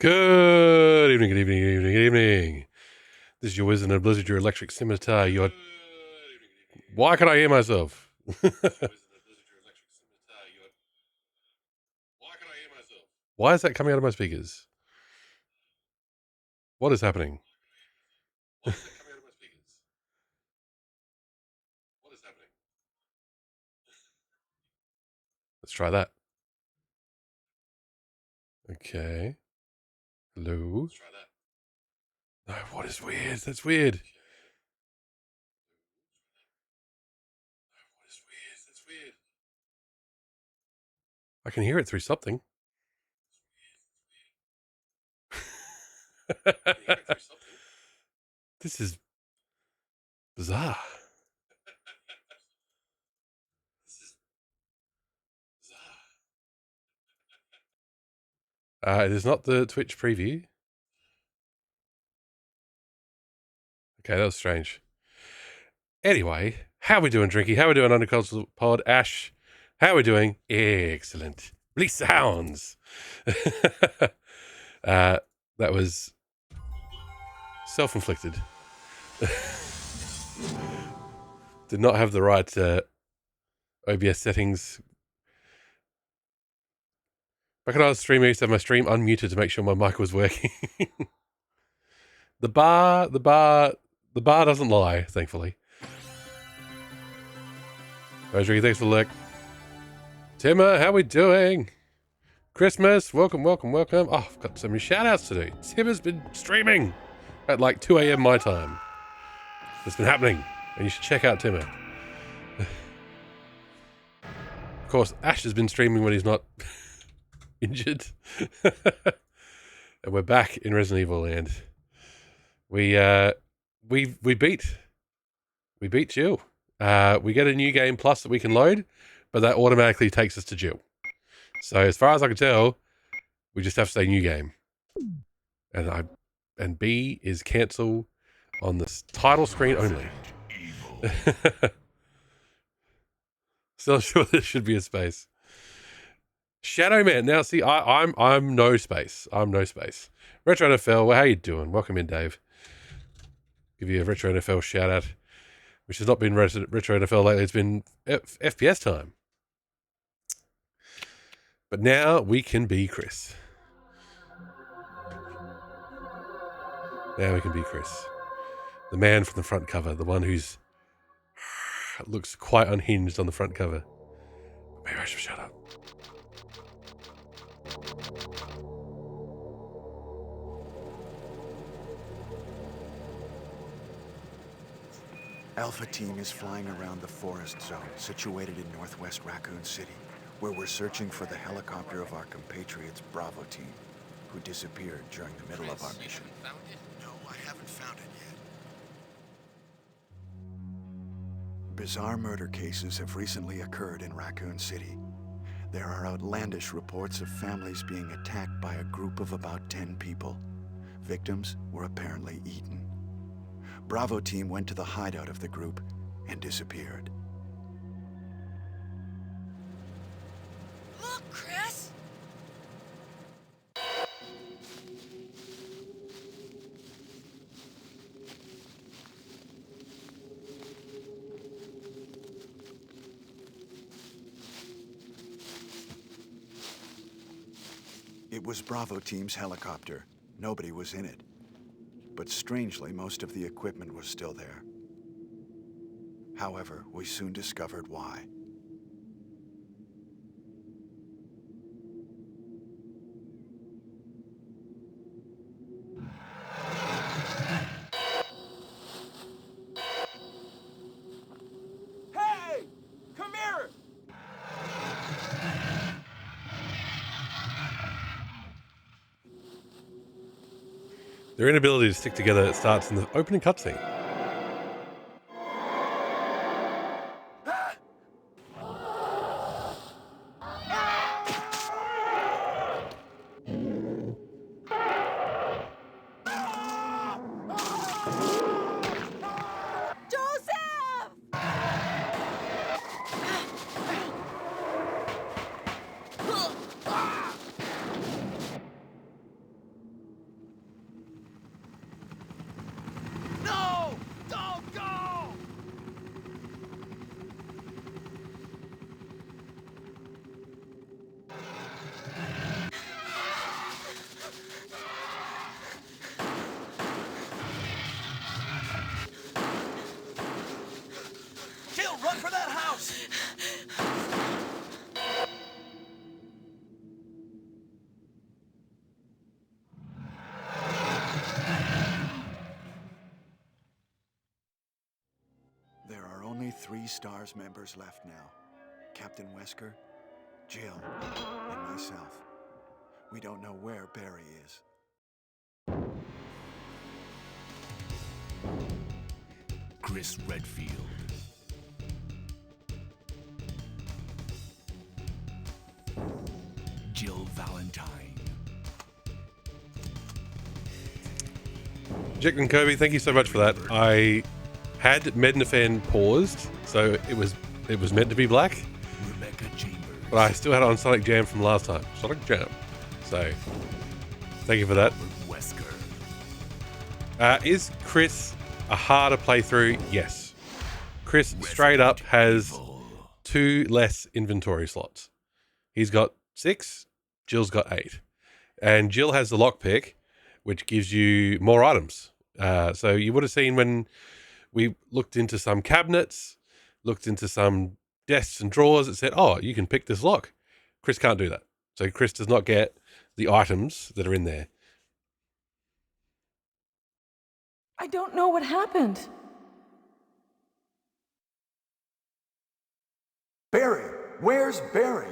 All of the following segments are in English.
Good evening, good evening, good evening, good evening. This is your Wizard and Blizzard, your electric scimitar, your... Why can I hear myself? Why is that coming out of my speakers? What is happening? Let's try that. Okay. Hello? Let's try that. No, what is weird? That's weird. I can hear it through something. This is bizarre. It is not the Twitch preview. Okay, that was strange. Anyway, how we doing, Drinky? How we doing, Undercultural Pod? Ash, how we doing? Excellent. Release the hounds. That was self-inflicted. Did not have the right OBS settings. Back when I was streaming, I used to have my stream unmuted to make sure my mic was working. The bar doesn't lie, thankfully. Roger, thanks for the look. Timmer, how we doing? Christmas, welcome. Oh, I've got so many shout-outs to do. Timmer's been streaming at like 2 a.m. my time. It's been happening, and you should check out Timmer. Of course, Ash has been streaming when he's not injured. And we're back in Resident Evil Land. We beat Jill. We get a new game plus that we can load, but that automatically takes us to Jill. So as far as I can tell, we just have to say new game. And B is cancel on the title screen only. Still sure there should be a space. Shadow Man. Now see, I'm no space. I'm no space. Retro NFL, well, how you doing? Welcome in, Dave. Give you a Retro NFL shout out, which has not been Retro NFL lately. It's been FPS time. But now we can be Chris. Now we can be Chris. The man from the front cover. The one who's looks quite unhinged on the front cover. Maybe I should shut up. Alpha Team is flying around the forest zone situated in northwest Raccoon City, where we're searching for the helicopter of our compatriots Bravo Team, who disappeared during the middle of our mission. Found it? No, I haven't found it yet. Bizarre murder cases have recently occurred in Raccoon City. There are outlandish reports of families being attacked by a group of about 10 people. Victims were apparently eaten. Bravo Team went to the hideout of the group and disappeared. Look, Chris! It was Bravo Team's helicopter. Nobody was in it. But strangely, most of the equipment was still there. However, we soon discovered why. Hey! Come here! Their inability to stick together starts in the opening cutscene. Joseph! 3 STARS members left now. Captain Wesker, Jill, and myself. We don't know where Barry is. Chris Redfield. Jill Valentine. Jack and Kobe, thank you so much for that. I had Mednafan paused, so it was meant to be black, Rebecca Chambers. but I still had it on Sonic Jam from last time. Sonic Jam. So, thank you for that. Wesker. Is Chris a harder playthrough? Yes. Chris straight up has Evil. 2 less inventory slots. He's got 6, Jill's got 8. And Jill has the lockpick, which gives you more items. So you would have seen when we looked into some cabinets, looked into some desks and drawers, it said, oh, you can pick this lock. Chris can't do that. So Chris does not get the items that are in there. I don't know what happened. Barry! Where's Barry?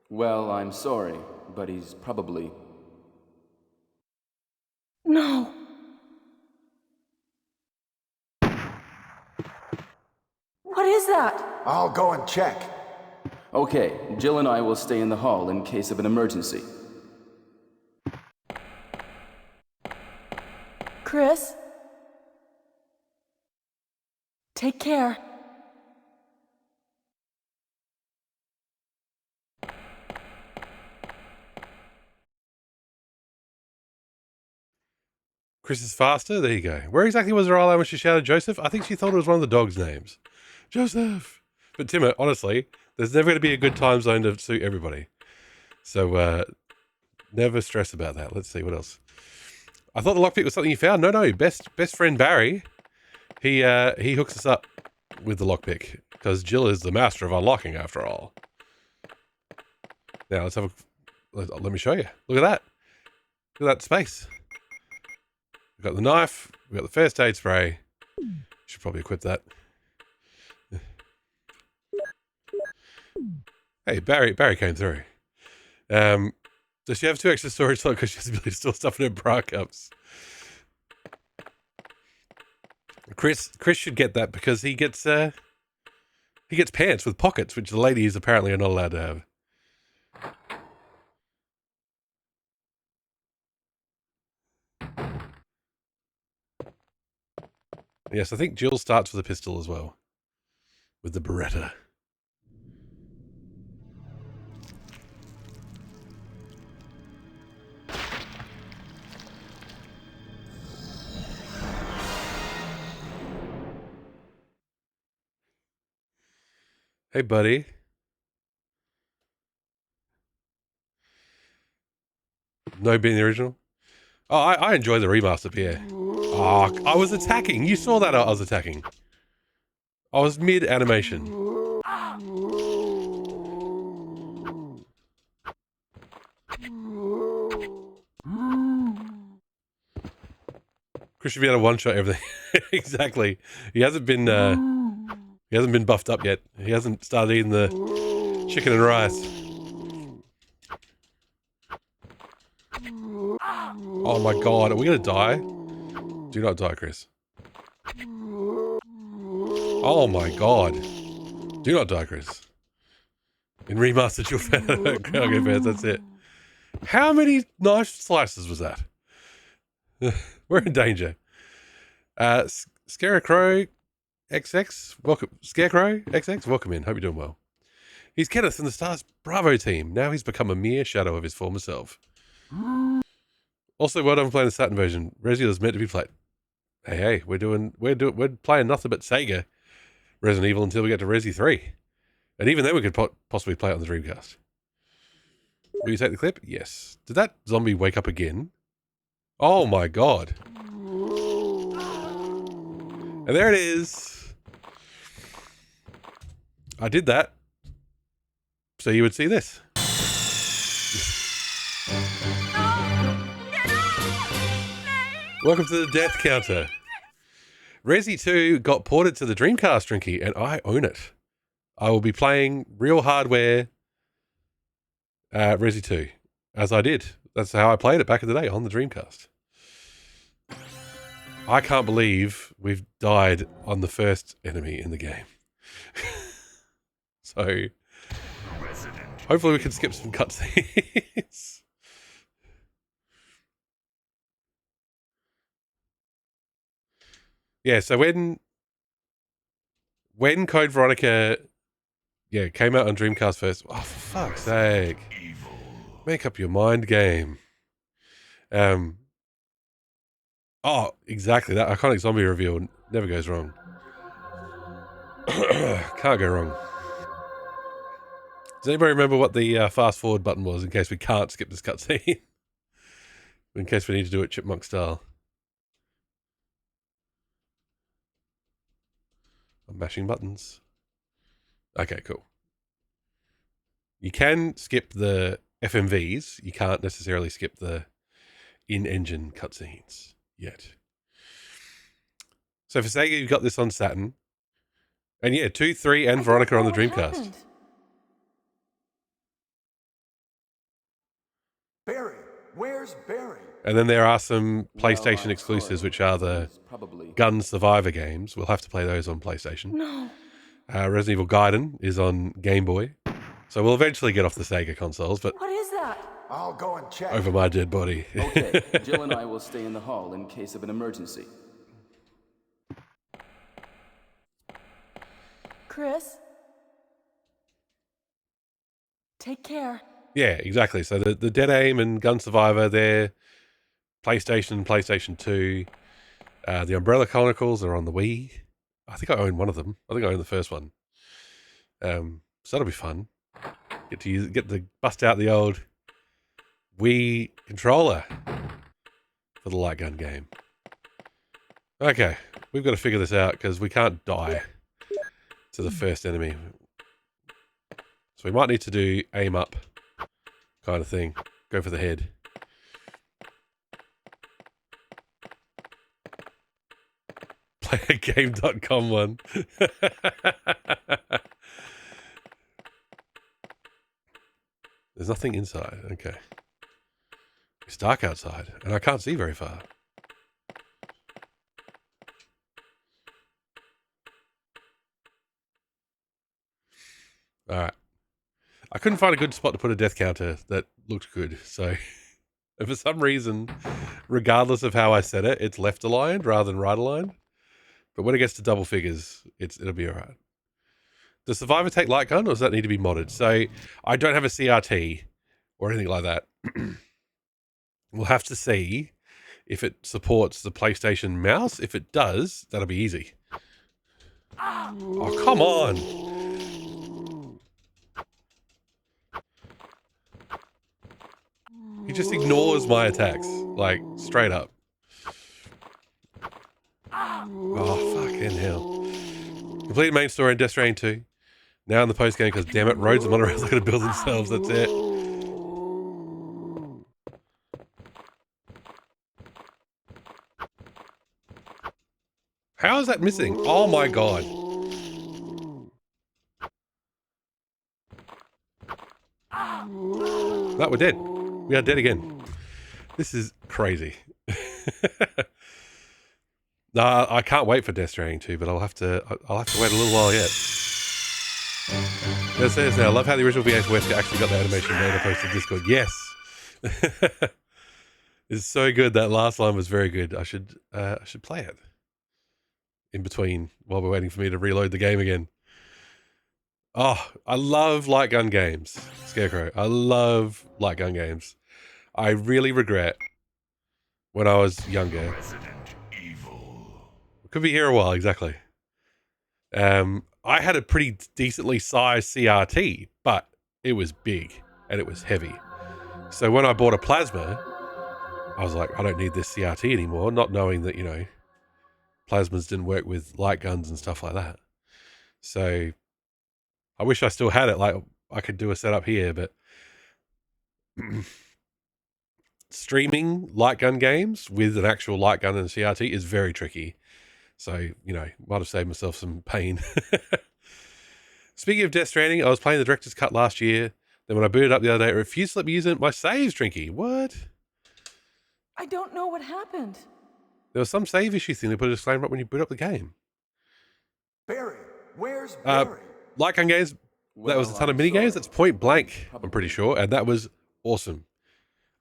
Well, I'm sorry, but he's probably... No. What is that? I'll go and check. Okay, Jill and I will stay in the hall in case of an emergency. Chris? Take care. Chris is faster. There you go. Where exactly was Riley when she shouted Joseph? I think she thought it was one of the dogs' names. Joseph. But Timmer, honestly, there's never going to be a good time zone to suit everybody. So never stress about that. Let's see what else. I thought the lockpick was something you found. No. Best friend Barry, he hooks us up with the lockpick because Jill is the master of unlocking after all. Now let's have let me show you. Look at that. Look at that space. We've got the knife. We've got the first aid spray. Should probably equip that. Hey, Barry came through. Does she have 2 extra storage slots because she has the ability to store stuff in her bra cups? Chris should get that because he gets pants with pockets, which the ladies apparently are not allowed to have. Yes, I think Jill starts with a pistol as well. With the Beretta. Hey, buddy. No being the original? Oh, I enjoy the remaster, Pierre. Oh, I was attacking. You saw that I was attacking. I was mid-animation. Chris should be able to one-shot everything. Exactly. He hasn't been buffed up yet. He hasn't started eating the chicken and rice. Oh my god, are we gonna die? Do not die, Chris. Oh my god. Do not die, Chris. In remastered, you'll find okay, fans, that's it. How many knife slices was that? We're in danger. Scarecrow XX, welcome. Scarecrow XX, welcome in. Hope you're doing well. He's Kenneth from the Stars Bravo team. Now he's become a mere shadow of his former self. Also, well done for playing the Saturn version. Resident is meant to be played. Hey, we're playing nothing but Sega Resident Evil until we get to Resi 3. And even then we could possibly play it on the Dreamcast. Will you take the clip? Yes. Did that zombie wake up again? Oh my god. And there it is. I did that. So you would see this. Welcome to the death counter. Resi 2 got ported to the Dreamcast, Drinky, and I own it. I will be playing real hardware Resi 2, as I did. That's how I played it back in the day on the Dreamcast. I can't believe we've died on the first enemy in the game. So, hopefully we can skip some cutscenes. Yeah, so when Code Veronica came out on Dreamcast first, oh, for fuck's sake. Make up your mind game. Oh, exactly. That iconic zombie reveal never goes wrong. Can't go wrong. Does anybody remember what the fast forward button was in case we can't skip this cutscene? In case we need to do it chipmunk style. I'm mashing buttons. Okay, cool. You can skip the FMVs. You can't necessarily skip the in-engine cutscenes yet. So for Sega, you've got this on Saturn. And yeah, 2, 3, and Veronica on the Dreamcast. Barry, where's Barry? And then there are some PlayStation exclusives, which are the Gun Survivor games. We'll have to play those on PlayStation. No. Resident Evil Gaiden is on Game Boy. So we'll eventually get off the Sega consoles, but What is that? I'll go and check. over my dead body. Okay, Jill and I will stay in the hall in case of an emergency. Chris? Take care. Yeah, exactly. So the Dead Aim and Gun Survivor, they're PlayStation and PlayStation 2. The Umbrella Chronicles are on the Wii. I think I own one of them. I think I own the first one. So that'll be fun. Get to bust out the old Wii controller for the light gun game. Okay, we've got to figure this out because we can't die to the first enemy. So we might need to do aim up kind of thing. Go for the head. Playagame.com one. There's nothing inside. Okay. It's dark outside, and I can't see very far. All right. I couldn't find a good spot to put a death counter that looked good, so and for some reason, regardless of how I set it, it's left aligned rather than right aligned. But when it gets to double figures, it'll be all right. Does Survivor take light gun, or does that need to be modded? So I don't have a CRT or anything like that. We'll have to see if it supports the PlayStation mouse. If it does, that'll be easy. Oh, come on. He just ignores my attacks, like, straight up. Oh, fucking hell. Completed main story in Death Stranding 2. Now in the post-game, because damn it, roads and monorails are going to build themselves, that's it. How is that missing? Oh my god. No, we're dead. We are dead again. This is crazy. No, I can't wait for Death Stranding 2, but I'll have to wait a little while yet. It says now, I love how the original VHS actually got the animation data posted to Discord. Yes. It's so good. That last line was very good. I should play it in between while we're waiting for me to reload the game again. Oh, I love light gun games, Scarecrow. I love light gun games. I really regret when I was younger. Resident Evil. Could be here a while, exactly. I had a pretty decently sized CRT, but it was big and it was heavy. So when I bought a plasma, I was like, I don't need this CRT anymore, not knowing that, plasmas didn't work with light guns and stuff like that. So I wish I still had it. Like, I could do a setup here, but streaming light gun games with an actual light gun and CRT is very tricky. So, you know, might have saved myself some pain. Speaking of Death Stranding, I was playing the director's cut last year. Then when I booted up the other day, it refused to let me use my saves, Drinky. What? I don't know what happened. There was some save issue thing. They put a disclaimer up when you boot up the game. Barry, where's Barry? Like on games, that was a ton of mini games. That's Point Blank, I'm pretty sure, and that was awesome.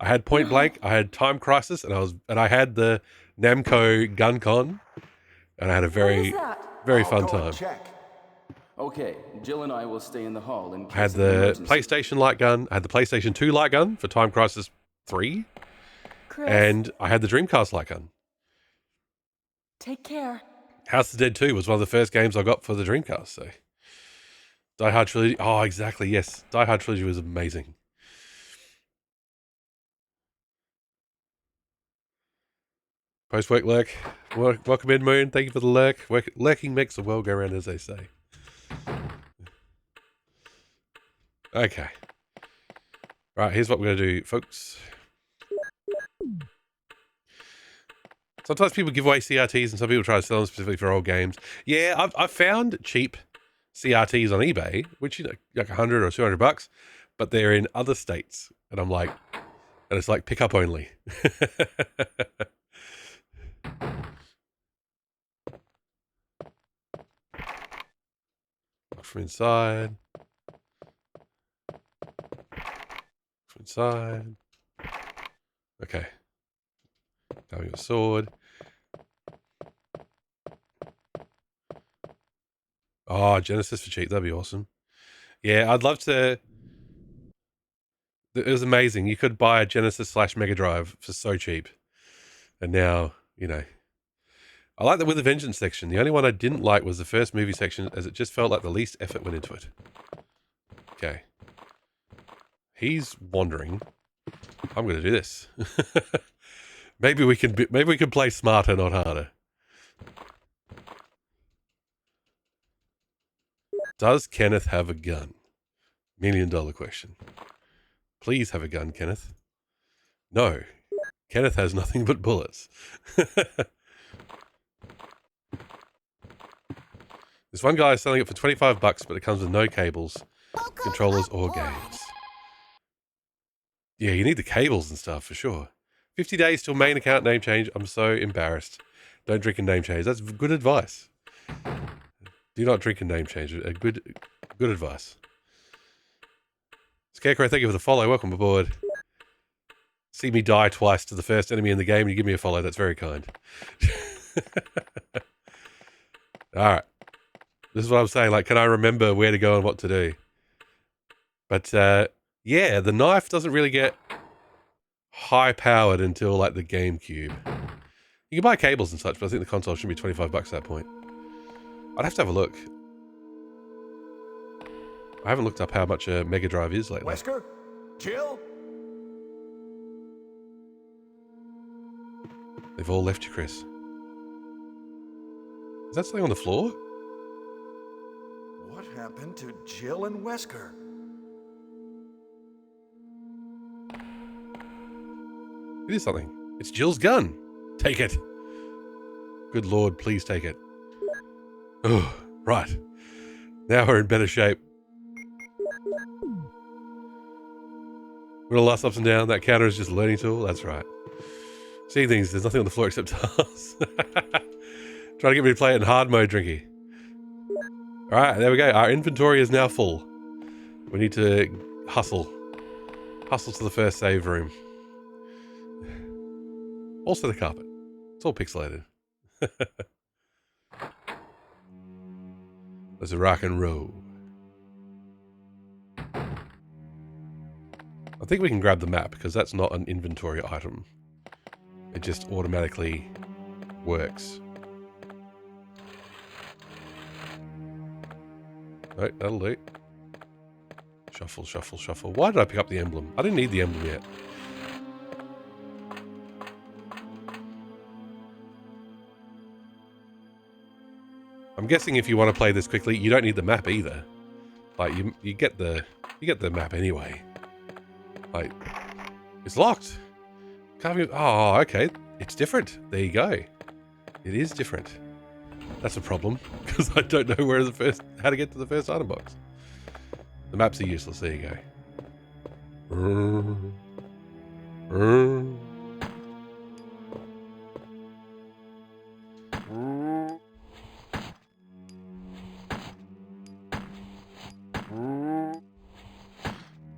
I had Point Blank, I had Time Crisis, and I had the Namco Gun Con, and I had a very fun time. Check. Okay, Jill and I will stay in the hall in case I had of an the emergency. PlayStation light gun, I had the PlayStation 2 light gun for Time Crisis 3, Chris, and I had the Dreamcast light gun. take care. House of the Dead 2 was one of the first games I got for the Dreamcast, so. Die Hard Trilogy, oh, exactly, yes. Die Hard Trilogy was amazing. Post-work lurk. Welcome in, Moon. Thank you for the lurk. Lurking makes the world go round, as they say. Okay. Right, here's what we're going to do, folks. Sometimes people give away CRTs and some people try to sell them specifically for old games. Yeah, I've found cheap CRTs on eBay, which, you know, like $100 or $200, but they're in other states. And I'm like, and it's like pickup only. Look from inside. From inside. Okay. Having a sword. Oh, Genesis for cheap. That'd be awesome. Yeah, I'd love to. It was amazing. You could buy a Genesis / Mega Drive for so cheap. And now, you know. I like the With a Vengeance section. The only one I didn't like was the first movie section, as it just felt like the least effort went into it. Okay. He's wandering. I'm going to do this. Maybe we can play smarter, not harder. Does Kenneth have a gun? $1 million question. Please have a gun, Kenneth. No. Kenneth has nothing but bullets. This one guy is selling it for $25, but it comes with no cables, controllers, or games. Yeah, you need the cables and stuff for sure. 50 days till main account name change. I'm so embarrassed. Don't drink and name change. That's good advice. Do not drink and name change. Good advice. Scarecrow, thank you for the follow. Welcome aboard. See me die twice to the first enemy in the game and you give me a follow. That's very kind. All right. This is what I'm saying. Like, can I remember where to go and what to do? But, yeah, the knife doesn't really get high-powered until, like, the GameCube. You can buy cables and such, but I think the console should be $25 at that point. I'd have to have a look. I haven't looked up how much a Mega Drive is lately. Wesker? Jill? They've all left you, Chris. Is that something on the floor? What happened to Jill and Wesker? It is something. It's Jill's gun. Take it. Good Lord, please take it. Oh, right. Now we're in better shape. We're gonna last ups and down. That counter is just a learning tool. That's right. Seeing things, there's nothing on the floor except tiles. Trying to get me to play it in hard mode, Drinky. Alright, there we go. Our inventory is now full. We need to hustle. Hustle to the first save room. Also the carpet. It's all pixelated. There's a rock and roll. I think we can grab the map because that's not an inventory item. It just automatically works. No, that'll do. Shuffle, shuffle, shuffle. Why did I pick up the emblem? I didn't need the emblem yet. I'm guessing if you want to play this quickly, you don't need the map either. Like you get the map anyway. Like it's locked. Can't be, oh, okay. It's different. There you go. It is different. That's a problem, because I don't know how to get to the first item box. The maps are useless. There you go.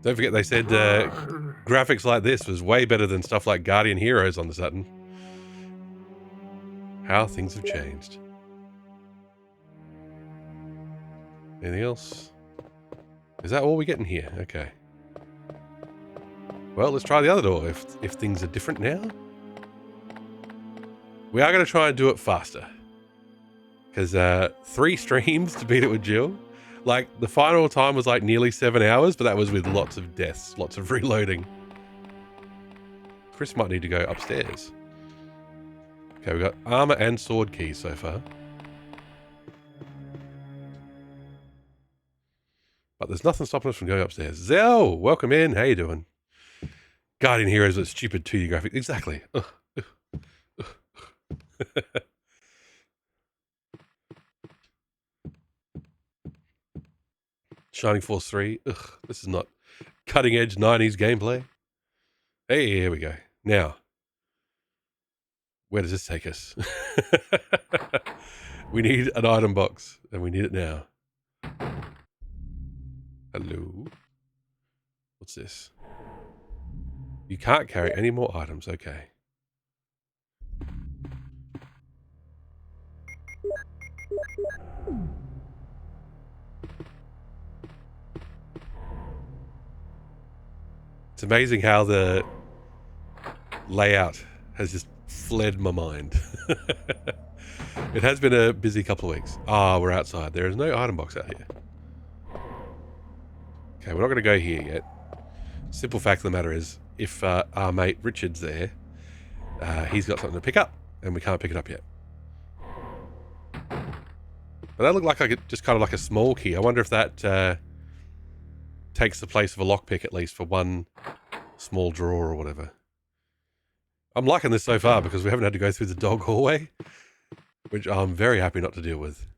Don't forget they said graphics like this was way better than stuff like Guardian Heroes on the Saturn. How things have changed. Anything else? Is that all we get in here? Okay. Well, let's try the other door if things are different now. We are going to try and do it faster. Because 3 streams to beat it with Jill. Like, the final time was like nearly 7 hours, but that was with lots of deaths, lots of reloading. Chris might need to go upstairs. Okay, we've got armor and sword keys so far. But there's nothing stopping us from going upstairs. Zell, welcome in. How you doing? Guardian Heroes with stupid 2D graphics. Exactly. Shining Force 3. Ugh, this is not cutting edge 90s gameplay. Hey, here we go. Now, where does this take us? We need an item box, and we need it now. Hello? What's this? You can't carry any more items. Okay. It's amazing how the layout has just fled my mind. It has been a busy couple of weeks. Ah, we're outside. There is no item box out here. Okay, we're not going to go here yet. Simple fact of the matter is, if our mate Richard's there, he's got something to pick up, and we can't pick it up yet. But that looked like just kind of like a small key. I wonder if that takes the place of a lockpick at least for one small drawer or whatever. I'm liking this so far because we haven't had to go through the dog hallway, which I'm very happy not to deal with.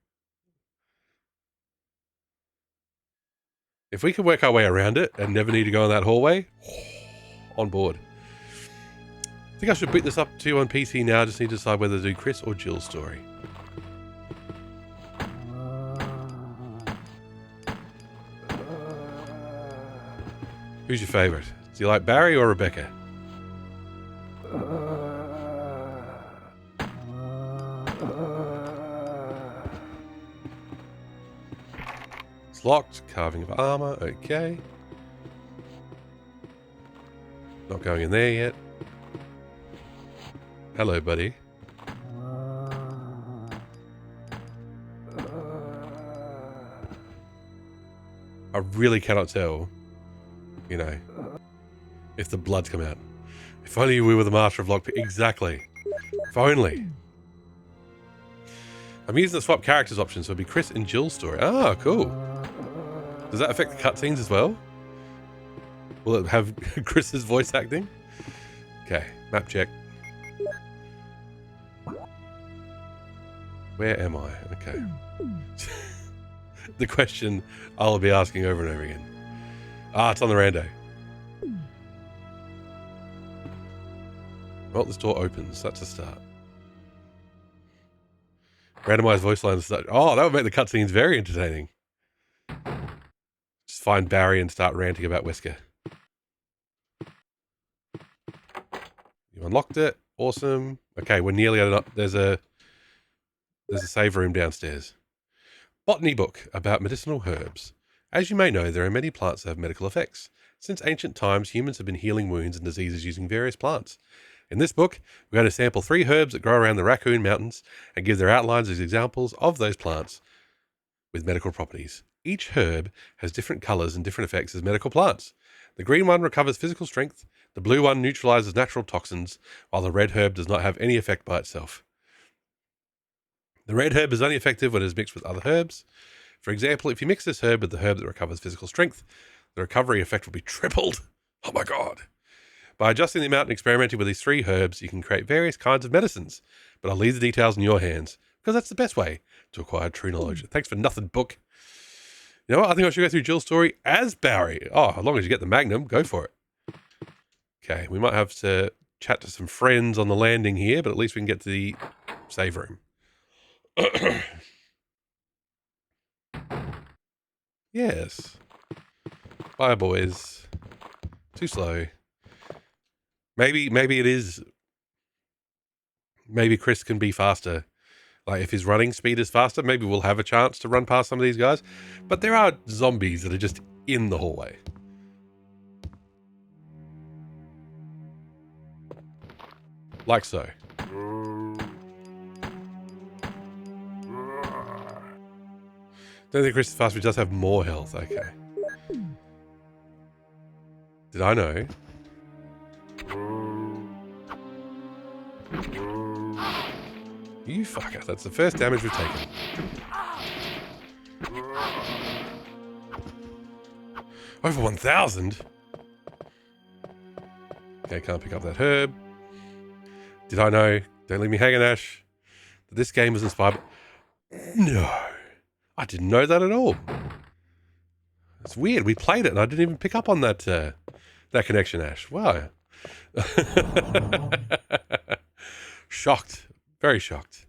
If we can work our way around it and never need to go in that hallway, on board. I think I should beat this up to you on PC now. I just need to decide whether to do Chris or Jill's story. Who's your favourite? Do you like Barry or Rebecca? It's locked. Carving of armour. Okay. Not going in there yet. Hello, buddy. I really cannot tell, you know, if the blood's come out. If only we were the master of lockpick. Exactly. If only. I'm using the swap characters option, so it'll be Chris and Jill's story. Ah, cool. Does that affect the cutscenes as well? Will it have Chris's voice acting? Okay, map check. Where am I? Okay. The question I'll be asking over and over again. Ah, it's on the rando. Well, this door opens. That's a start. Randomized voice lines start. Oh, that would make the cutscenes very entertaining. Just find Barry and start ranting about Wesker. You unlocked it. Awesome. Okay, we're nearly at it. There's a save room downstairs. Botany book about medicinal herbs. As you may know, there are many plants that have medical effects. Since ancient times, humans have been healing wounds and diseases using various plants. In this book, we're going to sample 3 herbs that grow around the Raccoon Mountains and give their outlines as examples of those plants with medical properties. Each herb has different colours and different effects as medical plants. The green one recovers physical strength, the blue one neutralises natural toxins, while the red herb does not have any effect by itself. The red herb is only effective when it is mixed with other herbs. For example, if you mix this herb with the herb that recovers physical strength, the recovery effect will be tripled. Oh my god. By adjusting the amount and experimenting with these 3 herbs, you can create various kinds of medicines. But I'll leave the details in your hands, because that's the best way to acquire true knowledge. Thanks for nothing, book. You know what? I think I should go through Jill's story as Barry. Oh, as long as you get the Magnum, go for it. Okay, we might have to chat to some friends on the landing here, but at least we can get to the save room. Yes. Bye, boys. Too slow. Maybe it is. Maybe Chris can be faster. Like, if his running speed is faster, maybe we'll have a chance to run past some of these guys. But there are zombies that are just in the hallway. Like so. Don't think Chris is fast, but he does have more health. Okay. Did I know? You fucker. That's the first damage we've taken. Over 1,000? Okay, can't pick up that herb. Did I know? Don't leave me hanging, Ash. That this game was inspired. No. I didn't know that at all. It's weird. We played it and I didn't even pick up on that that connection, Ash. Wow. Shocked. Very shocked.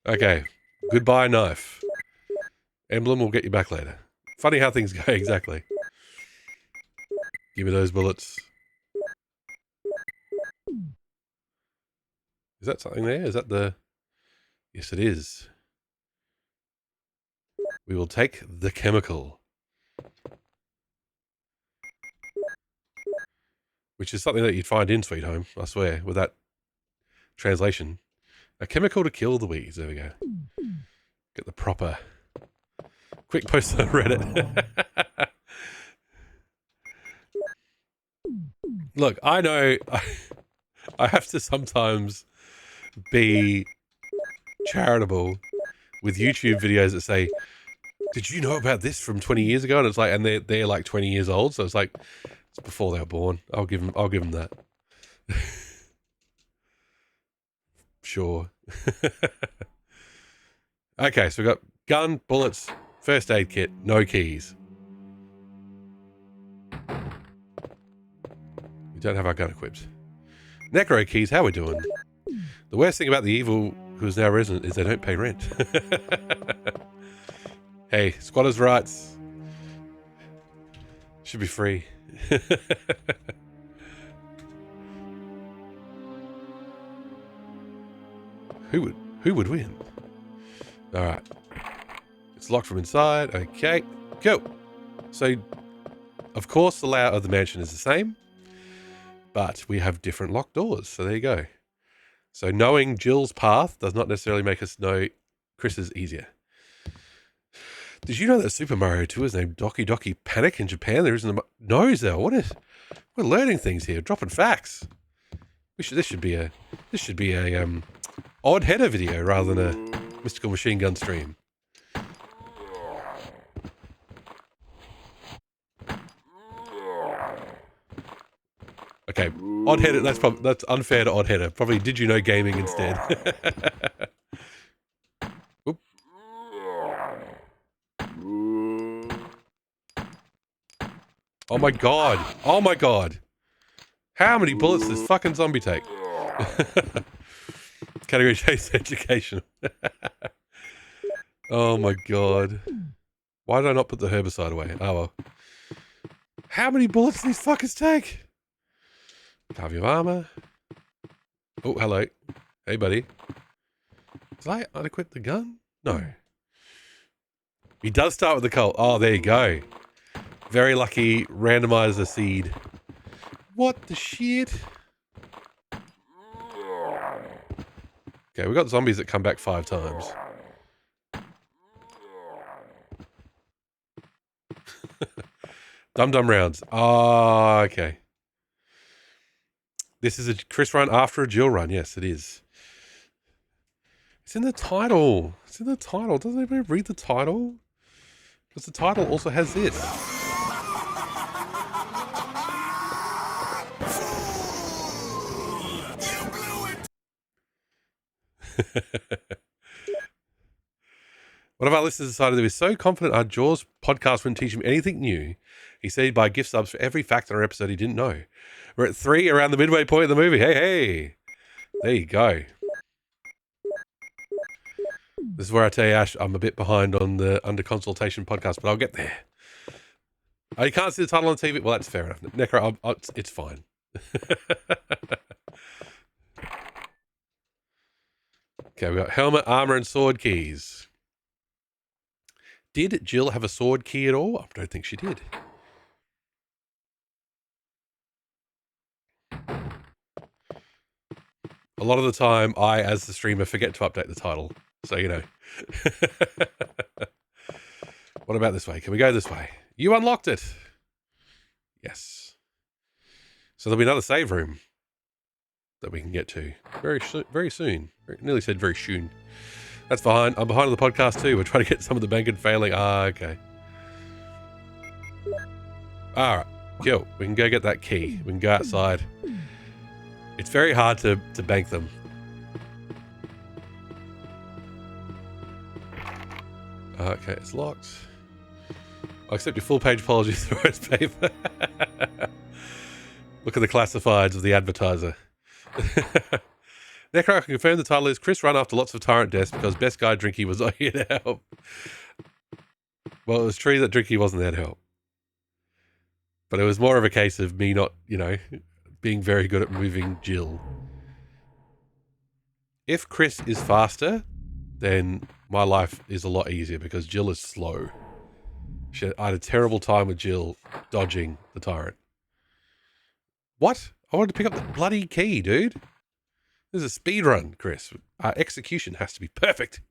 Okay. Goodbye, knife. Emblem will get you back later. Funny how things go, exactly. Give me those bullets. Is that something there? Is that the... Yes, it is. We will take the chemical. Which is something that you'd find in Sweet Home, I swear, with that translation. A chemical to kill the weeds. There we go. Get the proper... Quick post on Reddit. Look, I know I have to sometimes be charitable with YouTube videos that say, did you know about this from 20 years ago? And it's like, and they're like 20 years old. So it's like, it's before they were born. I'll give them that. Sure. Okay, so we've got gun, bullets, first aid kit, no keys. We don't have our gun equipped. Necro keys, how we doing? The worst thing about the evil who's now resident is they don't pay rent. Hey, squatters' rights. Should be free. Who would win? Alright. It's locked from inside. Okay. Go. So, of course, the layout of the mansion is the same. But we have different locked doors. So there you go. So knowing Jill's path does not necessarily make us know Chris's easier. Did you know that Super Mario 2 is named Doki Doki Panic in Japan? There isn't a... No, is there? What is... We're learning things here. Dropping facts. This should be a odd header video rather than a mystical machine gun stream. Okay, odd header. That's unfair to odd header. Probably did you know gaming instead. Oop. Oh my god! Oh my god! How many bullets does this fucking zombie take? Category chase education. Oh my god! Why did I not put the herbicide away? Oh well. How many bullets do these fuckers take? Carve your armor. Oh, hello. Hey, buddy. Did I unequip the gun? No. He does start with the Colt. Oh, there you go. Very lucky. Randomize the seed. What the shit? Okay, we've got zombies that come back 5 times. Dum-dum rounds. Oh, okay. This is a Chris run after a Jill run. Yes, it is. It's in the title. It's in the title. Doesn't anybody read the title? Because the title also has this. One of our listeners decided he was so confident our Jaws podcast wouldn't teach him anything new. He said he'd buy gift subs for every fact on our episode he didn't know. We're at 3 around the midway point of the movie. Hey. There you go. This is where I tell you, Ash, I'm a bit behind on the Under Consultation podcast, but I'll get there. Oh, you can't see the title on TV? Well, that's fair enough. Necro, it's fine. Okay, we got helmet, armor, and sword keys. Did Jill have a sword key at all? I don't think she did. A lot of the time, I, as the streamer, forget to update the title. So, you know. What about this way? Can we go this way? You unlocked it. Yes. So there'll be another save room that we can get to very soon. Nearly said very soon. That's fine. I'm behind on the podcast too. We're trying to get some of the bank and failing. Ah, okay. All right. Cool. We can go get that key. We can go outside. It's very hard to bank them. Okay, it's locked. I'll accept your full-page apology for the rest paper. Look at the classifieds of the advertiser. Necro, I can confirm the title is Chris run after lots of tyrant deaths because best guy Drinky was not here to help. Well, it was true that Drinky wasn't there to help. But it was more of a case of me not, being very good at moving Jill. If Chris is faster, then my life is a lot easier because Jill is slow. I had a terrible time with Jill dodging the tyrant. What? I wanted to pick up the bloody key, dude. This is a speed run, Chris. Our execution has to be perfect.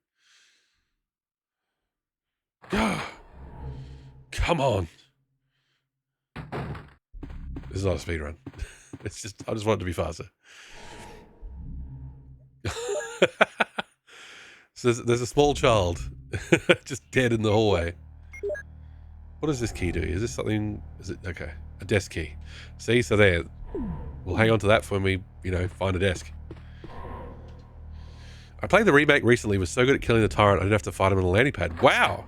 Come on. This is not a speed run. I just want it to be faster. So there's a small child just dead in the hallway. What does this key do? Is this something? Is it okay? A desk key. See, so there. We'll hang on to that for when we, find a desk. I played the remake recently. Was so good at killing the tyrant, I didn't have to fight him on the landing pad. Wow,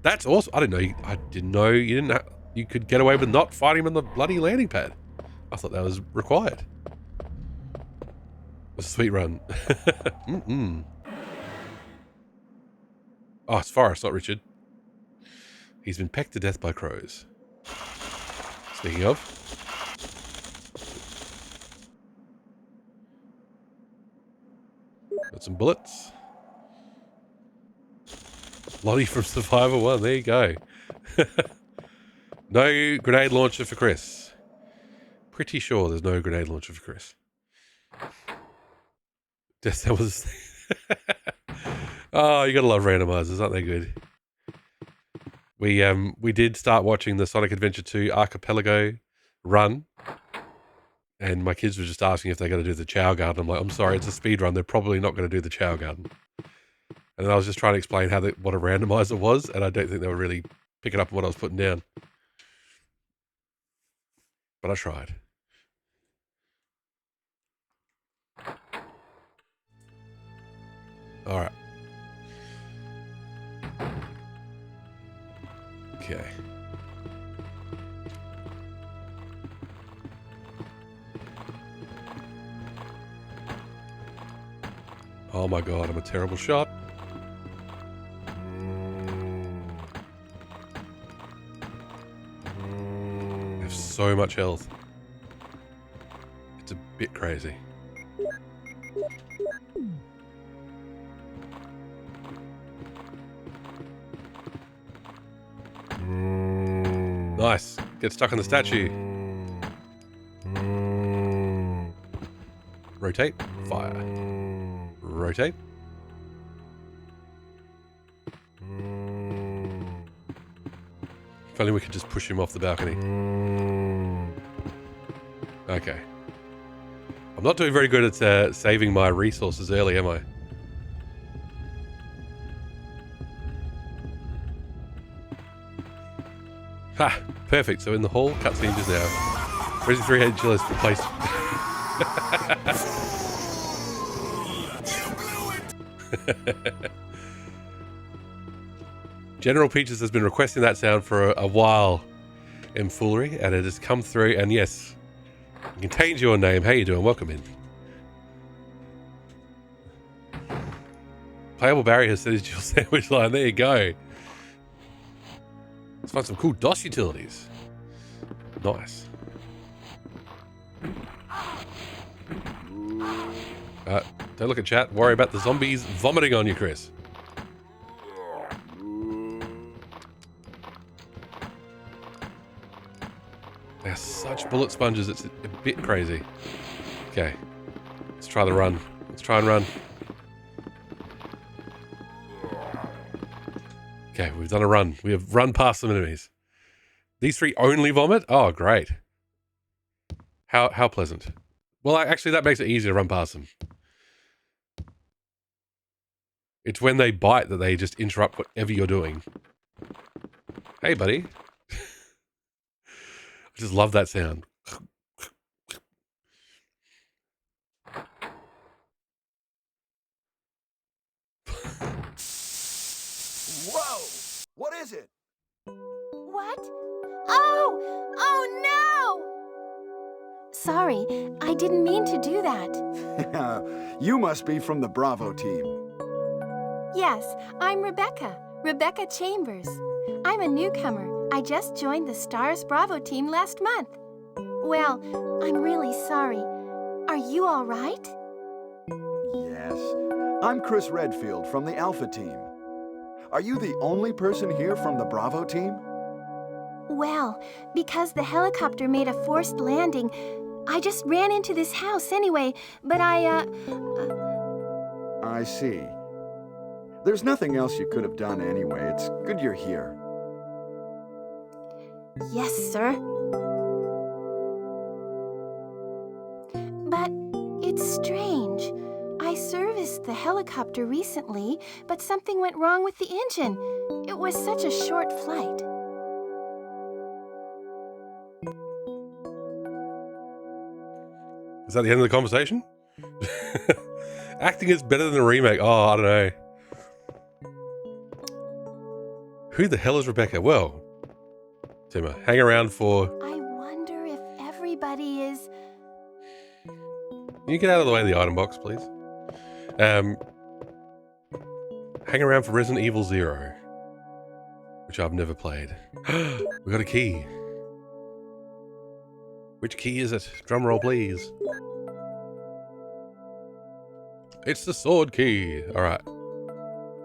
that's awesome. I didn't know you could get away with not fighting him on the bloody landing pad. I thought that was required. A sweet run. Oh, it's Forrest, not Richard. He's been pecked to death by crows. Speaking of. Got some bullets. Lottie from Survivor 1, there you go. No grenade launcher for Chris. Pretty sure there's no grenade launcher for Chris. That was... Oh, you gotta love randomizers, aren't they good? We did start watching the Sonic Adventure 2 Archipelago run, and my kids were just asking if they're going to do the Chow Garden. I'm like, I'm sorry, it's a speed run. They're probably not going to do the Chow Garden. And then I was just trying to explain what a randomizer was, and I don't think they were really picking up on what I was putting down. But I tried. All right. Okay. Oh my god, I'm a terrible shot. I have so much health. It's a bit crazy. Nice. Get stuck on the statue. Rotate. Fire. Rotate. If only we could just push him off the balcony. Okay. I'm not doing very good at saving my resources early, am I? Ha! Perfect. So in the hall, cutscene just now. Resident 3 Head Jill is replaced. General Peaches has been requesting that sound for a while in Foolery, and it has come through. And yes, it contains your name. How you doing? Welcome in. Playable Barry has set his dual sandwich line. There you go. Let's find some cool DOS utilities. Nice. Don't look at chat. Worry about the zombies vomiting on you, Chris. They're such bullet sponges, it's a bit crazy. Okay. Let's try the run. Let's try and run. Okay, we've done a run. We have run past some enemies. These three only vomit? Oh, great. How pleasant. Well, actually, that makes it easier to run past them. It's when they bite that they just interrupt whatever you're doing. Hey, buddy. I just love that sound. Whoa! What is it? What? Oh! Oh no! Sorry, I didn't mean to do that. You must be from the Bravo team. Yes, I'm Rebecca. Rebecca Chambers. I'm a newcomer. I just joined the Stars Bravo team last month. Well, I'm really sorry. Are you all right? Yes. I'm Chris Redfield from the Alpha team. Are you the only person here from the Bravo team? Well, because the helicopter made a forced landing, I just ran into this house anyway, but I see. There's nothing else you could have done anyway. It's good you're here. Yes, sir. But it's strange. I serviced the helicopter recently, but something went wrong with the engine. It was such a short flight. Is that the end of the conversation? Acting is better than the remake. Oh, I don't know. Who the hell is Rebecca? Well, Timmer, hang around for... I wonder if everybody is... Can you get out of the way of the item box, please? Hang around for Resident Evil 0, which I've never played. We got a key. Which key is it? Drum roll, please. It's the sword key. All right.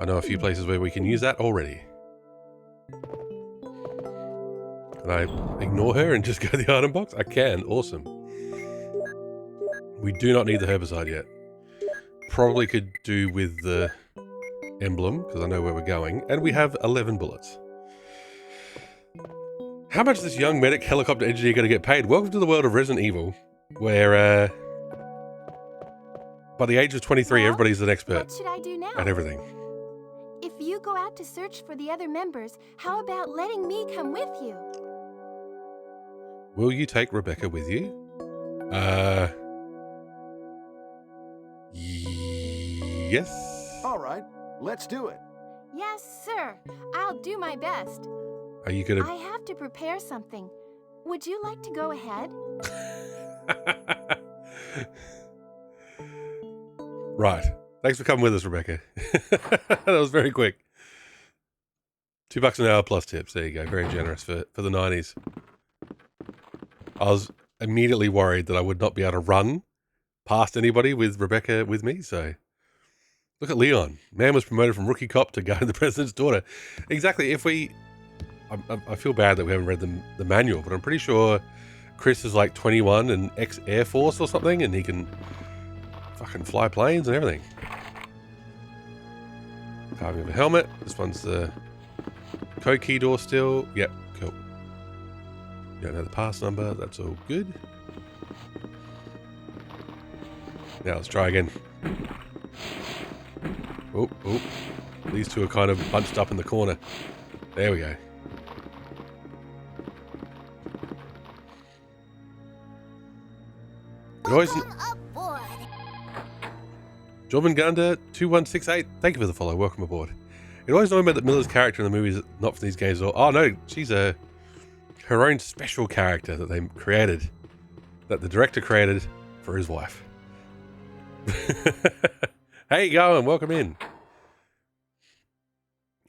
I know a few places where we can use that already. Can I ignore her and just go to the item box? I can. Awesome. We do not need the herbicide yet. Probably could do with the emblem, because I know where we're going. And we have 11 bullets. How much is this young medic helicopter engineer going to get paid? Welcome to the world of Resident Evil, where by the age of 23, Well, everybody's an expert What should I do now? at everything. If you go out to search for the other members, how about letting me come with you? Will you take Rebecca with you? Yes. All right, let's do it. Yes, sir. I'll do my best. Are you gonna... I have to prepare something. Would you like to go ahead? Right. Thanks for coming with us, Rebecca. That was very quick. $2 an hour plus tips. There you go. Very generous for the 90s. I was immediately worried that I would not be able to run past anybody with Rebecca with me, so... Look at Leon. Man was promoted from rookie cop to guard the president's daughter. Exactly. If we... I feel bad that we haven't read the manual, but I'm pretty sure Chris is like 21 and ex-Air Force or something, and he can fucking fly planes and everything. Carving of a helmet. This one's the code key door still. Yep, cool. You don't know the pass number. That's all good. Now let's try again. Oh, oh. These two are kind of bunched up in the corner. There we go. Jordan Gunda 2168, thank you for the follow. Welcome aboard. It always annoyed me that Miller's character in the movie is not for these games at all. Oh no, she's her own special character that they created, that the director created for his wife. How you going? Welcome in.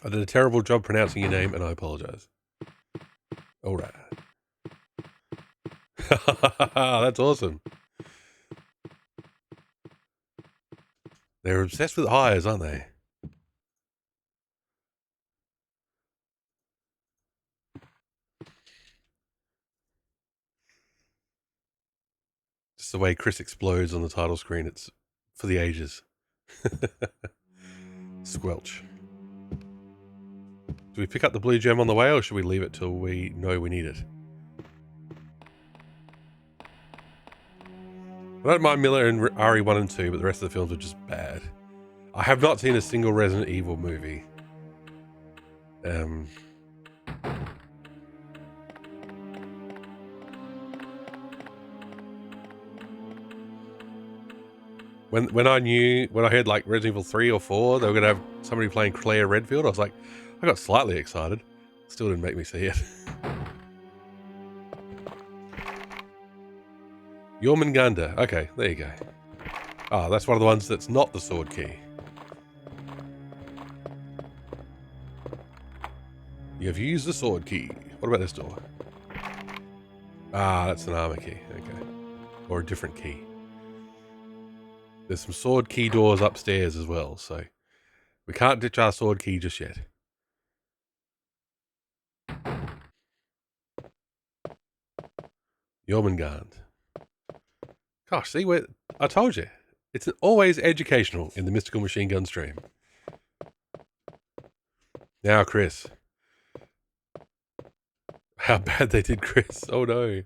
I did a terrible job pronouncing your name, and I apologize. All right. That's awesome. They're obsessed with eyes, aren't they? Just the way Chris explodes on the title screen, it's for the ages. Squelch. Do we pick up the blue gem on the way, or should we leave it till we know we need it? I don't mind Miller and RE 1 and 2, but the rest of the films are just bad. I have not seen a single Resident Evil movie. When I heard like Resident Evil 3 or 4, they were gonna have somebody playing Claire Redfield, I was like, I got slightly excited. Still didn't make me see it. Jormungandr. Okay, there you go. Ah, that's one of the ones that's not the sword key. You have used the sword key. What about this door? Ah, that's an armor key. Okay. Or a different key. There's some sword key doors upstairs as well, so we can't ditch our sword key just yet. Jormungandr. Gosh, see where I told you. It's always educational in the Mystical Machine Gun stream. Now, Chris. How bad they did Chris. Oh no.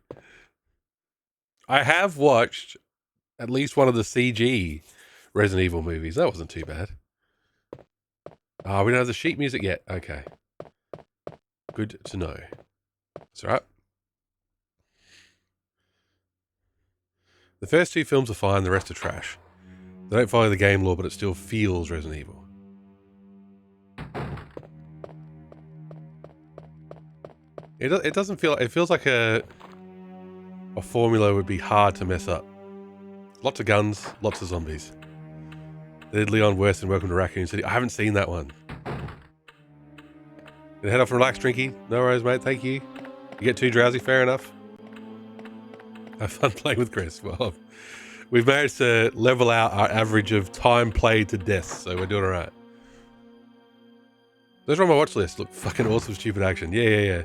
I have watched at least one of the CG Resident Evil movies. That wasn't too bad. Oh, we don't have the sheet music yet. Okay. Good to know. That's all right. The first two films are fine, the rest are trash. They don't follow the game lore, but it still feels Resident Evil. It doesn't feel... It feels like a formula would be hard to mess up. Lots of guns, lots of zombies. They did Leon worse than Welcome to Raccoon City. I haven't seen that one. Gonna head off and relax, Drinky. No worries, mate. Thank you. You get too drowsy? Fair enough. Have fun playing with Chris. Well, we've managed to level out our average of time played to death, so we're doing all right. Those are on my watch list. Look, fucking awesome, stupid action. Yeah.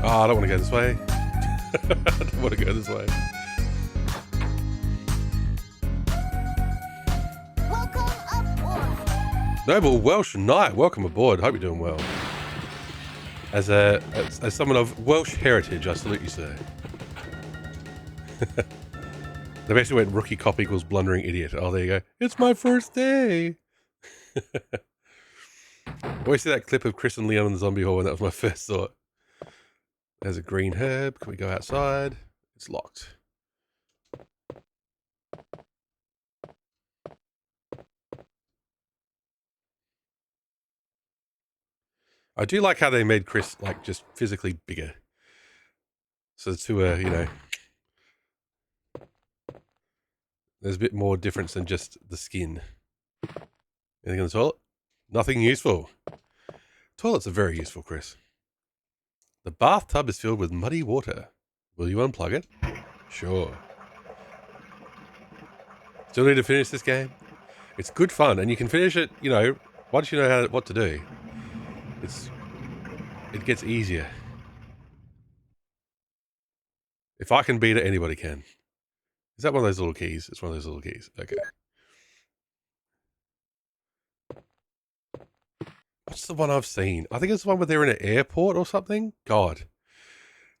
Oh, I don't want to go this way. I don't want to go this way. Welcome aboard. Noble Welsh Knight, welcome aboard. Hope you're doing well. As someone of Welsh heritage, I salute you, sir. They basically went rookie cop equals blundering idiot. Oh, there you go. It's my first day. I always see that clip of Chris and Leon in the zombie hall, and that was my first thought. There's a green herb. Can we go outside? It's locked. I do like how they made Chris, like, just physically bigger. So the two are, you know... There's a bit more difference than just the skin. Anything in the toilet? Nothing useful. Toilets are very useful, Chris. The bathtub is filled with muddy water. Will you unplug it? Sure. Still need to finish this game? It's good fun, and you can finish it, you know, once you know what to do. It gets easier. If I can beat it, anybody can. Is that one of those little keys? It's one of those little keys. Okay. What's the one I've seen? I think it's the one where they're in an airport or something. God.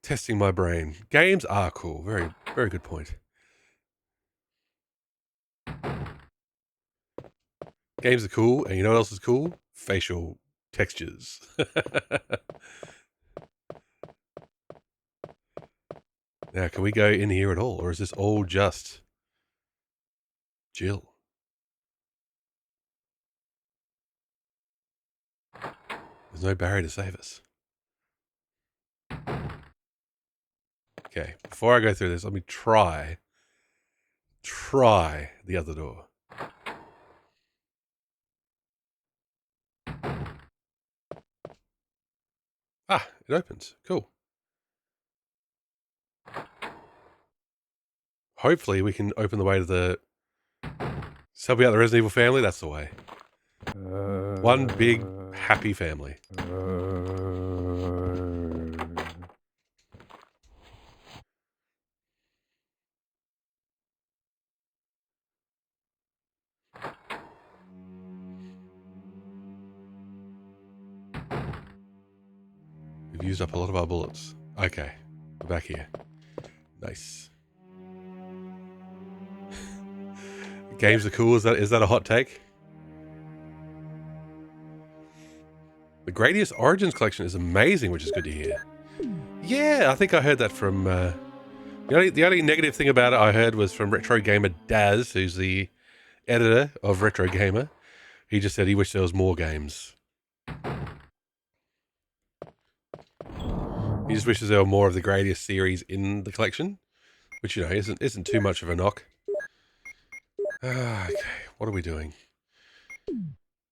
Testing my brain. Games are cool. Very, very good point. Games are cool, and you know what else is cool? Facial textures. Now, can we go in here at all, or is this all just Jill? There's no barrier to save us. Okay, before I go through this, let me try the other door. Ah, it opens. Cool. Hopefully we can open the way to the... Helping out the Resident Evil family, that's the way. One big, happy family. We've used up a lot of our bullets. Okay, we're back here. Nice. Games are cool. Is that a hot take? The Gradius Origins collection is amazing, which is good to hear. Yeah, I think I heard that from... the only negative thing about it I heard was from Retro Gamer Daz, who's the editor of Retro Gamer. He just said he wished there was more games. He just wishes there were more of the Gradius series in the collection, which, you know, isn't too much of a knock. Okay, what are we doing?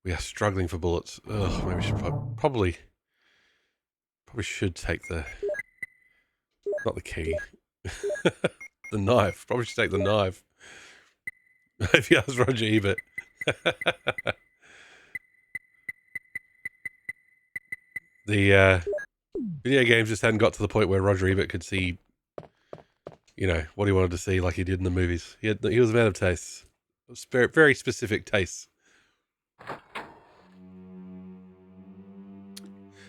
We are struggling for bullets. Ugh, maybe we should probably should take the... Not the key. The knife. Probably should take the knife. If you ask Roger Ebert. The video games just hadn't got to the point where Roger Ebert could see, you know, what he wanted to see like he did in the movies. He was a man of tastes. Very specific tastes.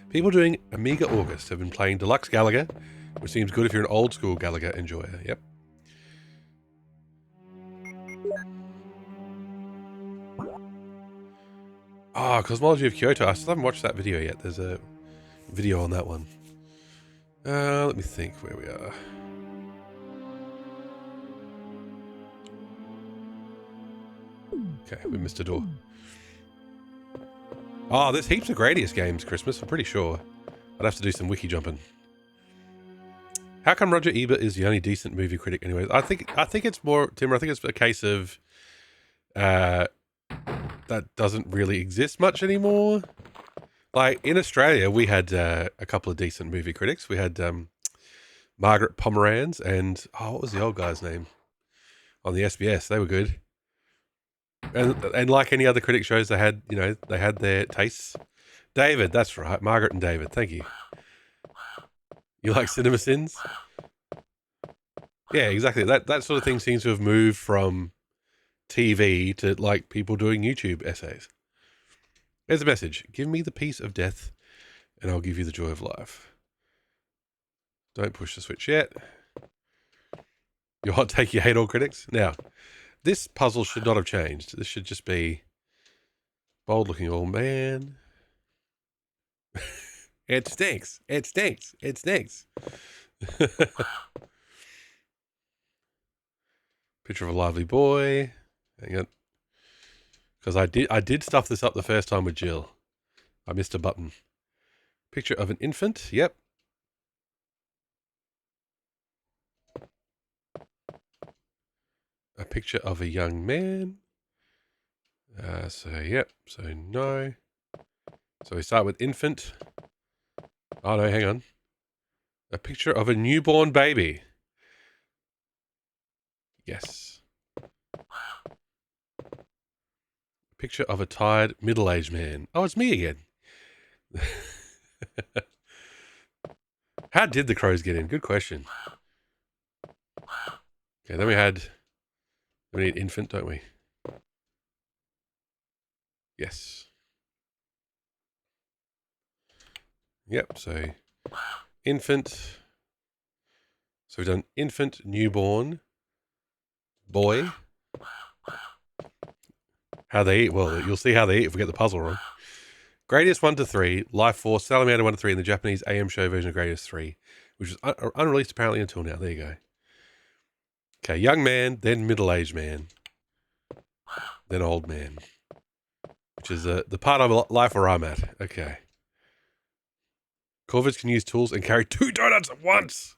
People doing Amiga August have been playing Deluxe Galaga, which seems good if you're an old school Galaga enjoyer. Yep. Ah, Cosmology of Kyoto. I still haven't watched that video yet. There's a video on that one. Let me think where we are. Okay, we missed a door. Oh, there's heaps of Gradius games, Christmas, I'm pretty sure. I'd have to do some wiki jumping. How come Roger Ebert is the only decent movie critic anyways? I think it's more, Timmer, I think it's a case of that doesn't really exist much anymore. Like, in Australia, we had a couple of decent movie critics. We had Margaret Pomeranz and, what was the old guy's name? On the SBS, they were good. And like any other critic shows, they had their tastes. David, that's right. Margaret and David, thank you. You like Cinema Sins? Yeah, exactly. That sort of thing seems to have moved from TV to like people doing YouTube essays. Here's a message. Give me the peace of death and I'll give you the joy of life. Don't push the switch yet. Your hot take, you hate all critics? Now, this puzzle should not have changed. This should just be bold looking old man. It stinks. It stinks. It stinks. Picture of a lively boy. Hang on. Because I did stuff this up the first time with Jill. I missed a button. Picture of an infant. Yep. A picture of a young man. Yep. So no. So we start with infant. Oh no, hang on. A picture of a newborn baby. Yes. Picture of a tired middle-aged man. Oh, it's me again. How did the crows get in? Good question. Okay, then we need infant, don't we? Yes. Yep, so infant. So we've done infant, newborn, boy. How they eat? Well, you'll see how they eat if we get the puzzle wrong. Gradius 1 to 3, Life Force, Salamander 1 to 3, and the Japanese AM show version of Gradius 3, which is unreleased apparently until now. There you go. Okay, young man, then middle-aged man, then old man, which is the part of life where I'm at. Okay. Corvids can use tools and carry 2 donuts at once.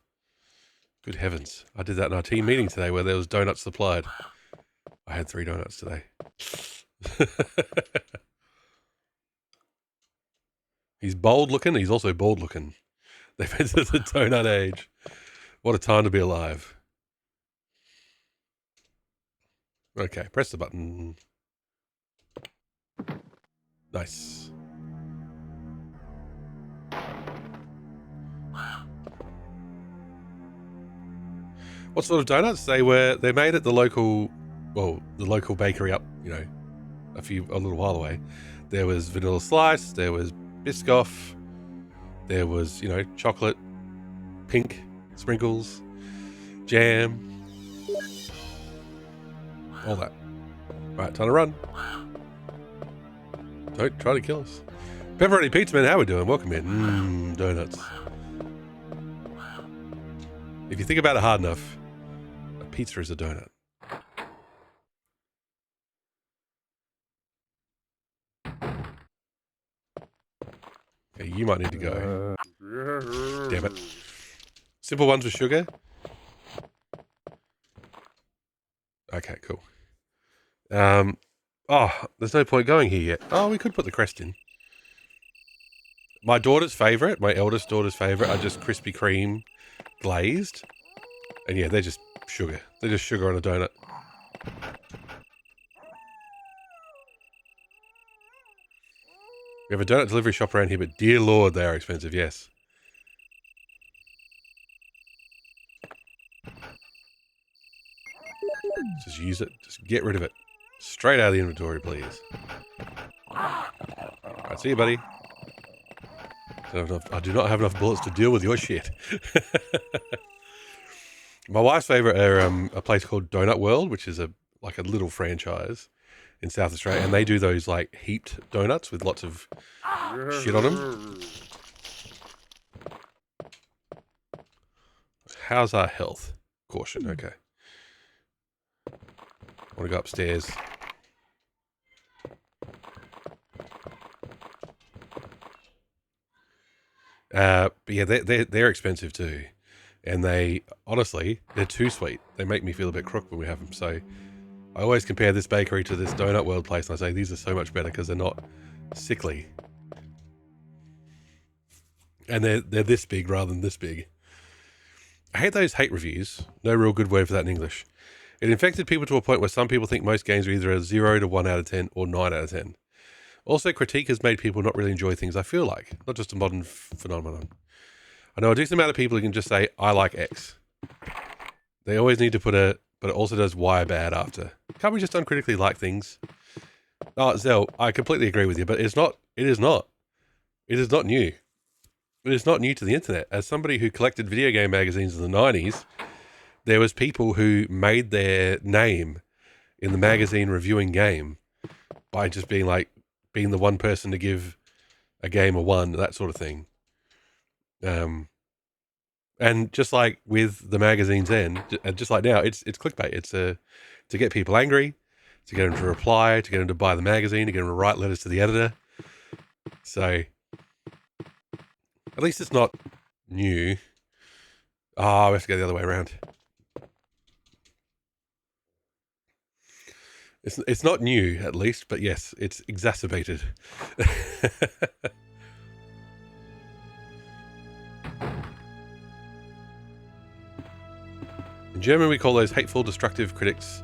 Good heavens. I did that in our team meeting today where there was donuts supplied. I had 3 donuts today. He's bold looking. He's also bald looking. They've entered the donut age. What a time to be alive. Okay, press the button. Nice. What sort of donuts? They're made at the local bakery up, a little while away. There was vanilla slice, there was Biscoff, there was, chocolate, pink sprinkles, jam, all that. Right, time to run. Don't try to kill us. Pepperoni Pizza Man, how we doing? Welcome in. Donuts. If you think about it hard enough, a pizza is a donut. Okay, you might need to go. Damn it. Simple ones with sugar. Okay, cool. There's no point going here yet. Oh, we could put the crest in. My daughter's favourite, my eldest daughter's favourite, are just Krispy Kreme glazed. And yeah, they're just sugar. They're just sugar on a donut. We have a donut delivery shop around here, but dear Lord, they are expensive, yes. Just use it. Just get rid of it. Straight out of the inventory, please. Alright, see you, buddy. I do not have enough bullets to deal with your shit. My wife's favourite are a place called Donut World, which is a little franchise in South Australia, and they do those like heaped donuts with lots of shit on them. How's our health? Caution, okay. I want to go upstairs. But yeah, they're expensive too. And they're too sweet. They make me feel a bit crook when we have them. So I always compare this bakery to this Donut World place, and I say these are so much better because they're not sickly. And they're this big rather than this big. I hate those hate reviews. No real good word for that in English. It infected people to a point where some people think most games are either a 0 to 1 out of 10 or 9 out of 10. Also, critique has made people not really enjoy things, I feel like. Not just a modern phenomenon. I know a decent amount of people who can just say, I like X. They always need to put but it also does Y bad after. Can't we just uncritically like things? Oh, Zell, I completely agree with you, but it is not new. It is not new to the internet. As somebody who collected video game magazines in the 90s, there was people who made their name in the magazine reviewing game by just being the one person to give a game a 1, that sort of thing. And just like with the magazine's end, just like now, it's clickbait. It's to get people angry, to get them to reply, to get them to buy the magazine, to get them to write letters to the editor. So at least it's not new. Oh, we have to go the other way around. It's not new, at least, but yes, it's exacerbated. In German, we call those hateful, destructive critics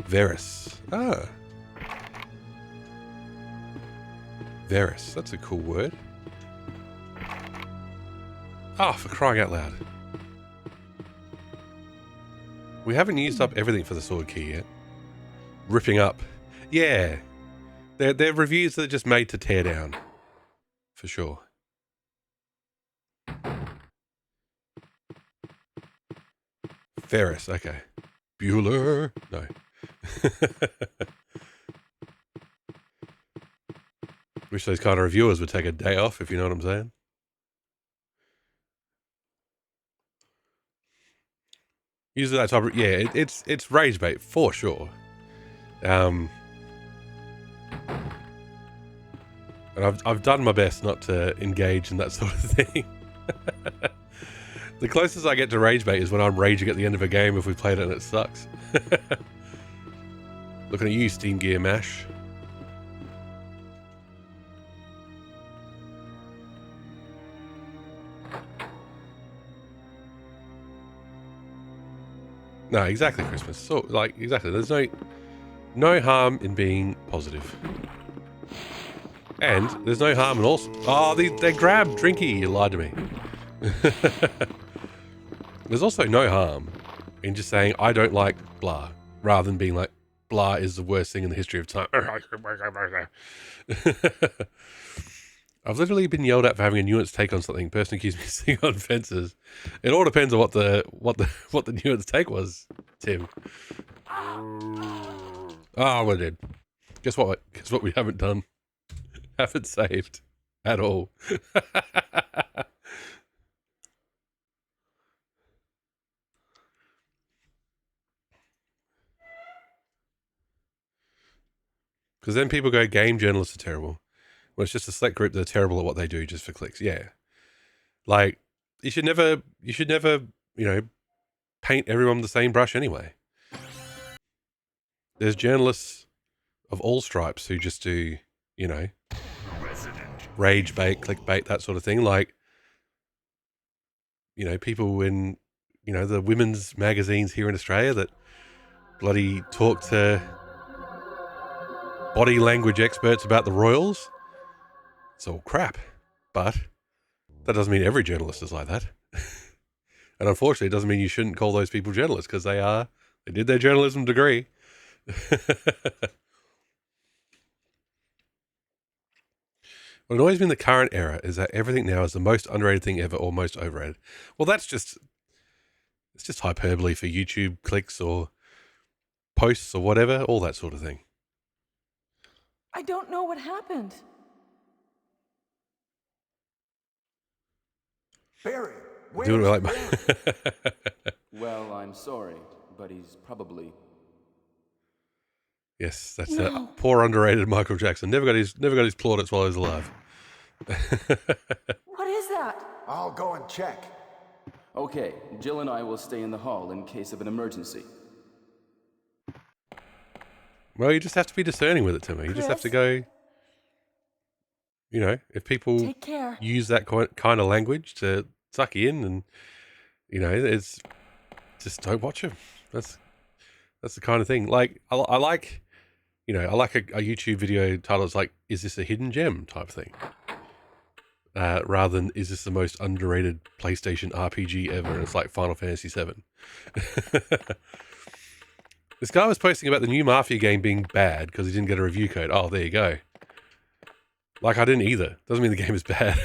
Verus. Ah. Verus, that's a cool word. Ah, for crying out loud. We haven't used up everything for the sword key yet. Ripping up. Yeah. They're reviews that are just made to tear down. For sure. Ferris, okay. Bueller. No. Wish those kind of reviewers would take a day off, if you know what I'm saying. Usually that type of, yeah, it's rage bait for sure. And I've done my best not to engage in that sort of thing. The closest I get to rage bait is when I'm raging at the end of a game if we played it and it sucks. Looking at you, Steam Gear Mash. No, exactly, Christmas. So, like, exactly. There's no harm in being positive. And there's no harm in also... Oh, they grabbed Drinky. You lied to me. There's also no harm in just saying, I don't like blah, rather than being like, blah is the worst thing in the history of time. I've literally been yelled at for having a nuanced take on something. Person accused me of sitting on fences. It all depends on what the nuanced take was, Tim. Oh, we did. Guess what? Guess what we haven't done? Haven't saved at all. Because then people go, game journalists are terrible. Well, it's just a select group that are terrible at what they do just for clicks. Yeah. Like, you should never, paint everyone with the same brush anyway. There's journalists of all stripes who just do, rage bait, clickbait, that sort of thing. Like, people in, the women's magazines here in Australia that bloody talk to body language experts about the royals. It's all crap. But that doesn't mean every journalist is like that. And unfortunately, it doesn't mean you shouldn't call those people journalists, because they did their journalism degree. What annoys me in the current era is that everything now is the most underrated thing ever or most overrated. Well, it's just hyperbole for YouTube clicks or posts or whatever, all that sort of thing. I don't know what happened. Barry, Doing it like Well, I'm sorry, but he's probably... Yes, that's poor underrated Michael Jackson. Never got his plaudits while he was alive. What is that? I'll go and check. Okay, Jill and I will stay in the hall in case of an emergency. Well, you just have to be discerning with it, Timmy. You just have to go, if people Take care. use that kind of language to suck you in, and, it's just don't watch them. That's the kind of thing. Like, I like a YouTube video title that's like, is this a hidden gem type thing? Rather than, is this the most underrated PlayStation RPG ever? And it's like Final Fantasy VII. This guy was posting about the new Mafia game being bad because he didn't get a review code. Oh, there you go. Like, I didn't either. Doesn't mean the game is bad.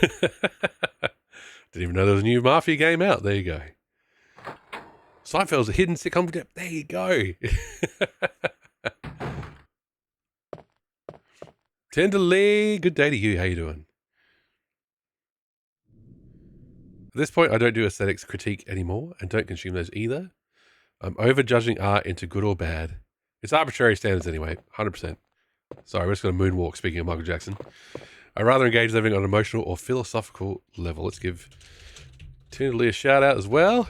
Didn't even know there was a new Mafia game out. There you go. Seinfeld's a hidden sitcom. There you go. Tenderly, good day to you. How you doing? At this point, I don't do aesthetics critique anymore and don't consume those either. I'm over-judging art into good or bad. It's arbitrary standards anyway, 100%. Sorry, we're just going to moonwalk, speaking of Michael Jackson. I'd rather engage with everything on an emotional or philosophical level. Let's give Tenderly a shout-out as well.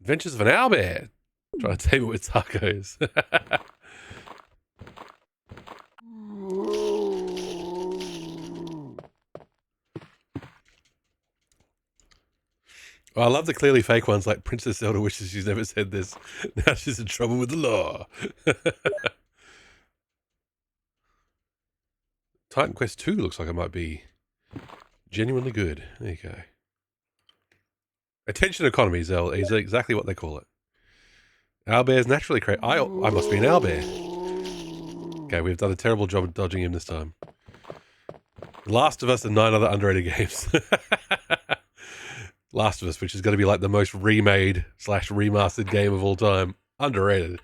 Adventures of an Owlbear. Trying to tame it with tacos. Oh, I love the clearly fake ones like Princess Zelda wishes she's never said this. Now she's in trouble with the law. Titan Quest 2 looks like it might be genuinely good. There you go. Attention economy is exactly what they call it. Owlbear's naturally create. I must be an owlbear. Okay, we've done a terrible job of dodging him this time. Last of Us and 9 other underrated games. Last of Us, which is going to be like the most remade / remastered game of all time. Underrated.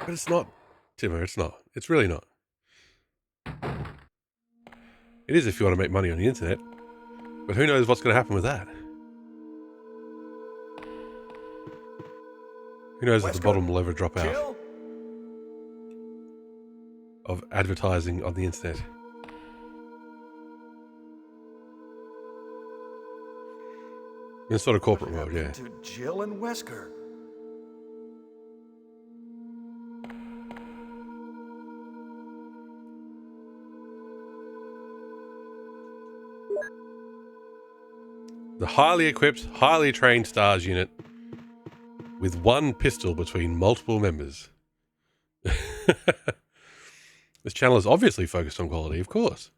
But it's not, Timmer, it's not. It's really not. It is if you want to make money on the internet. But who knows what's going to happen with that? Who knows if the bottom will ever drop out Jill? of advertising on the internet. In sort of corporate mode, yeah. To Jill and Wesker. The highly equipped, highly trained STARS unit with one pistol between multiple members. This channel is obviously focused on quality, of course.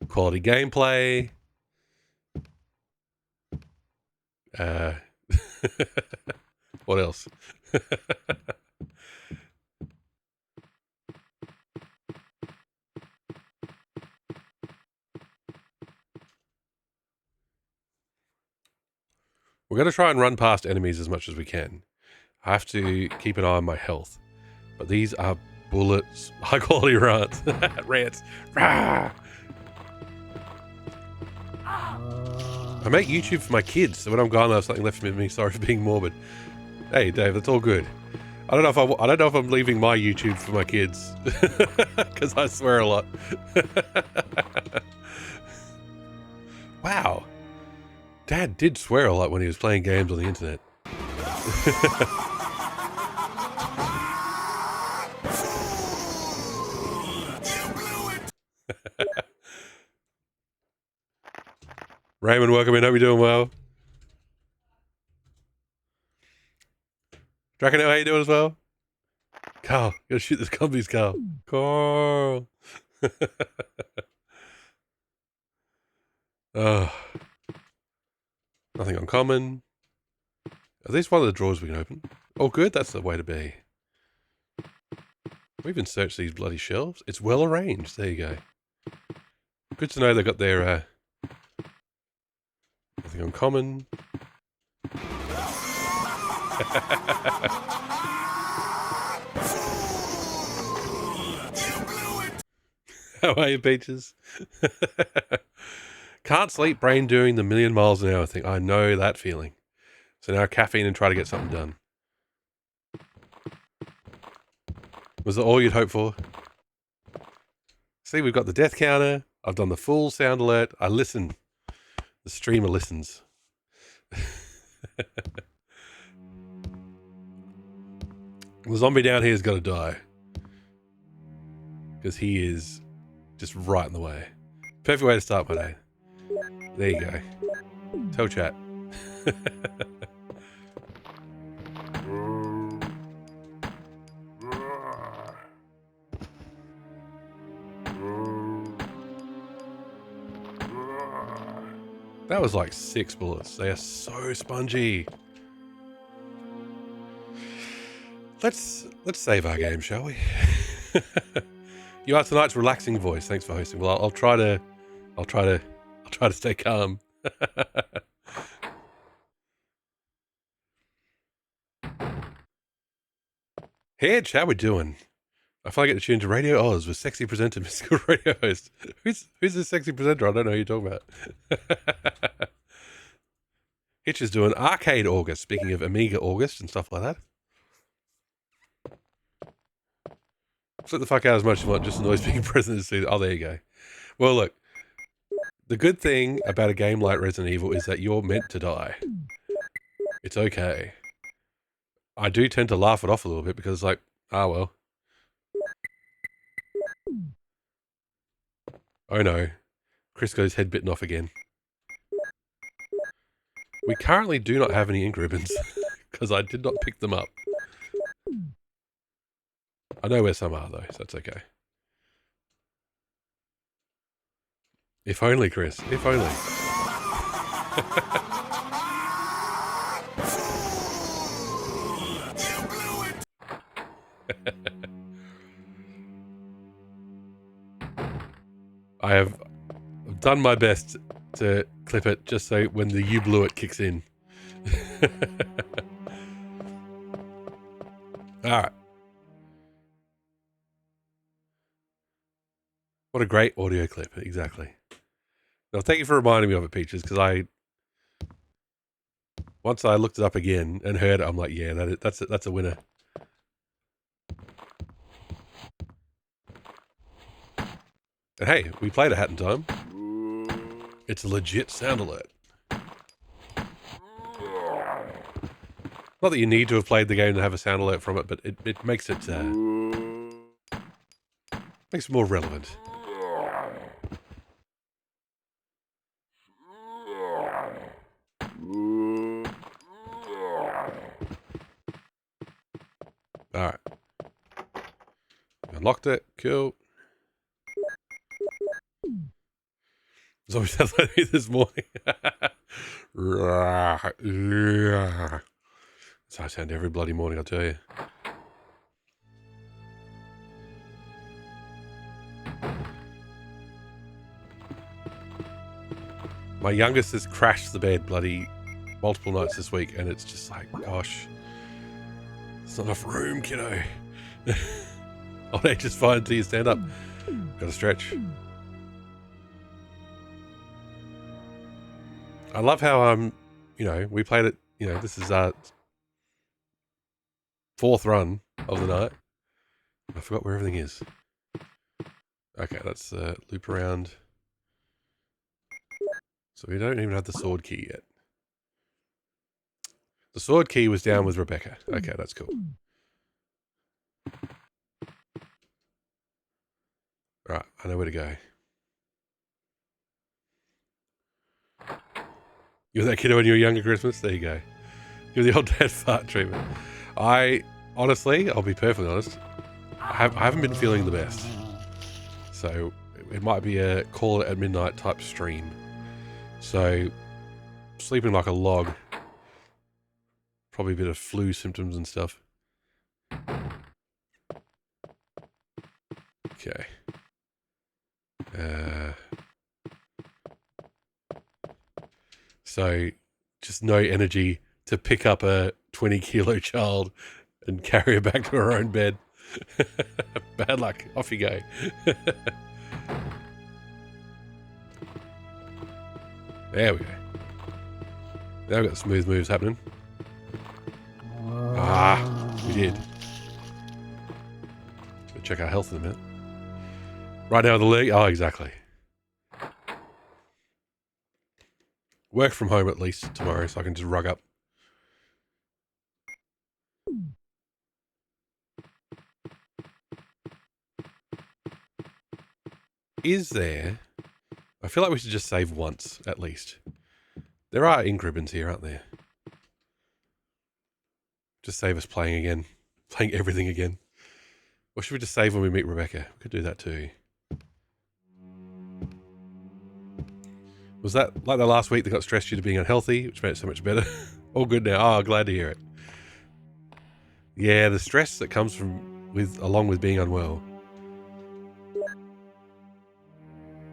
Quality gameplay. What else? We're going to try and run past enemies as much as we can. I have to keep an eye on my health. But these are bullets, high quality rants. Rants. Rah! I make YouTube for my kids, so when I'm gone, I have something left for me. Sorry for being morbid. Hey, Dave, that's all good. I don't know if I'm leaving my YouTube for my kids, because I swear a lot. Wow, Dad did swear a lot when he was playing games on the internet. Raymond, welcome in. Hope you're doing well. Draco, how you doing as well? Carl, gotta shoot this company's Carl. Carl. Oh. Nothing uncommon. Are these one of the drawers we can open? Oh, good. That's the way to be. We even searched these bloody shelves. It's well arranged. There you go. Good to know they got their nothing uncommon. How are you, Peaches? Can't sleep, brain doing the million miles an hour thing. I know that feeling. So now caffeine and try to get something done. Was it all you'd hope for? See, we've got the death counter. I've done the full sound alert. I listen. The streamer listens. The zombie down here has got to die. Because he is just right in the way. Perfect way to start my day. There you go. Tell chat. That was like 6 bullets. They are so spongy. Let's save our game, shall we? You are tonight's relaxing voice. Thanks for hosting. Well, I'll try to stay calm. Hedge, how we doing? I finally get to tune to Radio Oz with sexy presenter, mystical radio host. Who's this sexy presenter? I don't know who you're talking about. Hitch is doing Arcade August, speaking of Amiga August and stuff like that. Flip the fuck out as much as you want, just annoys being present. Oh, there you go. Well, look. The good thing about a game like Resident Evil is that you're meant to die. It's okay. I do tend to laugh it off a little bit because it's like, ah, well. Oh no. Chris got his head bitten off again. We currently do not have any ink ribbons because I did not pick them up. I know where some are though, so that's okay. If only, Chris. If only. I have done my best to clip it just so when the "you blew it" kicks in. All right. What a great audio clip. Exactly. Well, thank you for reminding me of it, Peaches, because once I looked it up again and heard it, I'm like, yeah, that's a winner. And hey, we played a Hat in Time. It's a legit sound alert. Not that you need to have played the game to have a sound alert from it, but it makes it more relevant. Alright. Unlocked it. Cool. It's always sounds like me this morning. That's how I sound every bloody morning, I'll tell you. My youngest has crashed the bed bloody multiple nights this week, and it's just like, gosh, there's not enough room, kiddo. Old age is fine until you stand up. Gotta stretch. I love how, we played it, this is our 4th run of the night. I forgot where everything is. Okay, let's loop around. So we don't even have the sword key yet. The sword key was down with Rebecca. Okay, that's cool. Right, I know where to go. You were that kiddo when you were younger, Christmas? There you go. You're the old dad fart treatment. Honestly, I'll be perfectly honest, I haven't been feeling the best. So it might be a call it at midnight type stream. So sleeping like a log. Probably a bit of flu symptoms and stuff. Okay. So just no energy to pick up a 20-kilo child and carry her back to her own bed. Bad luck. Off you go. There we go. Now we've got smooth moves happening. We did. We'll check our health in a minute. Right now the leg. Oh, exactly. Work from home at least tomorrow, so I can just rug up. Is there... I feel like we should just save once, at least. There are ink ribbons here, aren't there? Just save us playing again. Playing everything again. Or should we just save when we meet Rebecca? We could do that too. Was that like the last week that got stressed due to being unhealthy, which made it so much better? All good now. Oh, glad to hear it. Yeah, the stress that comes along with being unwell.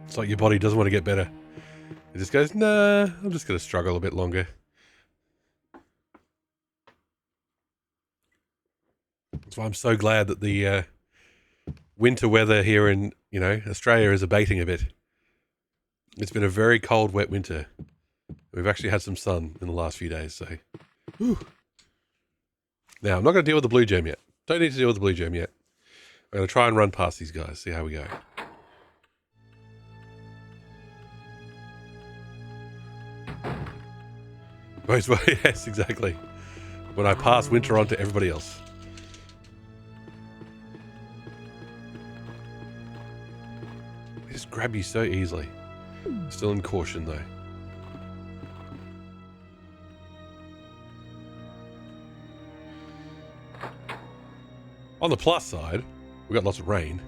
It's like your body doesn't want to get better. It just goes, nah, I'm just going to struggle a bit longer. That's why I'm so glad that the winter weather here in, Australia is abating a bit. It's been a very cold, wet winter. We've actually had some sun in the last few days, so. Whew. Now, I'm not going to deal with the blue gem yet. Don't need to deal with the blue gem yet. I'm going to try and run past these guys, see how we go. Yes, exactly. When I pass winter on to everybody else. They just grab you so easily. Still in caution, though. On the plus side, we got lots of rain.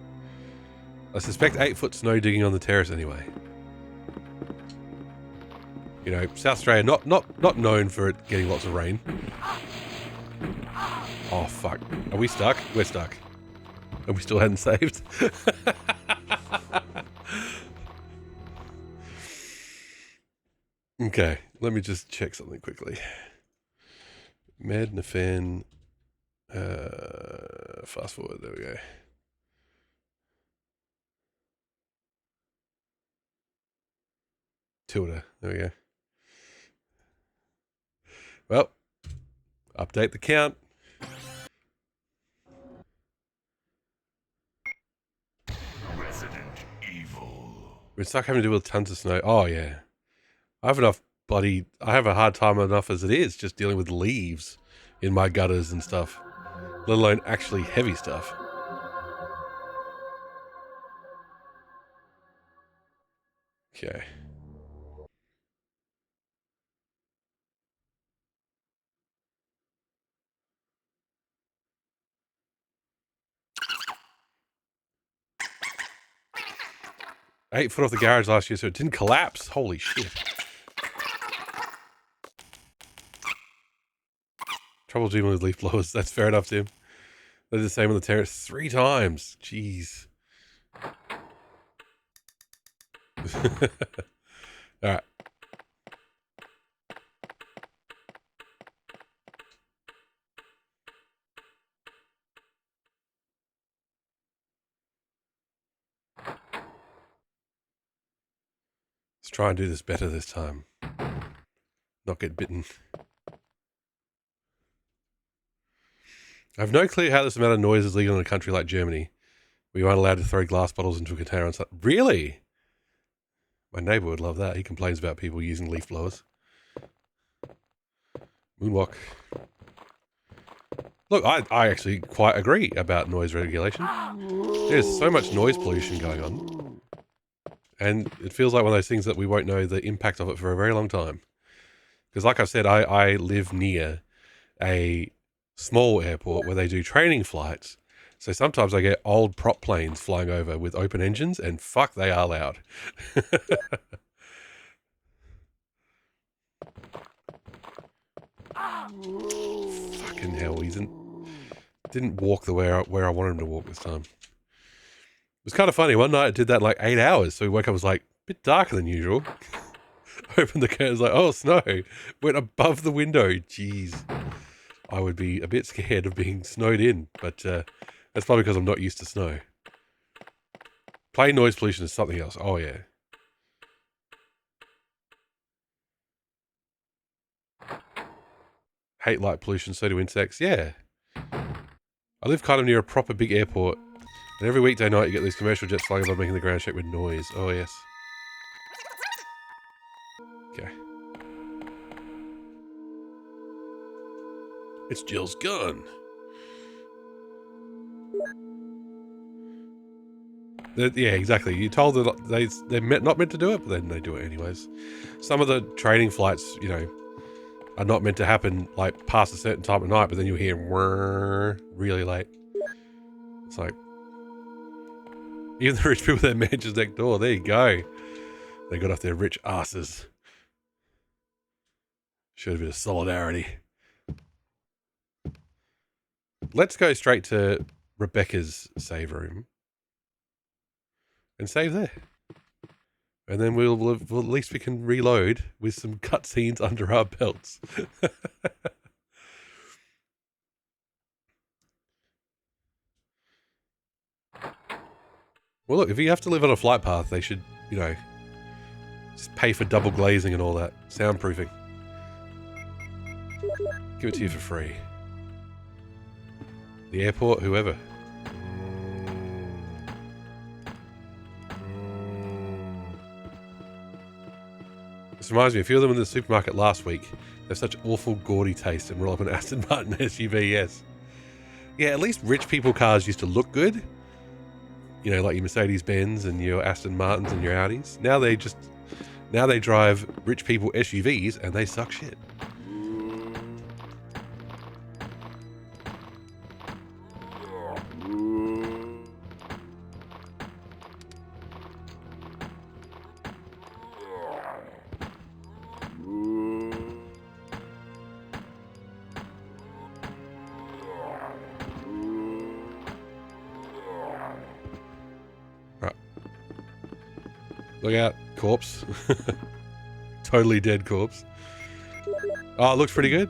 I suspect 8-foot snow digging on the terrace anyway. South Australia, not known for it getting lots of rain. Oh, fuck. Are we stuck? We're stuck. And we still hadn't saved. Okay, let me just check something quickly. Mednafen. Fast forward, there we go. Tilda. There we go. Well, update the count. Resident Evil. We're stuck having to deal with tons of snow. Oh, yeah. I have a hard time enough as it is just dealing with leaves in my gutters and stuff, let alone actually heavy stuff. Okay. I 8 foot off the garage last year, so it didn't collapse. Holy shit. Trouble dealing with leaf blowers. That's fair enough, Tim. They're the same on the terrace 3 times. Jeez. Alright. Let's try and do this better this time. Not get bitten. I have no clue how this amount of noise is legal in a country like Germany, where you aren't allowed to throw glass bottles into a container and stuff. Really? My neighbour would love that. He complains about people using leaf blowers. Moonwalk. Look, I actually quite agree about noise regulation. There's so much noise pollution going on. And it feels like one of those things that we won't know the impact of it for a very long time. Because like I've said, I live near a small airport where they do training flights. So sometimes I get old prop planes flying over with open engines, and fuck, they are loud. Fucking hell, he didn't walk the where I wanted him to walk this time. It was kind of funny. One night I did that like 8 hours, so we woke up, it was like a bit darker than usual. Opened the curtains, like, oh, snow. Went above the window. Jeez. I would be a bit scared of being snowed in, but that's probably because I'm not used to snow. Plane noise pollution is something else. Oh, yeah. Hate light pollution, so do insects. Yeah. I live kind of near a proper big airport, and every weekday night you get these commercial jets flying above making the ground shake with noise. Oh, yes. Okay. It's Jill's gun. Yeah, exactly. You told them they're not meant to do it, but then they do it anyways. Some of the training flights, you know, are not meant to happen like past a certain time of night, but then you hear whirr really late. It's like, even the rich people with their mansions next door, there you go. They got off their rich asses. Showed a bit of solidarity. Let's go straight to Rebecca's save room. And save there. And then we'll at least we can reload with some cutscenes under our belts. Well, look, if you have to live on a flight path, they should, you know, just pay for double glazing and all that. Soundproofing. Give it to you for free. The airport, whoever. This reminds me, a few of them in the supermarket last week. They have such awful gaudy taste and roll up an Aston Martin SUV, yes. Yeah, at least rich people cars used to look good. You know, like your Mercedes-Benz and your Aston Martins and your Audis. Now they drive rich people SUVs and they suck shit. Look out, corpse. Totally dead corpse. Oh, it looks pretty good.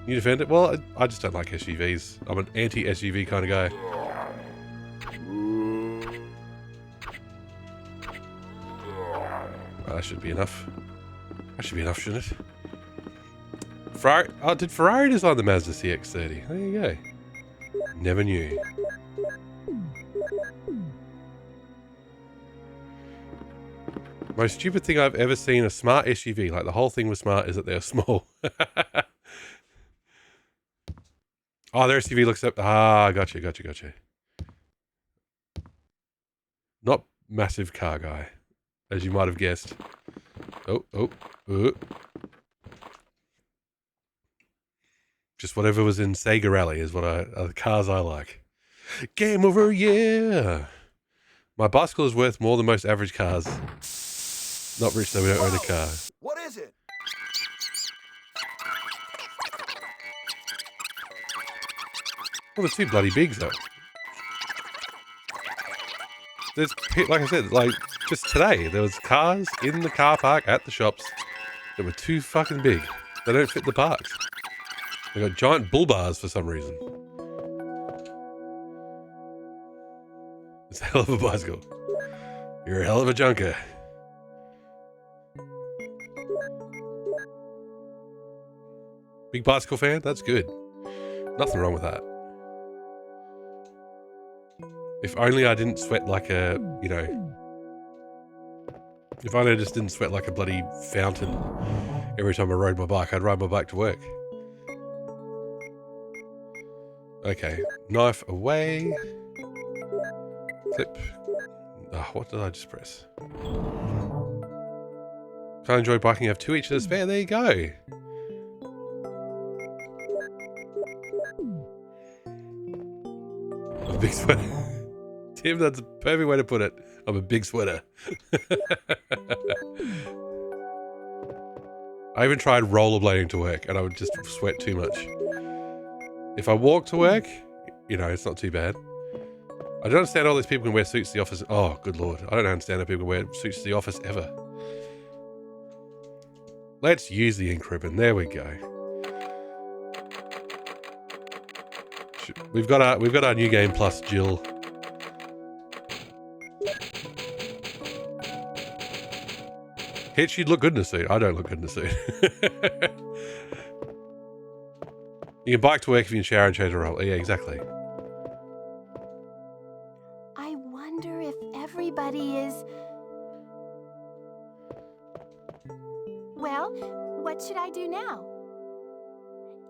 You defend it? Well, I just don't like SUVs. I'm an anti-SUV kind of guy. Well, that should be enough. That should be enough, shouldn't it? Ferrari. Oh, did Ferrari design the Mazda CX-30? There you go. Never knew. Most stupid thing I've ever seen a smart SUV, like the whole thing was smart, is that they're small. Oh, their SUV looks up. Ah, gotcha. Not massive car guy, as you might have guessed. Oh. Just whatever was in Sega Rally is what are the cars I like. Game over, yeah. My bicycle is worth more than most average cars. Not rich though, we don't own a car. What is it? Well, they're too bloody big though. There's, like I said, like just today, there was cars in the car park at the shops that were too fucking big. They don't fit the parks. They got giant bull bars for some reason. It's a hell of a bicycle. You're a hell of a junker. Big bicycle fan? That's good. Nothing wrong with that. If only I didn't sweat like a, you know... If only I just didn't sweat like a bloody fountain every time I rode my bike. I'd ride my bike to work. Okay. Knife away. Clip. Oh, what did I just press? If I enjoy biking, have 2 each to spare. There you go. A big sweater. Tim, that's a perfect way to put it. I'm a big sweater. I even tried rollerblading to work and I would just sweat too much. If I walk to work, you know, it's not too bad. I don't understand all these people can wear suits to the office. Oh, good lord. I don't understand how people can wear suits to the office ever. Let's use the ink ribbon. There we go. We've got our new game plus Jill. Hitch, you'd look good in a suit. I don't look good in a suit. You can bike to work if you can shower and change a roll. Yeah, exactly. I wonder if everybody is... Well, what should I do now?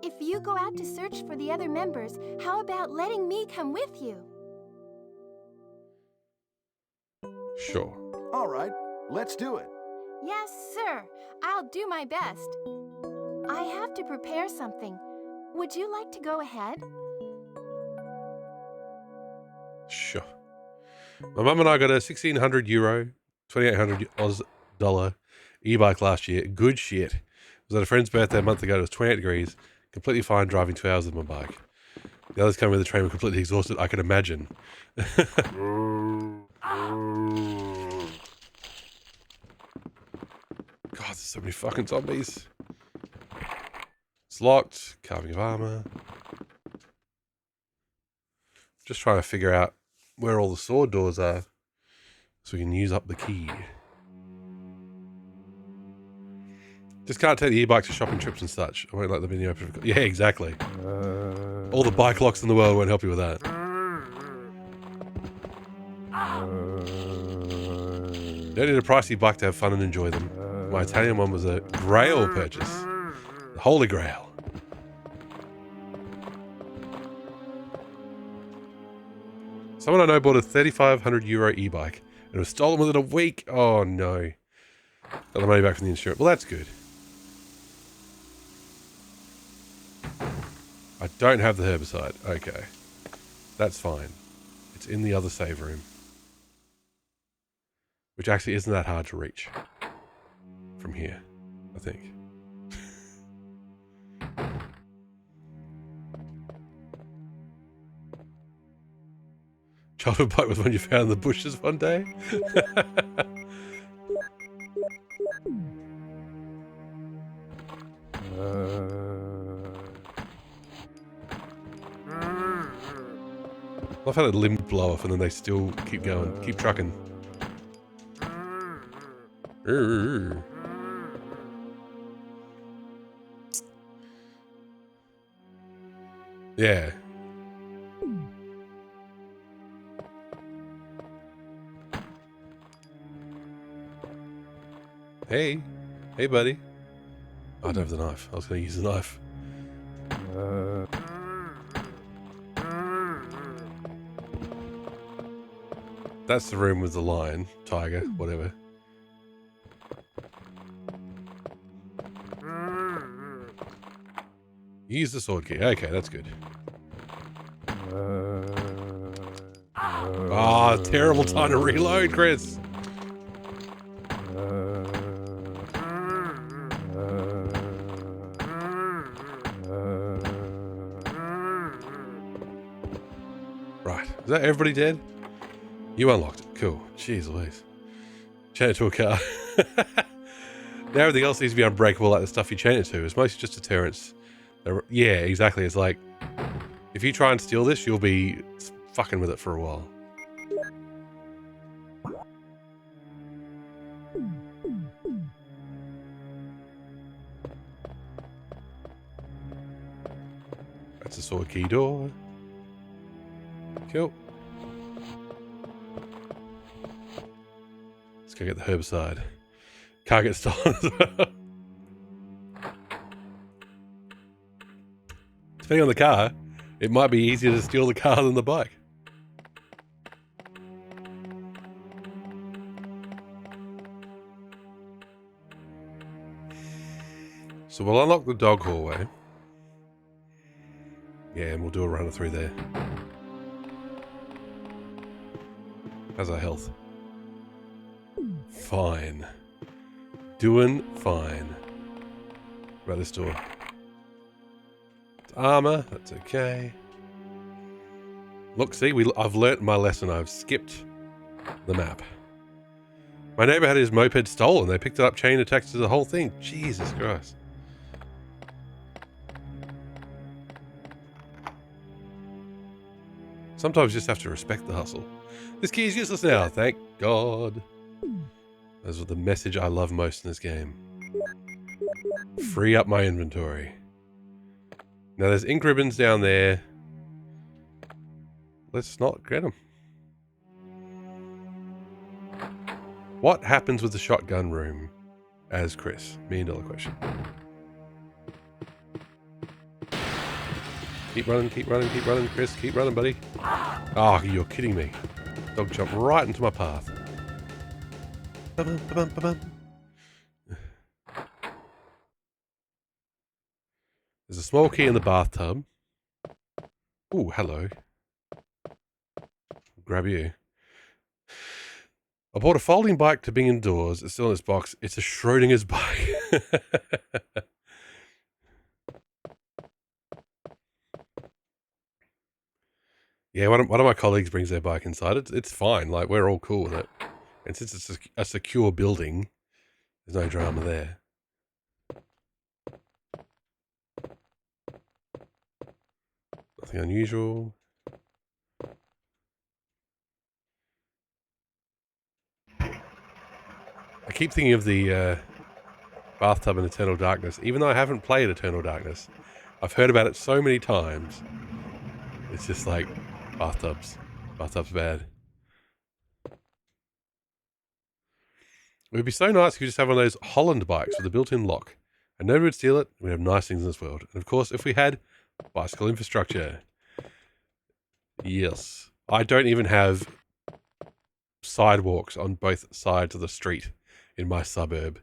If you go out to search for the other members, how about letting me come with you? Sure. All right, let's do it. Yes, sir. I'll do my best. I have to prepare something. Would you like to go ahead? Sure. My mum and I got a €1,600, 2,800 Oz dollar e-bike last year. Good shit. It was at a friend's birthday a month ago. It was 28 degrees. Completely fine driving 2 hours with my bike. The others coming with the train were completely exhausted. I can imagine. God, there's so many fucking zombies. It's locked. Carving of armor. Just trying to figure out where all the sword doors are so we can use up the key. Just can't take the e-bike to shopping trips and such. I won't let them in the open. Yeah, exactly. All the bike locks in the world won't help you with that. You don't need a pricey bike to have fun and enjoy them. My Italian one was a Grail purchase. The Holy Grail. Someone I know bought a €3,500 e-bike and it was stolen within a week. Oh no. Got the money back from the insurance. Well, that's good. I don't have the herbicide. Okay. That's fine. It's in the other save room. Which actually isn't that hard to reach. From here, I think. Childhood bike was one you found in the bushes one day? I've had a limb blow off and then they still keep going, keep trucking. Yeah. Hey. Hey, buddy. I don't have the knife. I was going to use the knife. That's the room with the lion, tiger, whatever. Use the sword key. Okay, that's good. Ah, terrible time to reload, Chris. Right. Is that everybody dead? You unlocked it. Cool. Jeez Louise. Chain it to a car. Now everything else needs to be unbreakable, like the stuff you chain it to. It's mostly just deterrence. Yeah, exactly. It's like, if you try and steal this, you'll be fucking with it for a while. That's a sword key door. Cool. Let's go get the herbicide. Can't get stolen as well. Depending on the car, it might be easier to steal the car than the bike. So we'll unlock the dog hallway. Yeah, and we'll do a runner through there. How's our health? Fine. Doing fine. What about this door? It's armor. That's okay. Look, see, I've learnt my lesson. I've skipped the map. My neighbor had his moped stolen. They picked it up, chain attached to the whole thing. Jesus Christ. Sometimes you just have to respect the hustle. This key is useless now, thank God. Those are the message I love most in this game. Free up my inventory. Now there's ink ribbons down there. Let's not get them. What happens with the shotgun room as Chris? $1 million question. Keep running, keep running, keep running, Chris. Keep running, buddy. Oh, you're kidding me. Dog jumped right into my path. Ba-bum, ba-bum, ba-bum. There's a small key in the bathtub. Ooh, hello. Grab you. I bought a folding bike to bring indoors. It's still in its box. It's a Schrodinger's bike. Yeah, one of my colleagues brings their bike inside. It's fine. Like, we're all cool with it. And since it's a secure building, there's no drama there. Nothing unusual. I keep thinking of the bathtub in Eternal Darkness. Even though I haven't played Eternal Darkness, I've heard about it so many times. It's just like, bathtubs. Bathtubs bad. It would be so nice if you just have one of those Holland bikes with a built-in lock. And nobody would steal it. We'd have nice things in this world. And of course, if we had bicycle infrastructure. Yes. I don't even have sidewalks on both sides of the street in my suburb.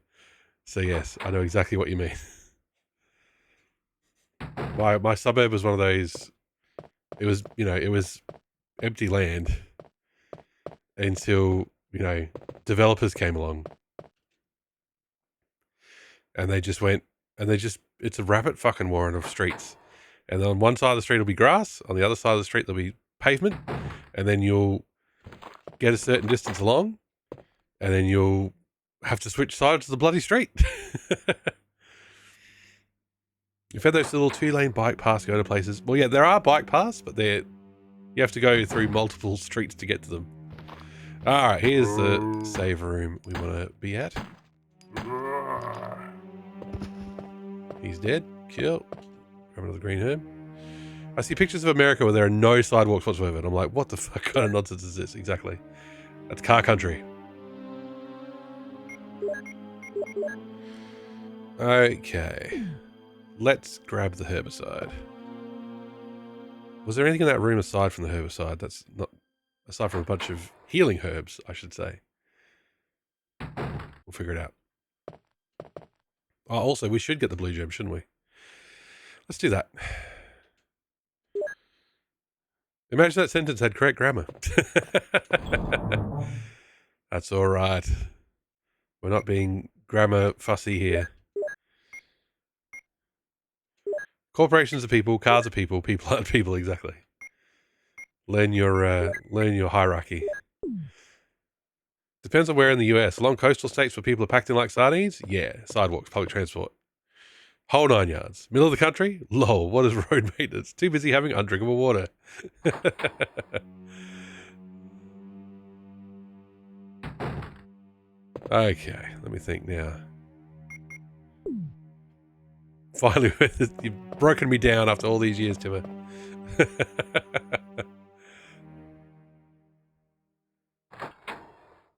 So yes, I know exactly what you mean. My suburb was one of those, it was empty land until, developers came along. And they just went, it's a rabbit fucking warren of streets. And on one side of the street will be grass, on the other side of the street there'll be pavement, and then you'll get a certain distance along, and then you'll have to switch sides of the bloody street. You've had those little 2-lane bike paths go to places. Well, yeah, there are bike paths, but you have to go through multiple streets to get to them. All right, here's the save room we want to be at. He's dead. Kill. Grab another green herb. I see pictures of America where there are no sidewalks whatsoever, and I'm like, what the fuck kind of nonsense is this? Exactly. That's car country. Okay. Let's grab the herbicide. Was there anything in that room aside from the herbicide? That's not... Aside from a bunch of healing herbs, I should say. We'll figure it out. Oh, also, we should get the blue gem, shouldn't we? Let's do that. Imagine that sentence had correct grammar. That's all right. We're not being grammar fussy here. Corporations are people, cars are people, people aren't people, exactly. Learn your hierarchy. Depends on where in the US. Along coastal states where people are packed in like sardines? Yeah. Sidewalks, public transport. Whole 9 yards. Middle of the country? Lol, what is road maintenance? Too busy having undrinkable water. Okay, let me think now. Finally, you've broken me down after all these years, Timmer.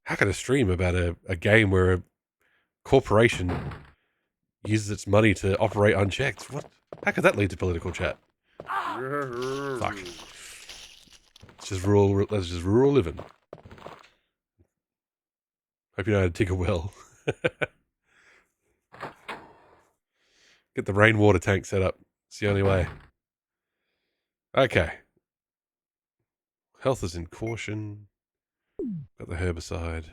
How can I stream about a game where a corporation uses its money to operate unchecked? What? How could that lead to political chat? Fuck. It's just rural. That's just rural living. Hope you know how to dig a well. Get the rainwater tank set up. It's the only way. Okay. Health is in caution. Got the herbicide.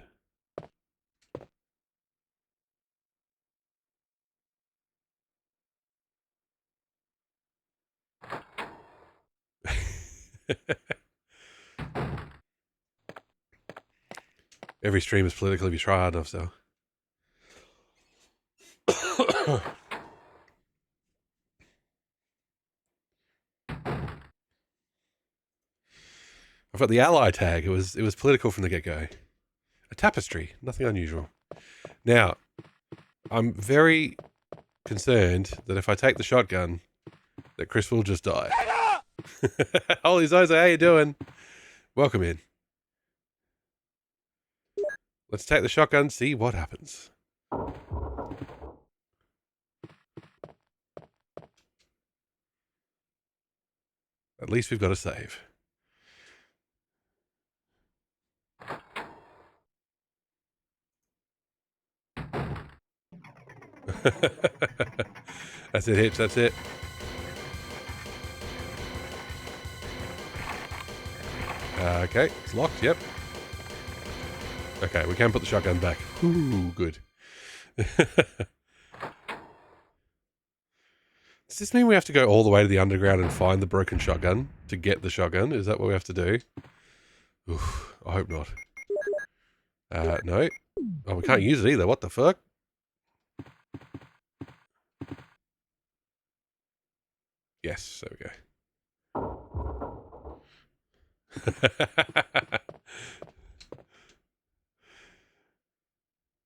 Every stream is political if you try hard enough, so. I've got the ally tag. It was political from the get-go. A tapestry, nothing unusual. Now, I'm very concerned that if I take the shotgun, that Chris will just die. Holy Zozo, how you doing? Welcome in. Let's take the shotgun, see what happens. At least we've got a save. That's it, Hitch, that's it. Okay, it's locked, yep. Okay, we can put the shotgun back. Ooh, good. Does this mean we have to go all the way to the underground and find the broken shotgun to get the shotgun? Is that what we have to do? Oof, I hope not. No. Oh, we can't use it either. What the fuck? Yes, there we go.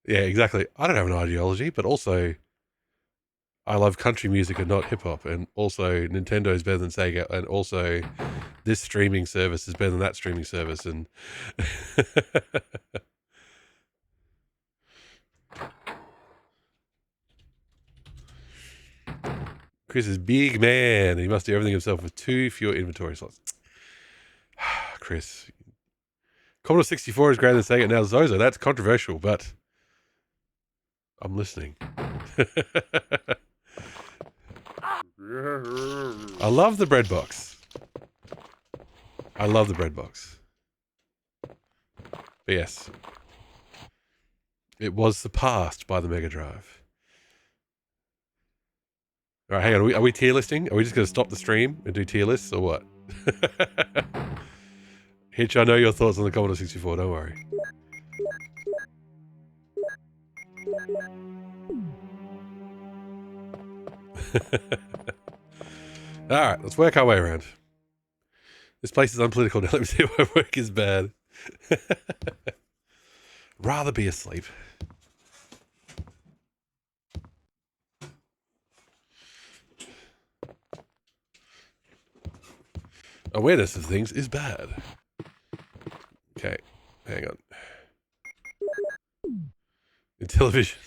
Yeah, exactly. I don't have an ideology, but also I love country music and not hip-hop, and also Nintendo is better than Sega, and also this streaming service is better than that streaming service, and Chris is big man. He must do everything himself with 2 fewer inventory slots. Chris. Commodore 64 is greater than Sega. Now, Zozo, that's controversial, but I'm listening. I love the bread box. I love the bread box. But yes. It was surpassed by the Mega Drive. Alright, hang on. Are we tier listing? Are we just going to stop the stream and do tier lists or what? Hitch, I know your thoughts on the Commodore 64. Don't worry. Alright, let's work our way around. This place is unpolitical now. Let me see if my work is bad. Rather be asleep. Awareness of things is bad. Okay, hang on. In television.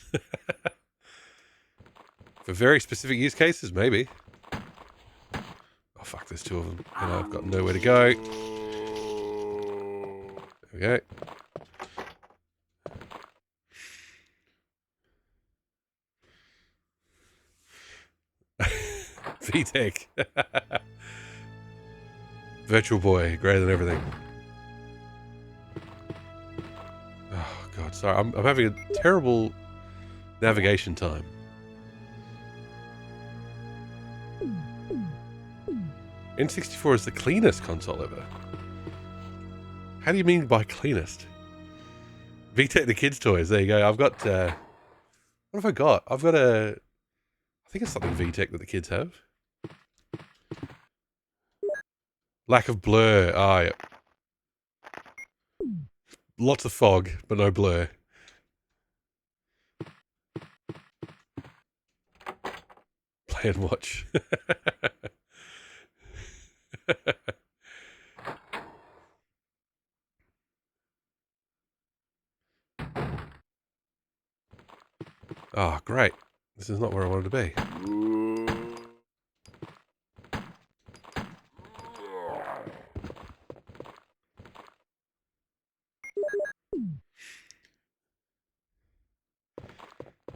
For very specific use cases, maybe. Oh, fuck, there's two of them. And I've got nowhere to go. There we go. VTech. Virtual Boy, greater than everything. Oh, God, sorry. I'm having a terrible navigation time. N64 is the cleanest console ever. How do you mean by cleanest? VTech the kids' toys. There you go. I've got... what have I got? I've got a... I think it's something VTech that the kids have. Lack of blur. Ah, yeah. Lots of fog, but no blur. Play and watch. Oh, great. This is not where I wanted to be.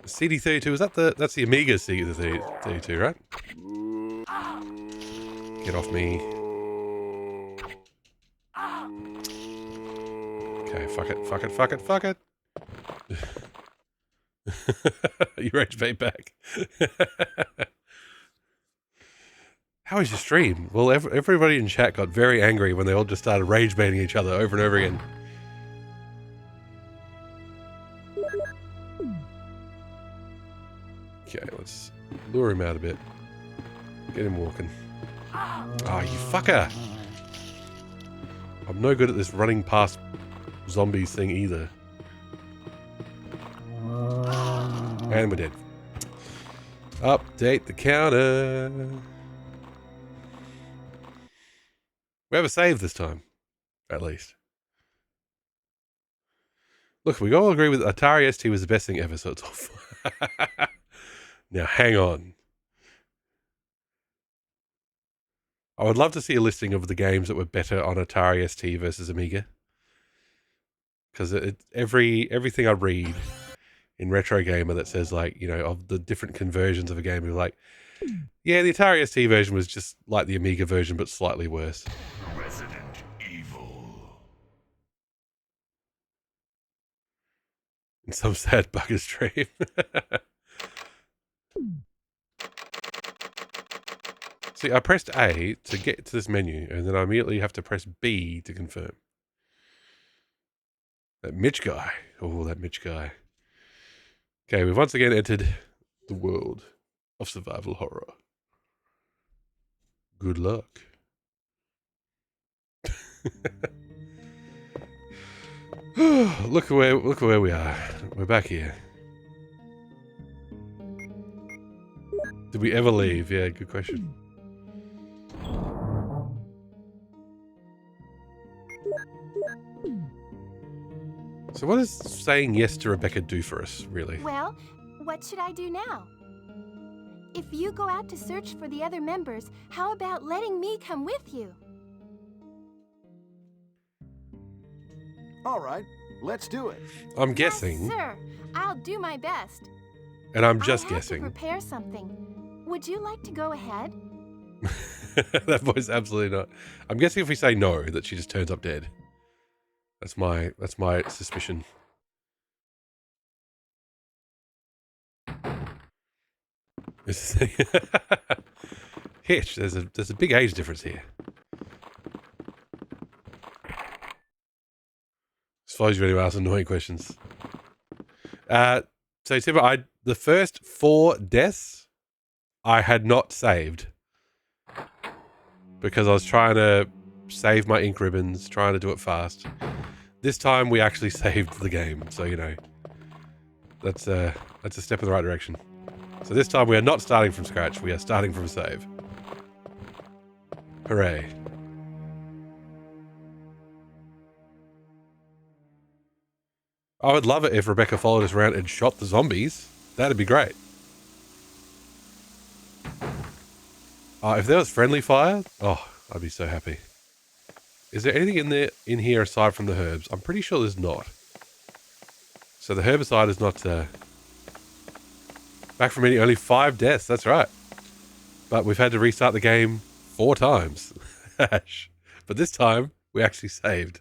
CD32, is that that's the Amiga CD32, right? Get off me. Okay, fuck it, fuck it, fuck it, fuck it. You rage bait back. How is your stream? Well, everybody in chat got very angry when they all just started rage baiting each other over and over again. Okay, let's lure him out a bit. Get him walking. Ah, oh, you fucker! I'm no good at this running past zombies thing either. And we're dead. Update the counter. We have a save this time. At least. Look, we all agree with Atari ST was the best thing ever, so it's off. Now, hang on. I would love to see a listing of the games that were better on Atari ST versus Amiga. Because everything I read in Retro Gamer that says, like, you know, of the different conversions of a game, you're like, yeah, the Atari ST version was just like the Amiga version, but slightly worse. Resident Evil. In some sad bugger stream. See, I pressed A to get to this menu, and then I immediately have to press B to confirm. That Mitch guy. Oh, that Mitch guy. Okay, we've once again entered the world of survival horror. Good luck. Look where we are. We're back here. Did we ever leave? Yeah, good question. So what does saying yes to Rebecca do for us, really? Well, what should I do now? If you go out to search for the other members, how about letting me come with you? All right, let's do it. I'm guessing. Yes, sir. I'll do my best. And I'm just I have guessing. to prepare something. Would you like to go ahead? That voice, absolutely not. I'm guessing if we say no, that she just turns up dead. That's my suspicion. Hitch, there's a big age difference here. As far as you ask annoying questions. So Timber, the first 4 deaths I had not saved. Because I was trying to save my ink ribbons, trying to do it fast. This time we actually saved the game, so you know. That's a step in the right direction. So this time we are not starting from scratch, we are starting from save. Hooray. I would love it if Rebecca followed us around and shot the zombies. That'd be great. If there was friendly fire, oh, I'd be so happy. Is there anything in here aside from the herbs? I'm pretty sure there's not. So the herbicide is not back from eating only 5 deaths. That's right. But we've had to restart the game 4 times. Ash. But this time we actually saved.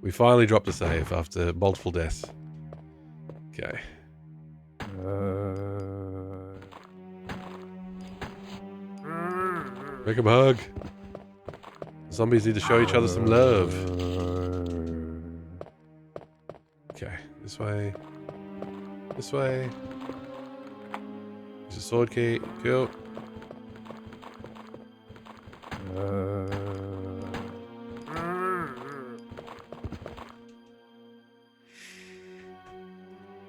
We finally dropped a save after multiple deaths. Okay. Make them hug. Zombies need to show each other some love. Okay, this way. This way. Use a sword key. Cool.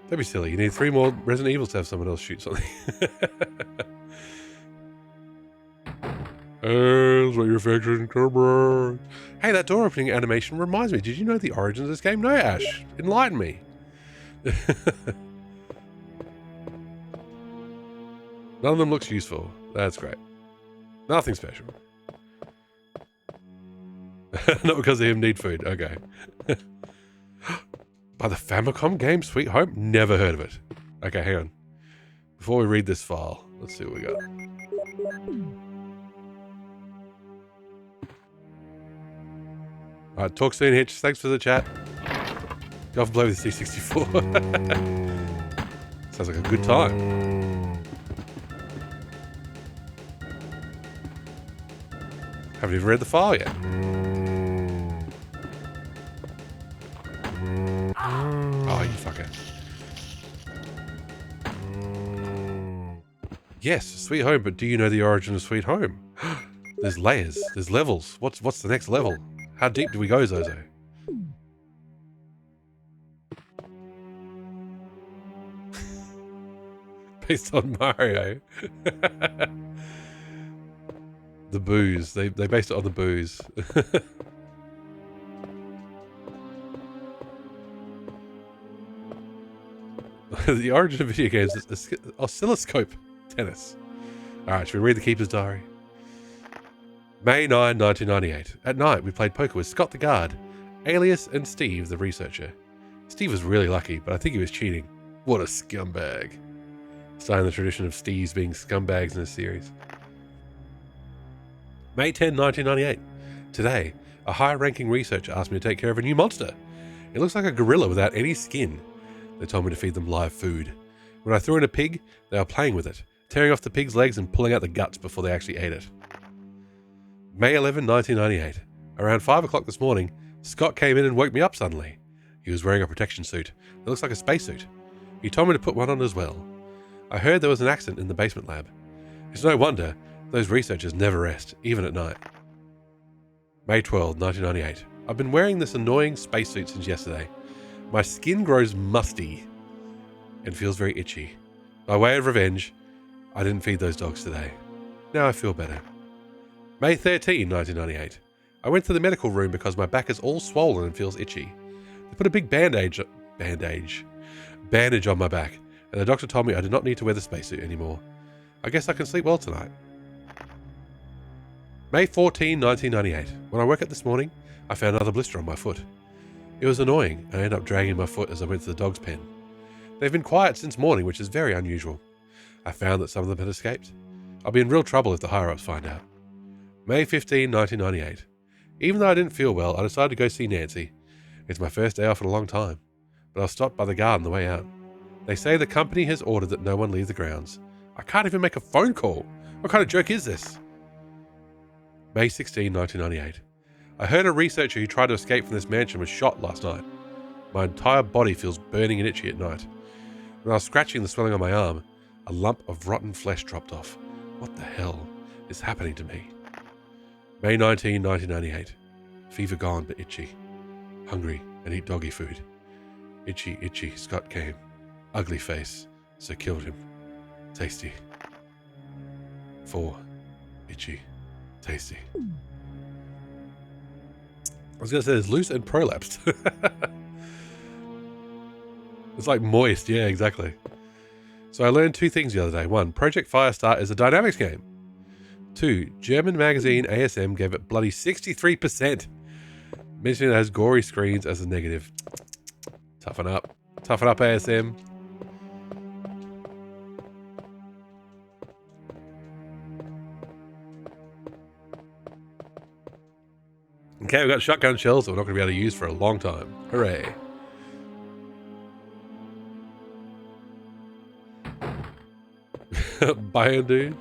Don't be silly. You need 3 more Resident Evils to have someone else shoot something. Looks like your affection. Hey, that door opening animation reminds me. Did you know the origins of this game? No, Ash. Enlighten me. None of them looks useful. That's great. Nothing special. Not because they need food. Okay. By the Famicom game Sweet Home? Never heard of it. Okay, hang on. Before we read this file, let's see what we got. Alright, talk soon, Hitch. Thanks for the chat. Go off and play with the C64. Sounds like a good time. Haven't even read the file yet. Oh, you fucker. Yes, Sweet Home, but do you know the origin of Sweet Home? There's layers. There's levels. What's the next level? How deep do we go, Zozo? Based on Mario. The booze. They based it on the booze. The origin of video games is oscilloscope tennis. Alright, should we read the Keeper's Diary? May 9, 1998. At night, we played poker with Scott the Guard, Alias, and Steve the Researcher. Steve was really lucky, but I think he was cheating. What a scumbag. Starting the tradition of Steves being scumbags in this series. May 10, 1998. Today, a high-ranking researcher asked me to take care of a new monster. It looks like a gorilla without any skin. They told me to feed them live food. When I threw in a pig, they were playing with it, tearing off the pig's legs and pulling out the guts before they actually ate it. May 11, 1998. Around 5 o'clock this morning, Scott came in and woke me up suddenly. He was wearing a protection suit that looks like a spacesuit. He told me to put one on as well. I heard there was an accident in the basement lab. It's no wonder those researchers never rest, even at night. May 12, 1998. I've been wearing this annoying spacesuit since yesterday. My skin grows musty and feels very itchy. By way of revenge, I didn't feed those dogs today. Now I feel better. May 13, 1998. I went to the medical room because my back is all swollen and feels itchy. They put a big bandage on my back, and the doctor told me I did not need to wear the spacesuit anymore. I guess I can sleep well tonight. May 14, 1998. When I woke up this morning, I found another blister on my foot. It was annoying, and I ended up dragging my foot as I went to the dog's pen. They've been quiet since morning, which is very unusual. I found that some of them had escaped. I'll be in real trouble if the higher-ups find out. May 15, 1998. Even though I didn't feel well, I decided to go see Nancy. It's my first day off in a long time, but I was stopped by the guard on the way out. They say the company has ordered that no one leave the grounds. I can't even make a phone call. What kind of joke is this? May 16, 1998. I heard a researcher who tried to escape from this mansion was shot last night. My entire body feels burning and itchy at night. When I was scratching the swelling on my arm, a lump of rotten flesh dropped off. What the hell is happening to me? May 19, 1998. Fever gone but itchy. Hungry and eat doggy food. Itchy, itchy, Scott came. Ugly face, so killed him. Tasty. 4. Itchy. Tasty. was going to say it's loose and prolapsed. It's like moist. Yeah, exactly. So I learned 2 things the other day. 1, Project Firestart is a dynamics game. 2, German magazine ASM gave it bloody 63%, mentioning it has gory screens as a negative. Toughen up. Toughen up, ASM. Okay, we've got shotgun shells that we're not going to be able to use for a long time. Hooray. Bandage.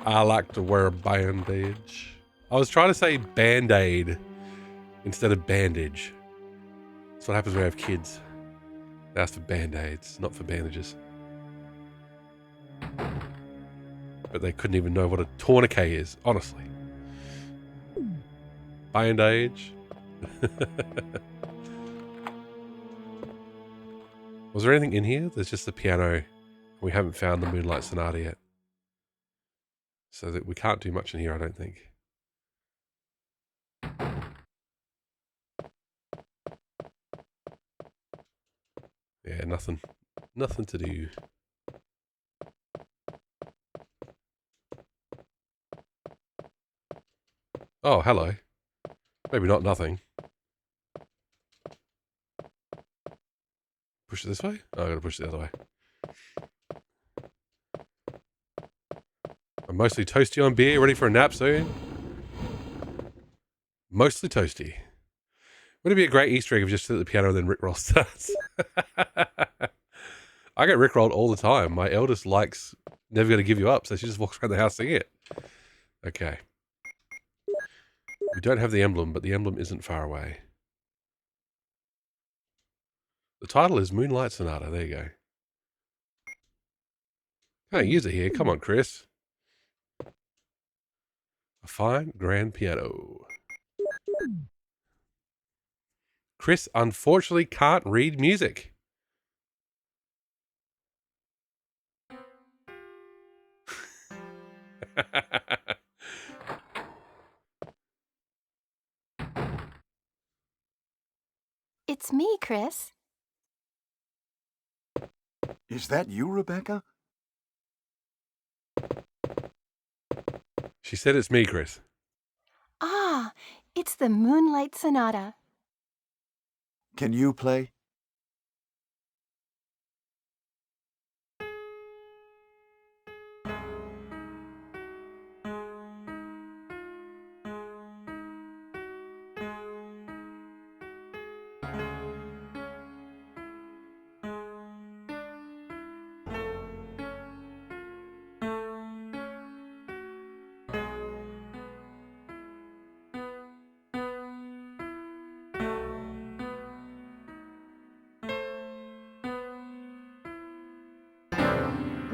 I like to wear a bandage. I was trying to say band-aid instead of bandage. That's what happens when we have kids. They ask for band-aids, not for bandages. But they couldn't even know what a tourniquet is, honestly. Bandage. Was there anything in here? There's just the piano. We haven't found the Moonlight Sonata yet. So that we can't do much in here, I don't think. Yeah, nothing. Nothing to do. Oh, hello. Maybe not nothing. Push it this way? Oh, I gotta push it the other way. I'm mostly toasty on beer, ready for a nap soon. Mostly toasty. Wouldn't it be a great Easter egg if you just sit at the piano and then Rickroll starts? I get Rickrolled all the time. My eldest likes Never Gonna Give You Up, so she just walks around the house singing it. Okay. We don't have the emblem, but the emblem isn't far away. The title is Moonlight Sonata. There you go. Can't use it here. Come on, Chris. A fine grand piano. Chris unfortunately can't read music. It's me, Chris. Is that you, Rebecca? She said it's me, Chris. Ah, it's the Moonlight Sonata. Can you play?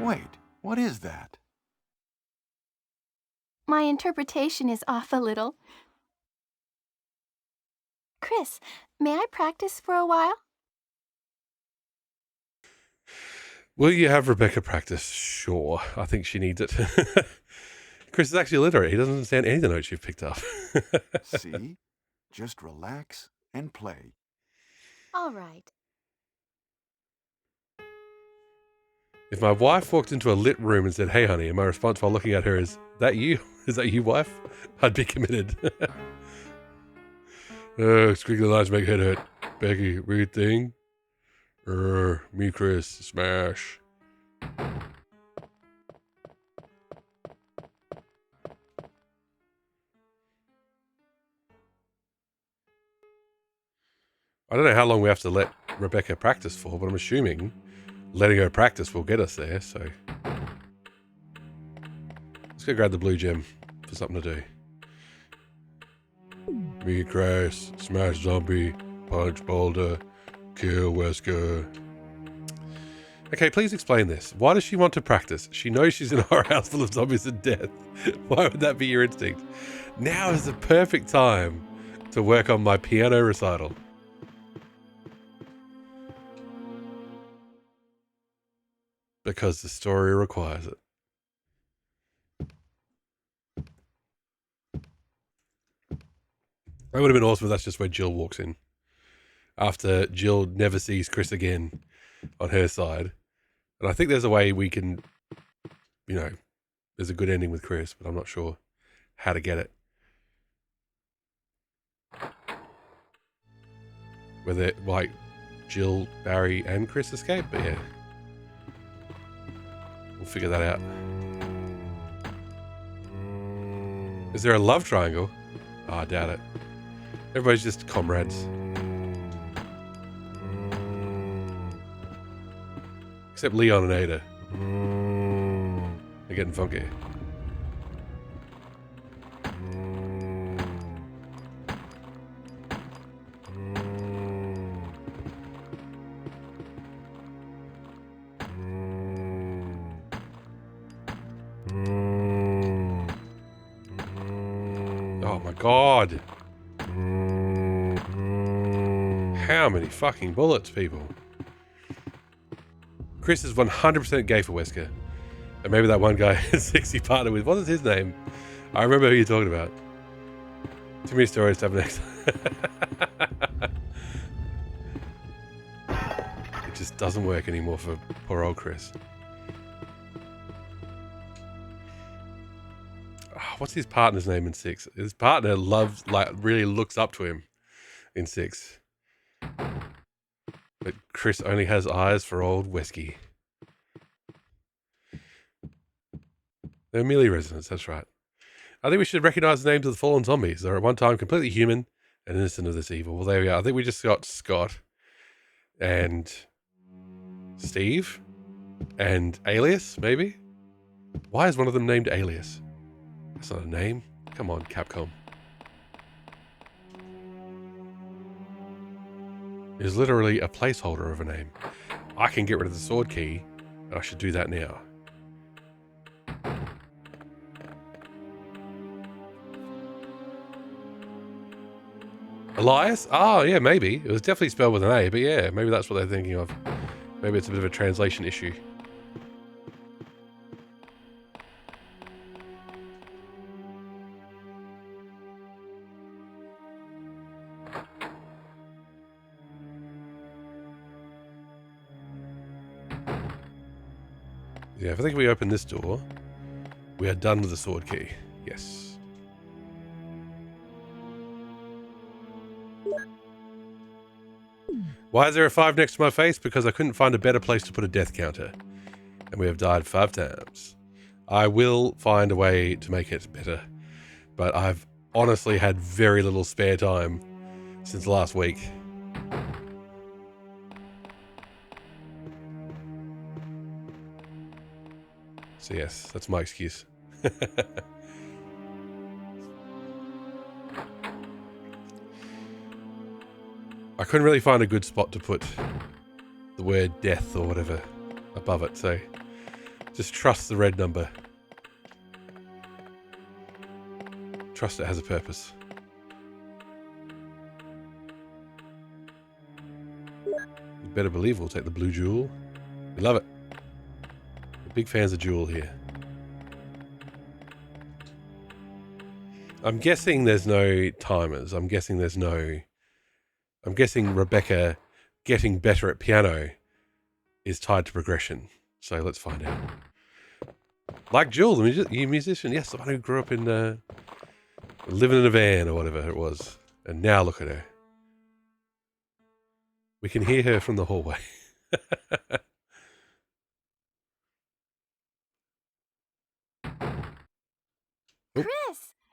Wait, what is that? My interpretation is off a little. Chris, may I practice for a while? Will you have Rebecca practice? Sure. I think she needs it. Chris is actually illiterate. He doesn't understand any of the notes you've picked up. See? Just relax and play. All right. If my wife walked into a lit room and said, "Hey, honey," and my response while looking at her is, "That you? Is that you, wife?" I'd be committed. Squiggly lines make head hurt. Becky, weird thing. Me, Chris, smash. I don't know how long we have to let Rebecca practice for, but I'm assuming letting her practice will get us there, so. Let's go grab the blue gem for something to do. Me, Chris, smash zombie, punch boulder, kill Wesker. Okay, please explain this. Why does she want to practice? She knows she's in a horror house full of zombies and death. Why would that be your instinct? Now is the perfect time to work on my piano recital. Because the story requires it. That would have been awesome if that's just where Jill walks in. After Jill never sees Chris again on her side. And I think there's a way we can, there's a good ending with Chris, but I'm not sure how to get it. Whether, like, Jill, Barry, and Chris escape, but yeah. We'll figure that out. Is there a love triangle? Oh, I doubt it. Everybody's just comrades. Except Leon and Ada. They're getting funky. Oh my god. How many fucking bullets, people? Chris is 100% gay for Wesker. And maybe that one guy Sixty partnered with. What is his name? I remember who you're talking about. Too many stories to have next. It just doesn't work anymore for poor old Chris. What's his partner's name in 6? His partner really looks up to him in 6. But Chris only has eyes for old Wesky. They're melee residents, that's right. I think we should recognize the names of the fallen zombies. They're at one time completely human and innocent of this evil. Well, there we are. I think we just got Scott and Steve and Alias, maybe? Why is one of them named Alias? That's not a name. Come on, Capcom. It's literally a placeholder of a name. I can get rid of the sword key, and I should do that now. Elias? Oh, yeah, maybe. It was definitely spelled with an A, but yeah, maybe that's what they're thinking of. Maybe it's a bit of a translation issue. Yeah, if I think we open this door, we are done with the sword key. Yes. Why is there a 5 next to my face? Because I couldn't find a better place to put a death counter. And we have died 5 times. I will find a way to make it better. But I've honestly had very little spare time since last week. So yes, that's my excuse. I couldn't really find a good spot to put the word death or whatever above it, so just trust the red number. Trust it has a purpose. You better believe we'll take the blue jewel. We love it. We're big fans of jewel here. I'm guessing there's no timers. I'm guessing Rebecca getting better at piano is tied to progression. So let's find out. Like Jewel, the musician. Yes, the one who grew up in living in a van or whatever it was. And now look at her. We can hear her from the hallway.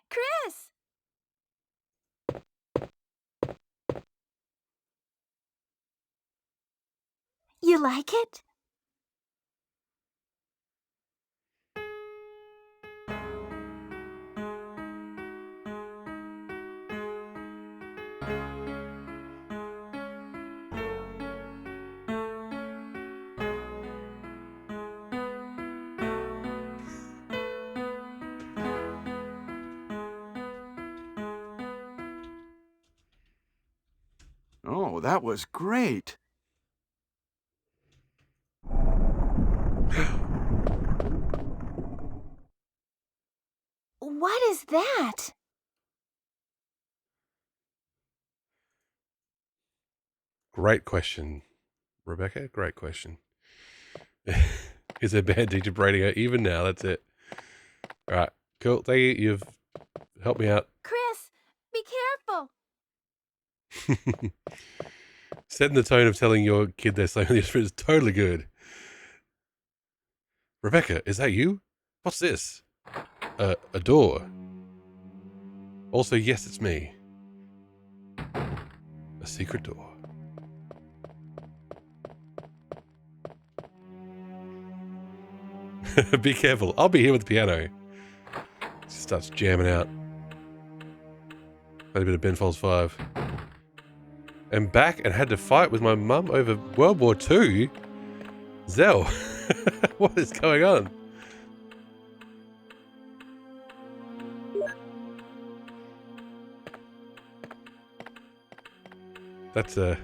Chris! You like it? Oh, that was great. What is that? Great question, Rebecca. Great question. Is her band teacher braiding her even now? That's it. All right, cool. Thank you. You've helped me out. Chris, be careful. Setting the tone of telling your kid they're slaying the instrument is totally good. Rebecca, is that you? What's this? A door. Also, yes, it's me. A secret door. Be careful. I'll be here with the piano. She starts jamming out. Played a bit of Ben Folds 5. And back and had to fight with my mum over World War II? Zell, what is going on? That's a...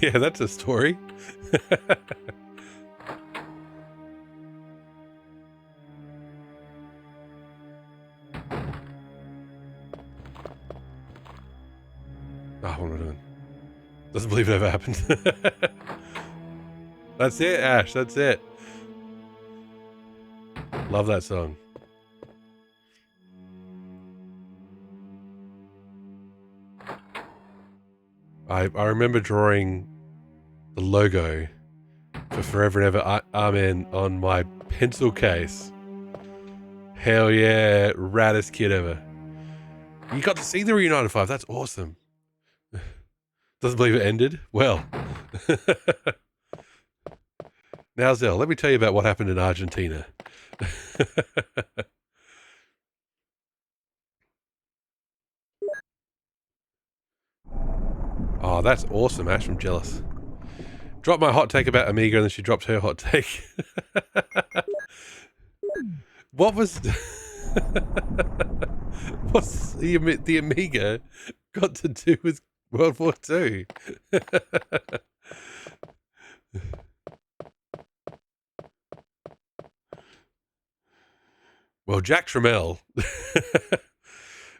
Yeah, that's a story. What am I doing? Doesn't believe it ever happened. That's it, Ash. That's it. Love that song. I remember drawing the logo for Forever and Ever Amen on my pencil case. Hell yeah, raddest kid ever. You got to see the Reunited 5. That's awesome. Doesn't believe it ended? Well. Now, Zell, let me tell you about what happened in Argentina. Oh, that's awesome, Ash. I'm jealous. Dropped my hot take about Amiga and then she dropped her hot take. What was... What's the Amiga got to do with World War II? Well, Jack Trammell.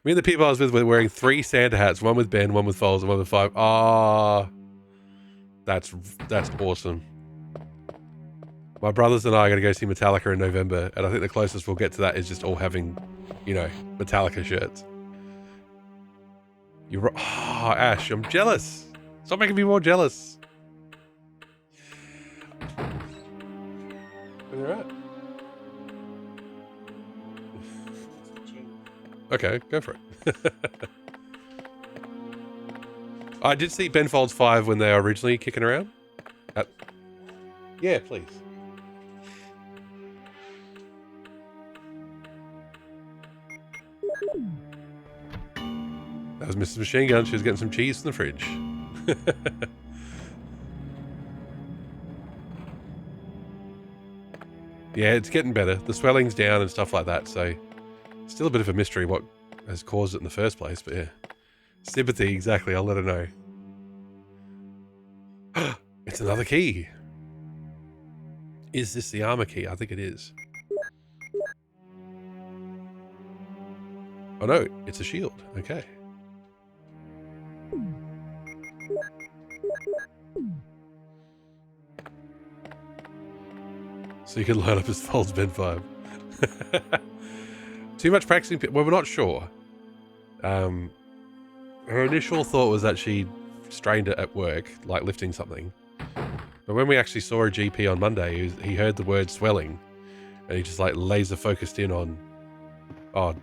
Me and the people I was with were wearing 3 Santa hats, one with Ben, one with Foles, and one with 5. Ah, that's awesome. My brothers and I are going to go see Metallica in November, and I think the closest we'll get to that is just all having, you know, Metallica shirts. You're Ash, I'm jealous. Stop making me more jealous. All right. Okay, go for it. I did see Ben Folds 5 when they were originally kicking around. Yeah, please. That was Mrs. Machine Gun. She was getting some cheese from the fridge. Yeah, it's getting better. The swelling's down and stuff like that, so still a bit of a mystery what has caused it in the first place, but yeah. Sympathy, exactly. I'll let her know. It's another key. Is this the armor key? I think it is. Oh no, it's a shield. Okay. So you can line up his Folds Ben 5. Too much practicing? Well, we're not sure. Her initial thought was that she strained it at work, like lifting something. But when we actually saw a GP on Monday, he heard the word swelling, and he just like laser focused in on, oh,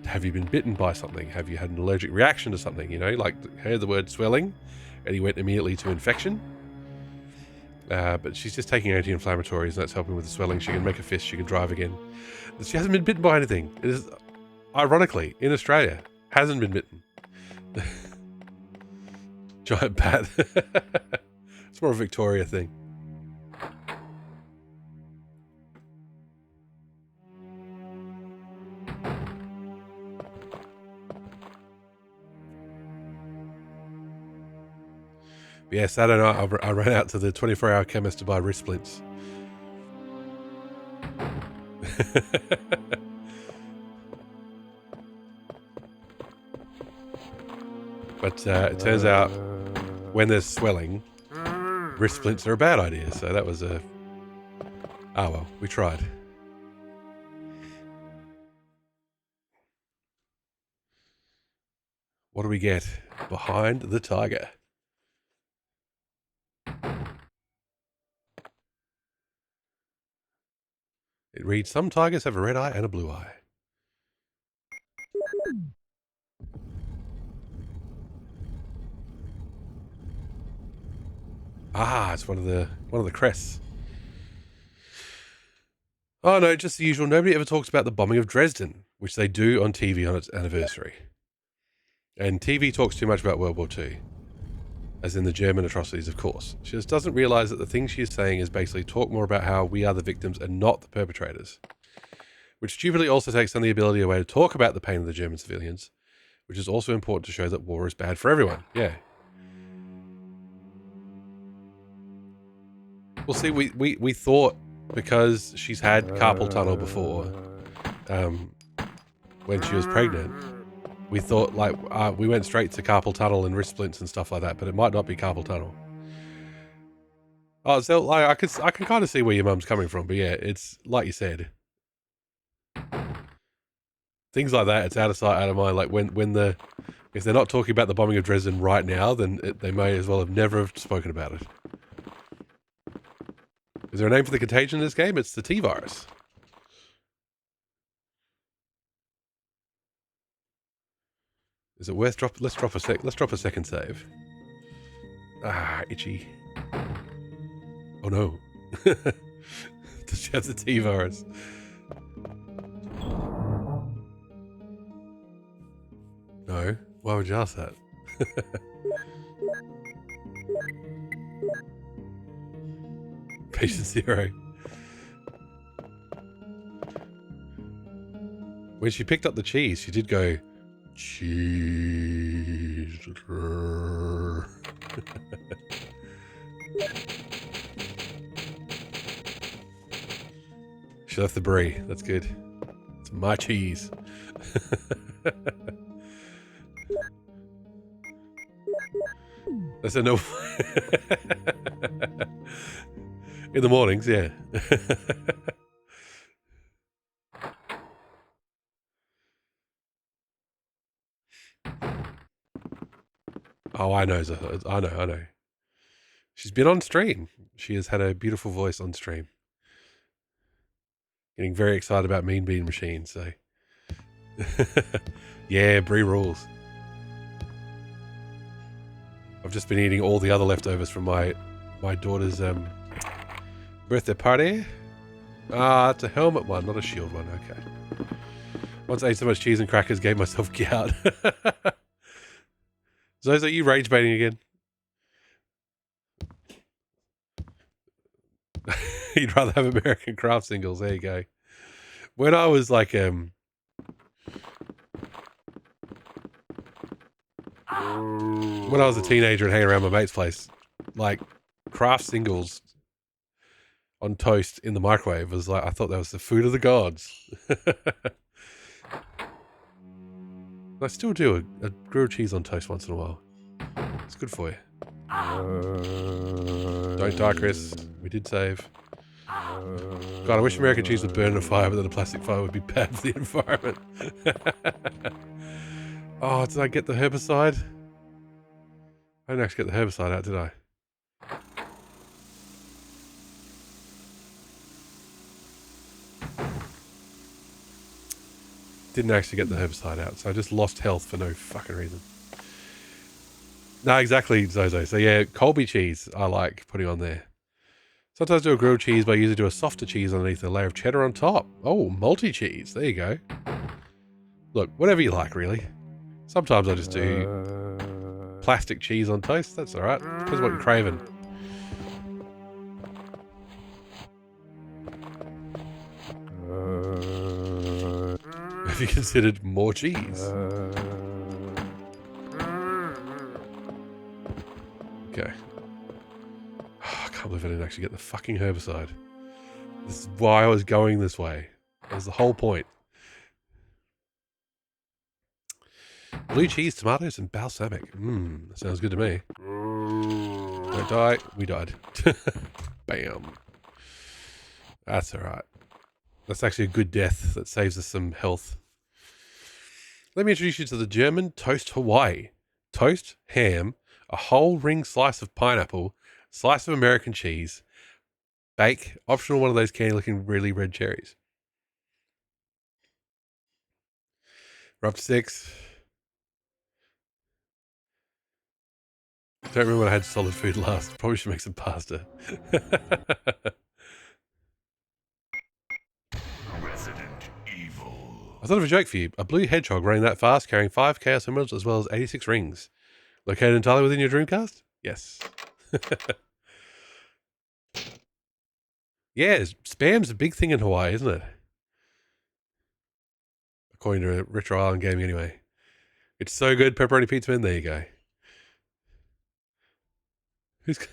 have you been bitten by something? Have you had an allergic reaction to something? You know, like heard the word swelling, and he went immediately to infection. But she's just taking anti-inflammatories, and that's helping with the swelling. She can make a fist, she can drive again. She hasn't been bitten by anything. It is, ironically, in Australia, hasn't been bitten. Giant bat. It's more a Victoria thing. But yeah, Saturday night I ran out to the 24-hour chemist to buy wrist splints. But it turns out when there's swelling, wrist splints are a bad idea. So that was a... Oh well, we tried. What do we get? Behind the tiger. It reads, some tigers have a red eye and a blue eye. Ah, it's one of the crests. Oh no, just the usual. Nobody ever talks about the bombing of Dresden, which they do on TV on its anniversary. And TV talks too much about World War II, as in the German atrocities, of course. She just doesn't realise that the thing she is saying is basically talk more about how we are the victims and not the perpetrators. Which stupidly also takes on the ability away to talk about the pain of the German civilians, which is also important to show that war is bad for everyone. Yeah. Well, see, we thought because she's had carpal tunnel before, when she was pregnant, we thought we went straight to carpal tunnel and wrist splints and stuff like that, but it might not be carpal tunnel. Oh, so I can kind of see where your mum's coming from, but yeah, it's like you said, things like that. It's out of sight, out of mind. Like if they're not talking about the bombing of Dresden right now, then they may as well have never have spoken about it. Is there a name for the contagion in this game? It's the T-virus. Is it worth let's drop a second save. Ah, itchy. Oh no. Does she have the T-virus? No. Why would you ask that? Patient 0. When she picked up the cheese, she did go, cheese. She left the brie. That's good. It's my cheese. That's a no. In the mornings, yeah. Oh, I know. I know. She's been on stream. She has had a beautiful voice on stream. Getting very excited about Mean Bean Machine, so. Yeah, brie rules. I've just been eating all the other leftovers from my daughter's birthday party. Ah, it's a helmet one, not a shield one. Okay. Once I ate so much cheese and crackers, gave myself gout. Zozo, are you rage baiting again? You'd rather have American Craft singles. There you go. When I was like, when I was a teenager and hanging around my mate's place, like Kraft singles on toast in the microwave was like, I thought that was the food of the gods. I still do a grilled cheese on toast once in a while. It's good for you. Don't die, Chris. We did save. God, I wish American cheese would burn in a fire, but then a plastic fire would be bad for the environment. Oh, did I get the herbicide? I didn't actually get the herbicide out, did I? Didn't actually get the herbicide out, so I just lost health for no fucking reason. No, exactly, Zozo. So yeah, Colby cheese I like putting on there. Sometimes do a grilled cheese, but I usually do a softer cheese underneath a layer of cheddar on top. Oh, multi-cheese. There you go. Look, whatever you like, really. Sometimes I just do plastic cheese on toast. That's all right. Depends what you're craving. Have you considered more cheese? Okay. Oh, I can't believe I didn't actually get the fucking herbicide. This is why I was going this way. That was the whole point. Blue cheese, tomatoes, and balsamic. That sounds good to me. Don't die. We died. Bam. That's alright. That's actually a good death that saves us some health. Let me introduce you to the German Toast Hawaii. Toast, ham, a whole ring slice of pineapple, slice of American cheese, bake, optional one of those candy looking really red cherries. We're up to 6. Don't remember when I had solid food last. Probably should make some pasta. Resident Evil. I thought of a joke for you. A blue hedgehog running that fast, carrying 5 Chaos Emeralds as well as 86 rings. Located entirely within your Dreamcast? Yes. Yeah, spam's a big thing in Hawaii, isn't it? According to Retro Island Gaming, anyway. It's so good, pepperoni pizza man. There you go.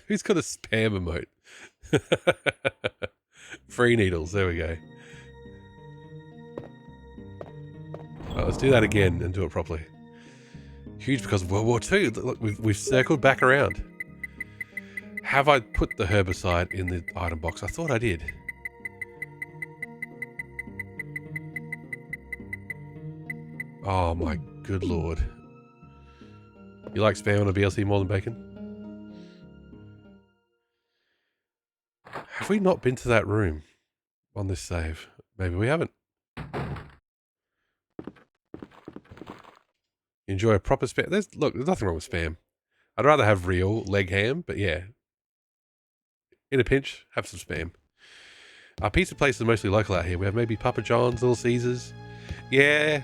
Who's got a spam emote? Free needles. There we go. Right, let's do that again and do it properly. Huge because of World War II. Look, we've circled back around. Have I put the herbicide in the item box? I thought I did. Oh my good lord. You like spam on a BLC more than bacon? Have we not been to that room on this save? Maybe we haven't. Enjoy a proper spam. There's nothing wrong with spam. I'd rather have real leg ham, but yeah. In a pinch, have some spam. Our pizza places are mostly local out here. We have maybe Papa John's, Little Caesars. Yeah.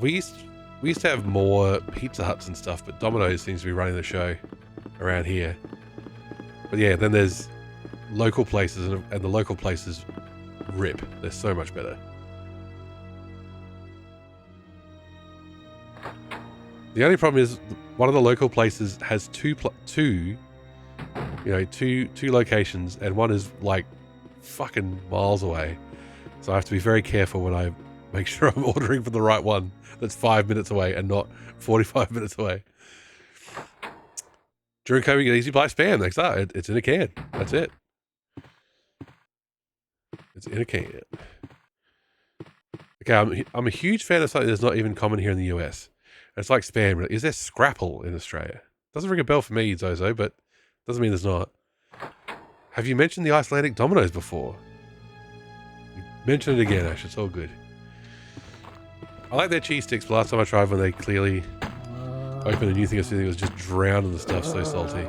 We used to have more Pizza Huts and stuff, but Domino's seems to be running the show around here. But yeah, then there's local places, and the local places rip. They're so much better. The only problem is one of the local places has two locations, and one is like fucking miles away. So I have to be very careful when I make sure I'm ordering from the right one that's 5 minutes away and not 45 minutes away. During COVID, you get easy buy spam. Next up, it's in a can. That's it. It's in a can. Okay, I'm a huge fan of something that's not even common here in the US. It's like spam. Is there Scrapple in Australia? Doesn't ring a bell for me, Zozo, but doesn't mean there's not. Have you mentioned the Icelandic Domino's before? Mention it again, Ash. It's all good. I like their cheese sticks, but last time I tried when they clearly opened a new thing, it was just drowned in the stuff, so salty.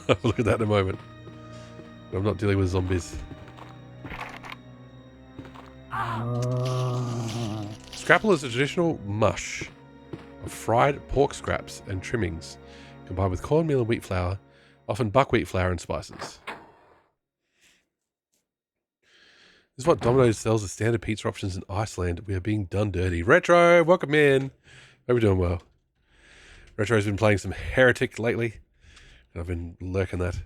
I'll look at that in a moment. I'm not dealing with zombies. Scrapple is a traditional mush of fried pork scraps and trimmings, combined with cornmeal and wheat flour, often buckwheat flour and spices. This is what Domino's sells as standard pizza options in Iceland. We are being done dirty. Retro, welcome in. Hope you're doing well. Retro's been playing some Heretic lately, and I've been lurking that.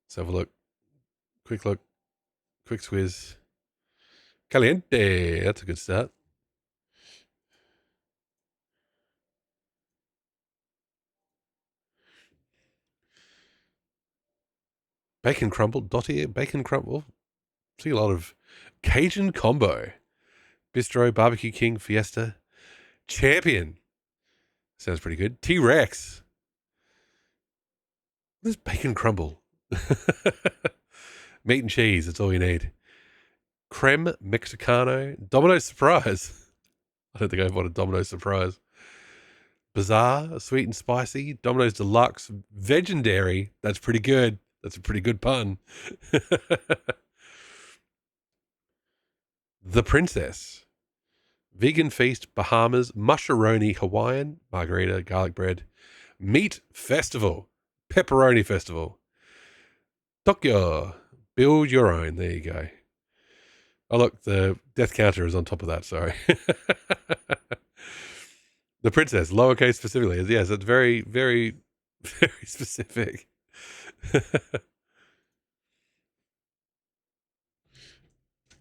Let's have a look. Quick squiz. Caliente. That's a good start. Bacon crumble. Dottier. Bacon crumble. See a lot of Cajun combo. Bistro. Barbecue King. Fiesta. Champion. Sounds pretty good. T-Rex. What is bacon crumble? Meat and cheese. That's all you need. Creme Mexicano. Domino's Surprise. I don't think I've wanted Domino's Surprise. Bizarre. Sweet and spicy. Domino's Deluxe. Vegendary. That's pretty good. That's a pretty good pun. The Princess. Vegan Feast. Bahamas. Musharoni Hawaiian. Margarita. Garlic bread. Meat Festival. Pepperoni Festival. Tokyo. Build your own. There you go. Oh, look, the death counter is on top of that. Sorry. The Princess, lowercase specifically. Yes, it's very, very Very specific.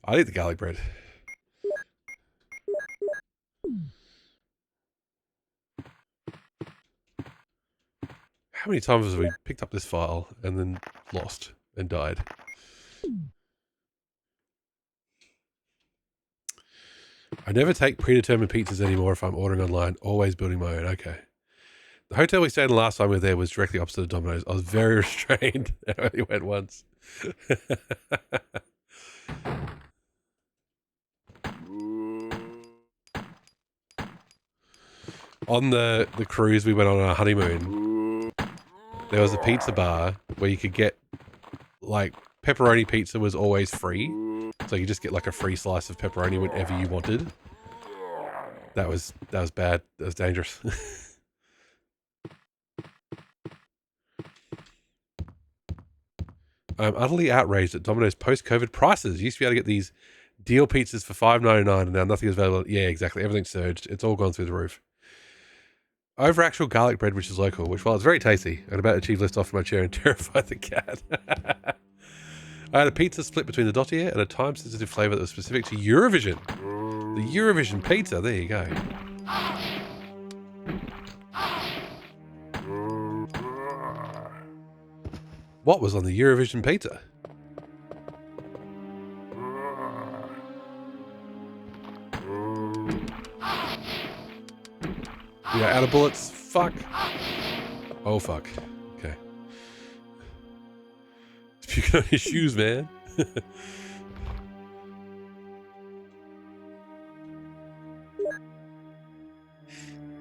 I eat the garlic bread. How many times have we picked up this file and then lost and died? I never take predetermined pizzas anymore if I'm ordering online, always building my own. Okay. The hotel we stayed in last time we were there was directly opposite of Domino's. I was very restrained. I only went once. On the cruise we went on our honeymoon, there was a pizza bar where you could get, like, pepperoni pizza was always free. So you just get like a free slice of pepperoni whenever you wanted. That was bad. That was dangerous. I'm utterly outraged at Domino's post-COVID prices. You used to be able to get these deal pizzas for $5.99 and now nothing is available. Yeah, exactly. Everything's surged. It's all gone through the roof. Over actual garlic bread, which is local, which, while it's very tasty, I'd about to achieve lift off my chair and terrify the cat. I had a pizza split between the dossier and a time-sensitive flavour that was specific to Eurovision. The Eurovision pizza, there you go. What was on the Eurovision pizza? Yeah, out of bullets. Fuck. Oh, fuck. Okay. He's puking on his shoes, man.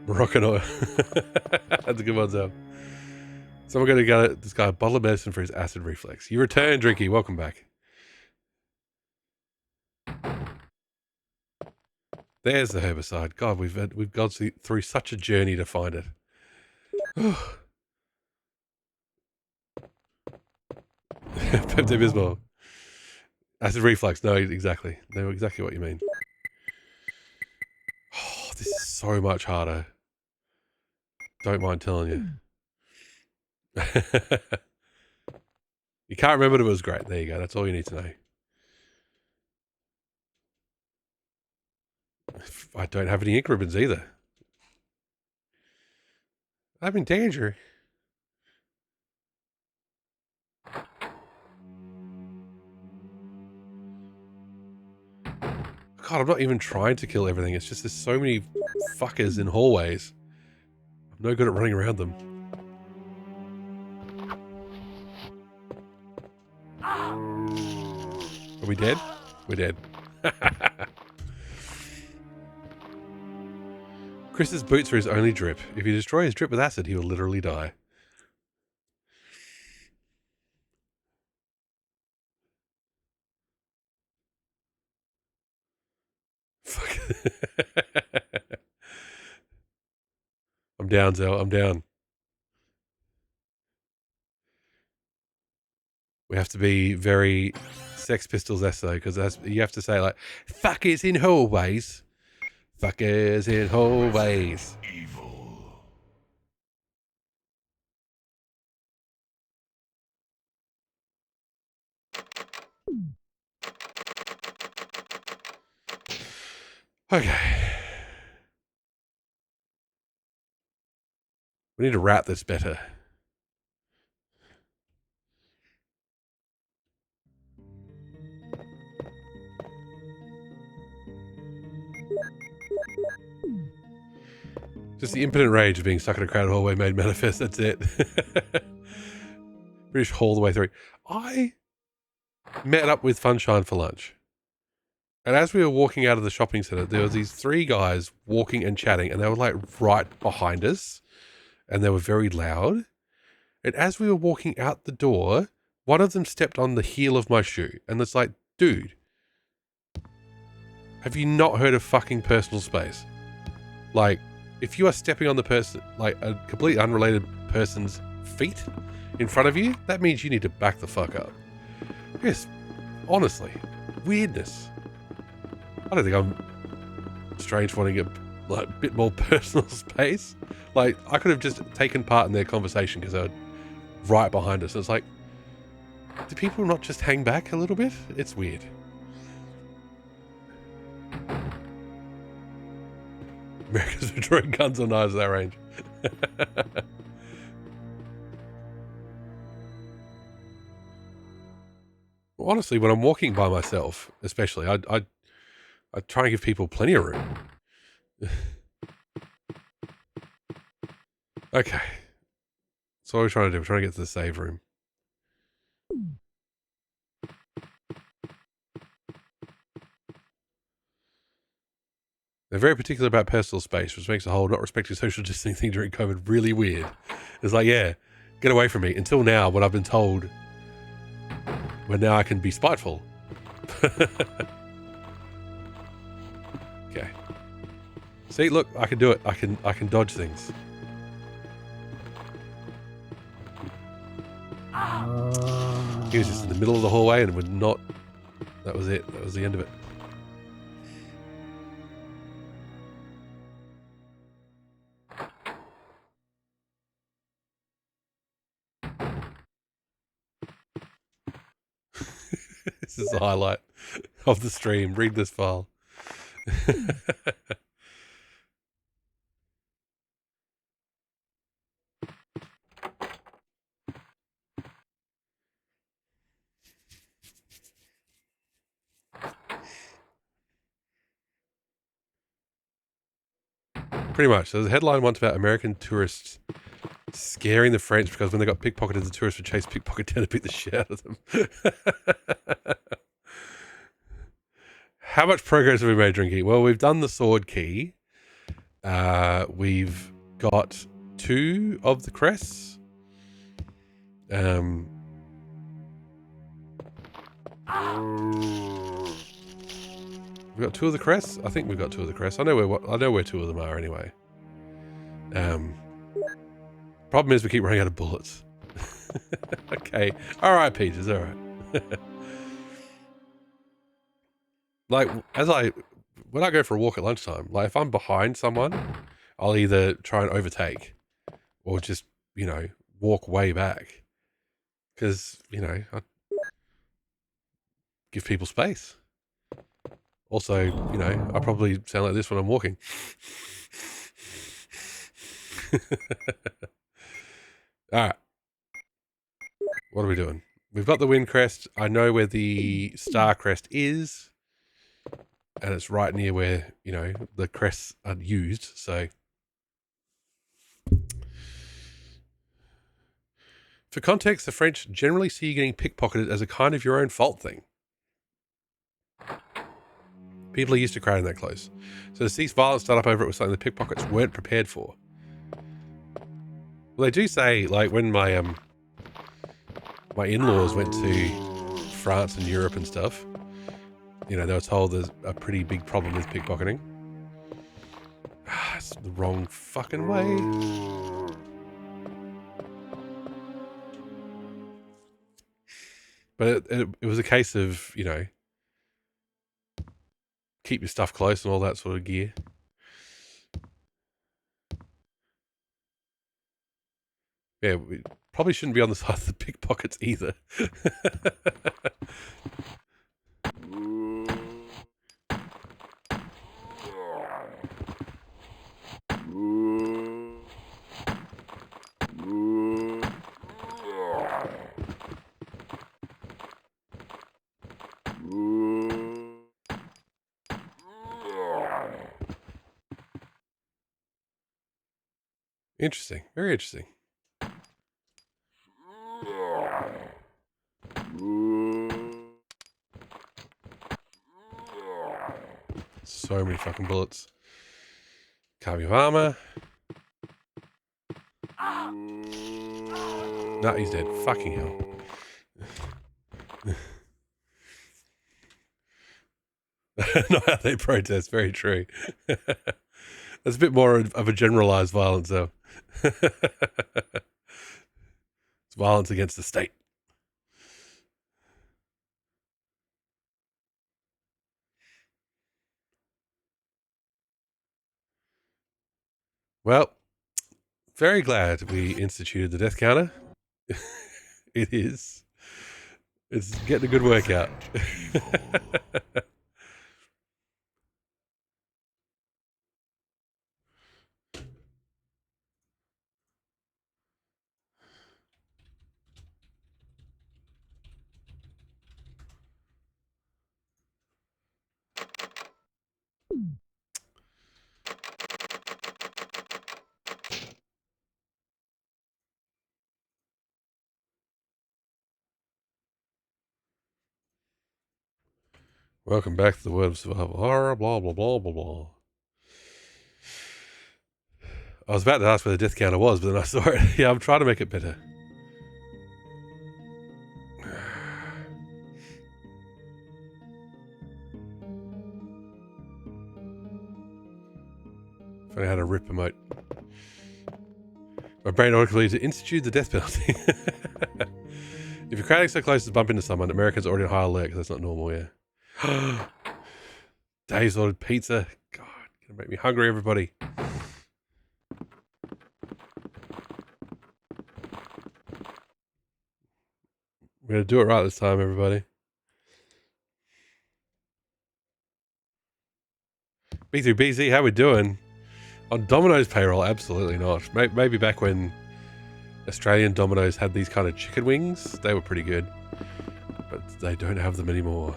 Moroccan oil. That's a good one, Sam. Someone going to get this guy a bottle of medicine for his acid reflux. You return, Drinky. Welcome back. There's the herbicide. God, we've gone through such a journey to find it. Pepto-Bismol. Acid reflux. No, exactly. Know exactly what you mean. Oh, this is so much harder. Don't mind telling you. You can't remember, but it was great. There you go. That's all you need to know. I don't have any ink ribbons either. I'm in danger. God, I'm not even trying to kill everything. It's just there's so many fuckers in hallways. I'm no good at running around them. Are we dead? We're dead. Chris's boots are his only drip. If you destroy his drip with acid, he will literally die. Fuck. I'm down, Zell. I'm down. We have to be very Sex Pistols-esque though, because you have to say like, fuckers in hallways. Fuckers in hallways. Evil. Okay. We need to wrap this better. Just the impotent rage of being stuck in a crowded hallway made manifest. That's it. British all the way through. I met up with Funshine for lunch. And as we were walking out of the shopping centre, there was these three guys walking and chatting, and they were like right behind us, and they were very loud. And as we were walking out the door, one of them stepped on the heel of my shoe, and it's like, dude, have you not heard of fucking personal space? Like, if you are stepping on the person, like a completely unrelated person's feet in front of you, that means you need to back the fuck up. Yes, honestly, weirdness. I don't think I'm strange for wanting to like a bit more personal space. Like I could have just taken part in their conversation because they're right behind us. It's like, do people not just hang back a little bit? It's weird. Americans are drawing guns or knives at that range. Honestly, when I'm walking by myself, especially, I try and give people plenty of room. Okay. So what are we trying to do? We're trying to get to the save room. They're very particular about personal space, which makes the whole not respecting social distancing thing during COVID really weird. It's like, yeah, get away from me. Until now, when I've been told, when now I can be spiteful. Okay. See, look, I can do it. I can dodge things. He was just in the middle of the hallway and would not. That was it. That was the end of it. This is the highlight of the stream. Read this file. Pretty much. So there's a headline once about American tourists scaring the French because when they got pickpocketed, the tourists would chase pickpocket down and beat the shit out of them. How much progress have we made drinking? Well, we've done the sword key. We've got 2 of the crests. We've got 2 of the crests. I think we've got 2 of the crests. I know where 2 of them are anyway. Problem is we keep running out of bullets. Okay. All right, Peters. All right. Like when I go for a walk at lunchtime, like if I'm behind someone, I'll either try and overtake or just, walk way back. Because, I give people space. Also, I probably sound like this when I'm walking. All right. What are we doing? We've got the wind crest. I know where the star crest is. And it's right near where, the crests are used. So, for context, the French generally see you getting pickpocketed as a kind of your own fault thing. People are used to crowding that close. So to see violence start up over it was something the pickpockets weren't prepared for. Well, they do say, like, when my in-laws went to France and Europe and stuff, they were told there's a pretty big problem with pickpocketing. It's the wrong fucking way. But it was a case of, keep your stuff close and all that sort of gear. Yeah, we probably shouldn't be on the side of the pickpockets either. Interesting. Very interesting. So many fucking bullets. Carving of armor. No, he's dead. Fucking hell. Not how they protest. Very true. That's a bit more of a generalized violence, though. It's violence against the state. Well, very glad we instituted the death counter. It is. It's getting a good workout. Welcome back to the world of survival horror, blah, blah, blah, blah, blah. I was about to ask where the death counter was, but then I saw it. Yeah, I'm trying to make it better. If I had a rip emote. My brain automatically to institute the death penalty. If you're crowding so close to bump into someone, Americans are already on high alert because that's not normal, yeah. Dave's ordered pizza. God, gonna make me hungry, everybody. We're gonna do it right this time, everybody. B3BZ, how we doing? On Domino's payroll, absolutely not. Maybe back when Australian Domino's had these kind of chicken wings, they were pretty good. But they don't have them anymore.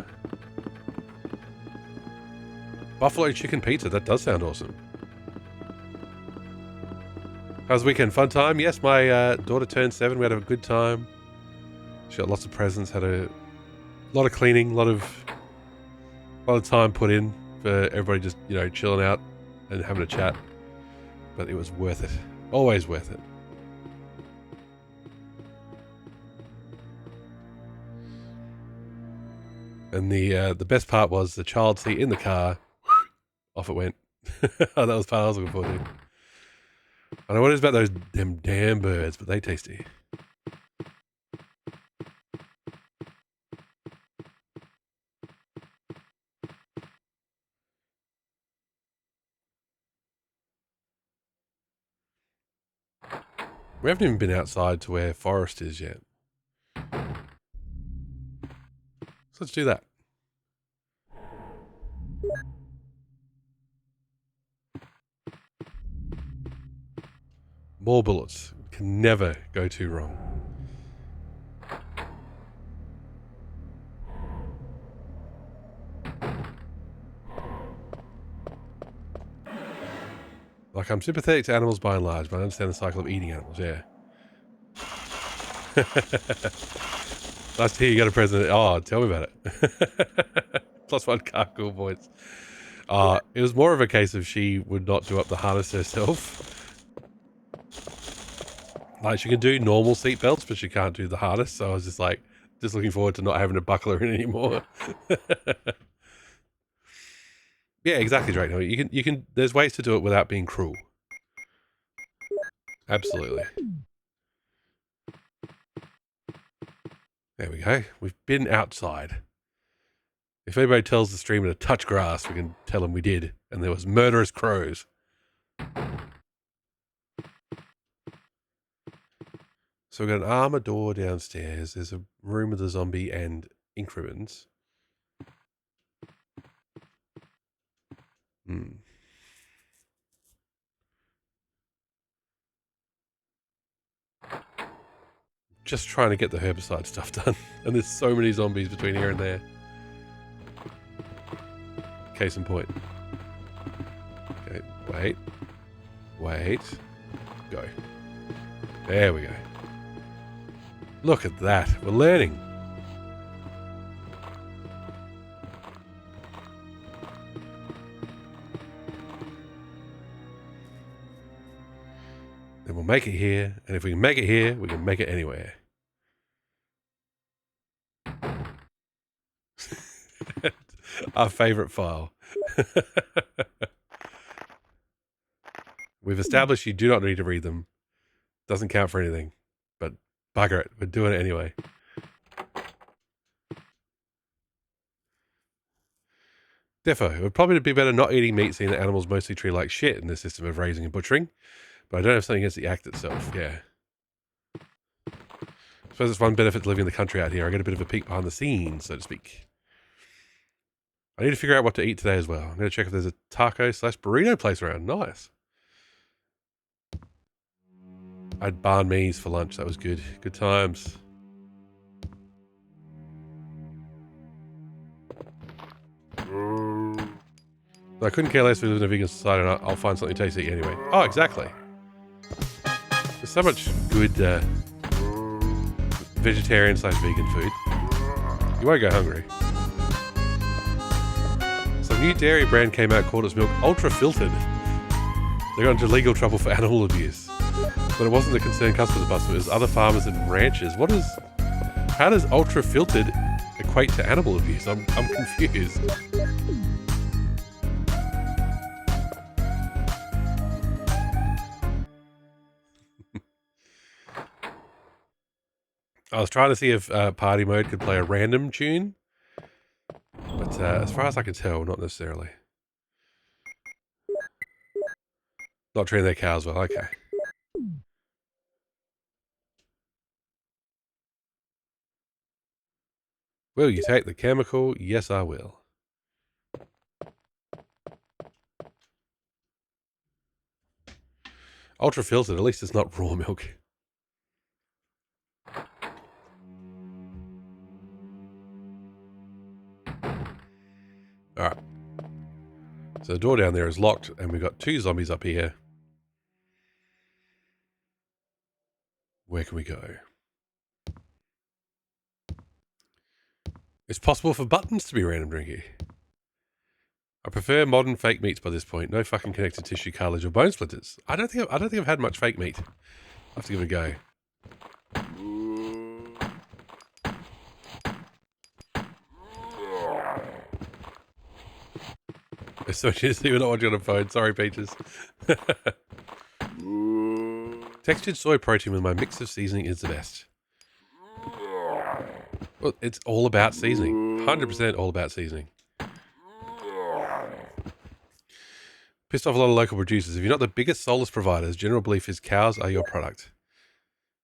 Buffalo chicken pizza, that does sound awesome. How's the weekend? Fun time? Yes, my daughter turned 7. We had a good time. She got lots of presents, had a lot of cleaning, a lot of time put in for everybody just, chilling out and having a chat. But it was worth it. Always worth it. And the best part was the child seat in the car. Off it went. Oh, that was part I was looking forward to. I know what it is about those damn birds, but they tasty. We haven't even been outside to where forest is yet. So let's do that. More bullets. Can never go too wrong. Like, I'm sympathetic to animals by and large, but I understand the cycle of eating animals, yeah. Nice to hear you got a present. Oh, tell me about it. +1 car, cool boys. It was more of a case of she would not do up the harness herself. Like, she can do normal seat belts, but she can't do the harness, so I was just like, just looking forward to not having to buckle her in anymore. Yeah, exactly, Drake. No, you can. There's ways to do it without being cruel. Absolutely. There we go. We've been outside. If anybody tells the streamer to touch grass, we can tell them we did, and there was murderous crows. So we've got an armor door downstairs. There's a room with a zombie and ink ribbons. Just trying to get the herbicide stuff done. And there's so many zombies between here and there. Case in point. Okay, wait. Go. There we go. Look at that. We're learning. Then we'll make it here. And if we can make it here, we can make it anywhere. Our favorite file. We've established you do not need to read them. Doesn't count for anything. But bugger it. We're doing it anyway. Defo, it would probably be better not eating meat, seeing that animals mostly treat like shit in the system of raising and butchering. But I don't have something against the act itself, yeah. I suppose it's one benefit to living in the country out here. I get a bit of a peek behind the scenes, so to speak. I need to figure out what to eat today as well. I'm going to check if there's a taco/burrito place around. Nice. I had banh mi's for lunch. That was good. Good times. I couldn't care less if we live in a vegan society, and I'll find something tasty to eat anyway. Oh, exactly. There's so much good vegetarian/vegan food. You won't go hungry. Some new dairy brand came out called its milk ultra filtered. They got into legal trouble for animal abuse. But it wasn't the concerned customers busted, it was other farmers and ranchers. How does ultra filtered equate to animal abuse? I'm confused. I was trying to see if party mode could play a random tune, but as far as I can tell, not necessarily. Not treating their cows well, okay. Will you take the chemical? Yes, I will. Ultra filtered, at least it's not raw milk. Alright. So the door down there is locked, and we've got 2 zombies up here. Where can we go? It's possible for buttons to be random drinky. I prefer modern fake meats by this point. No fucking connective tissue, cartilage, or bone splinters. I don't think I've had much fake meat. I'll have to give it a go. So seriously, we're not watching on a phone. Sorry, Peaches. Textured soy protein with my mix of seasoning is the best. Well, it's all about seasoning. 100% all about seasoning. Pissed off a lot of local producers. If you're not the biggest soulless providers, general belief is cows are your product.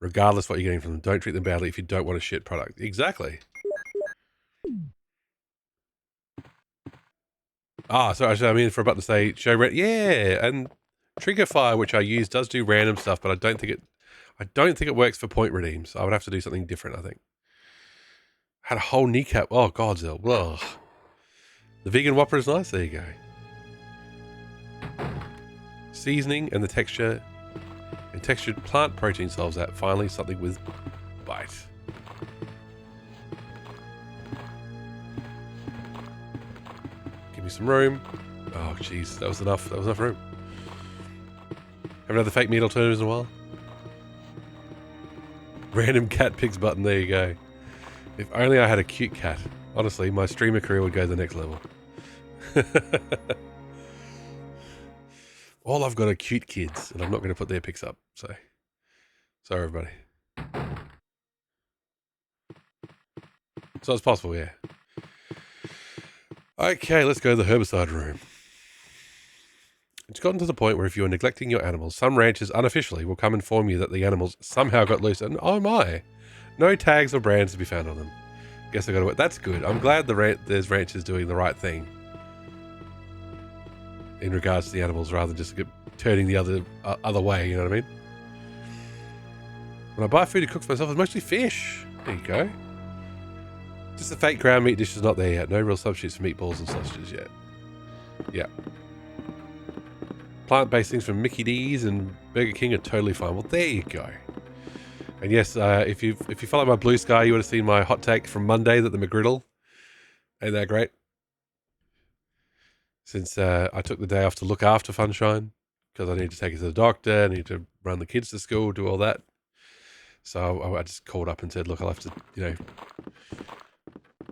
Regardless what you're getting from them. Don't treat them badly if you don't want a shit product. Exactly. So actually, I mean, for about to say, yeah, and Trigger Fire, which I use, does do random stuff, but I don't think it works for point redeems. I would have to do something different, I think. Had a whole kneecap. Oh, Godzilla. Whoa. The vegan Whopper is nice. There you go. Seasoning and the texture and textured plant protein solves that. Finally, something with bite. Give me some room. Oh, jeez. That was enough. That was enough room. Haven't had the fake meat alternatives in a while. Random cat pics button. There you go. If only I had a cute cat. Honestly, my streamer career would go to the next level. All I've got are cute kids, and I'm not going to put their pics up. So, sorry, everybody. So it's possible, yeah. Okay, let's go to the herbicide room. It's gotten to the point where if you're neglecting your animals, some ranchers unofficially will come inform you that the animals somehow got loose, and oh my, no tags or brands to be found on them. Guess I got to wait. That's good. I'm glad there's ranchers doing the right thing in regards to the animals, rather than just turning the other way. You know what I mean? When I buy food to cook for myself, it's mostly fish. There you go. Just the fake ground meat dish is not there yet. No real substitutes for meatballs and sausages yet. Yeah. Plant-based things from Mickey D's and Burger King are totally fine. Well, there you go. And yes, if you follow my Blue Sky, you would have seen my hot take from Monday that the McGriddle ain't that great. Since I took the day off to look after Funshine, because I need to take her to the doctor, I need to run the kids to school, do all that. So I just called up and said, look, I'll have to,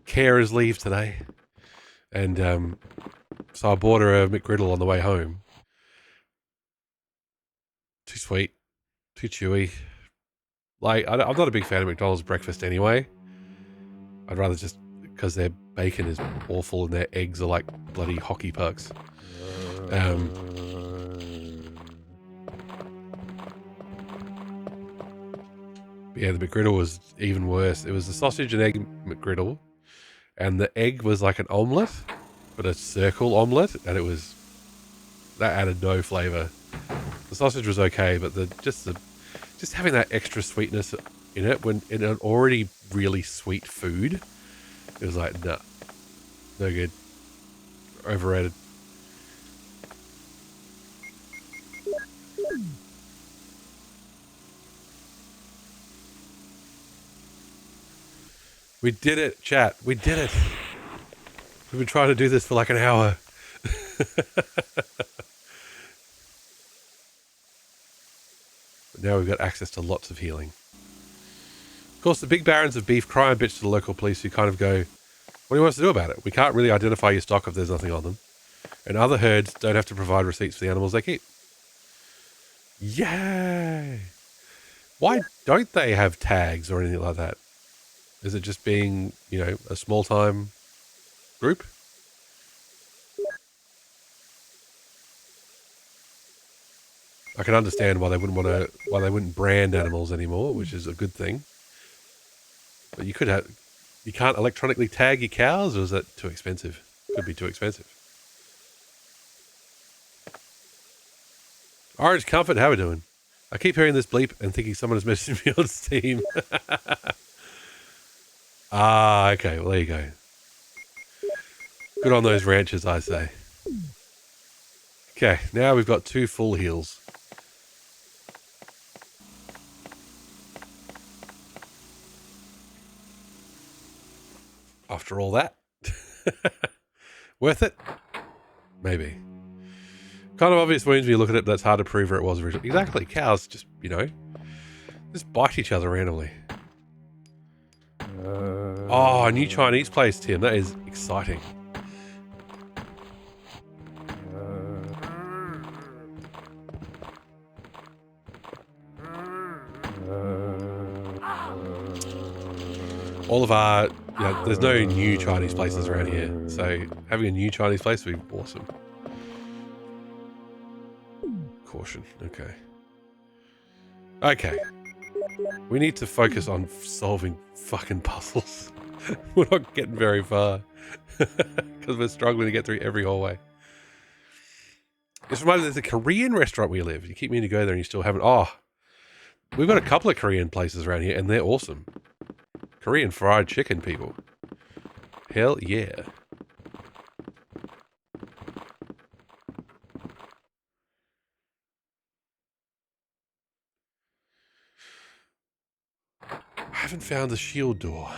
carers leave today. And so I bought her a McGriddle on the way home. Too sweet, too chewy. Like, I'm not a big fan of McDonald's breakfast anyway. I'd rather just because their bacon is awful and their eggs are like bloody hockey pucks. Yeah, the McGriddle was even worse. It was the sausage and egg McGriddle, and the egg was like an omelette, but a circle omelette, and that added no flavor. The sausage was okay, but just having that extra sweetness in it when in an already really sweet food, it was like, nah, no good, overrated. We did it, chat. We did it. We've been trying to do this for like an hour. But now we've got access to lots of healing. Of course, the big barons of beef cry and bitch to the local police, who kind of go, what do you want us to do about it? We can't really identify your stock if there's nothing on them. And other herds don't have to provide receipts for the animals they keep. Yay! Why don't they have tags or anything like that? Is it just being, a small-time group? I can understand why they wouldn't brand animals anymore, which is a good thing. But you can't electronically tag your cows, or is that too expensive? Could be too expensive. Orange Comfort, how are we doing? I keep hearing this bleep and thinking someone has messaged me on Steam. Okay. Well, there you go. Good on those ranchers, I say. Okay, now we've got 2 full heals. After all that. Worth it? Maybe. Kind of obvious wounds when you look at it, but that's hard to prove where it was originally. Exactly. Cows just, just bite each other randomly. Oh, a new Chinese place, Tim. That is exciting. All of our, there's no new Chinese places around here, so having a new Chinese place would be awesome. Caution, okay. Okay. We need to focus on solving fucking puzzles. We're not getting very far. Because we're struggling to get through every hallway. It's reminded there's a Korean restaurant we live. You keep meaning to go there and you still haven't. Oh, we've got a couple of Korean places around here and they're awesome. Korean fried chicken, people. Hell yeah. I haven't found the shield door.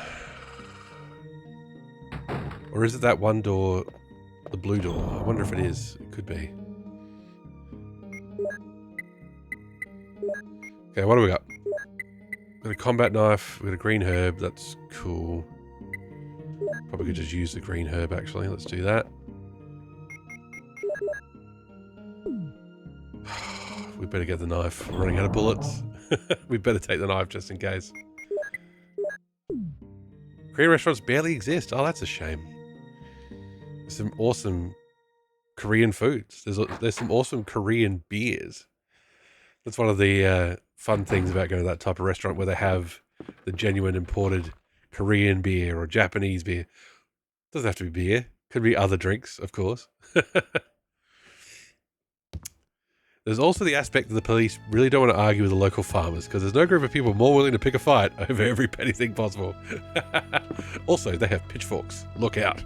Or is it that one door, the blue door? I wonder if it is. It could be. Okay, what do we got? Got a combat knife, we got a green herb, that's cool. Probably could just use the green herb actually, let's do that. We better get the knife, we're running out of bullets. We better take the knife just in case. Korean restaurants barely exist, oh that's a shame. There's some awesome Korean foods, there's some awesome Korean beers. That's one of the fun things about going to that type of restaurant where they have the genuine imported Korean beer or Japanese beer. Doesn't have to be beer. Could be other drinks, of course. There's also the aspect that the police really don't want to argue with the local farmers because there's no group of people more willing to pick a fight over every petty thing possible. Also, they have pitchforks. Look out.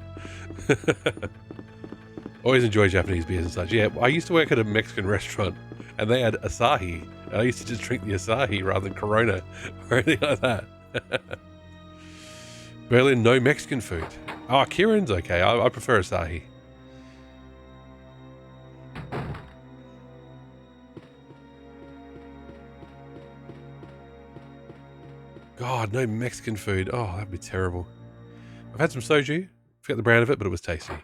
Always enjoy Japanese beers and such. Yeah, I used to work at a Mexican restaurant and they had Asahi. And I used to just drink the Asahi rather than Corona or anything like that. Berlin, no Mexican food. Oh, Kirin's okay. I prefer Asahi. God, no Mexican food. Oh, that'd be terrible. I've had some soju. Forget the brand of it, but it was tasty.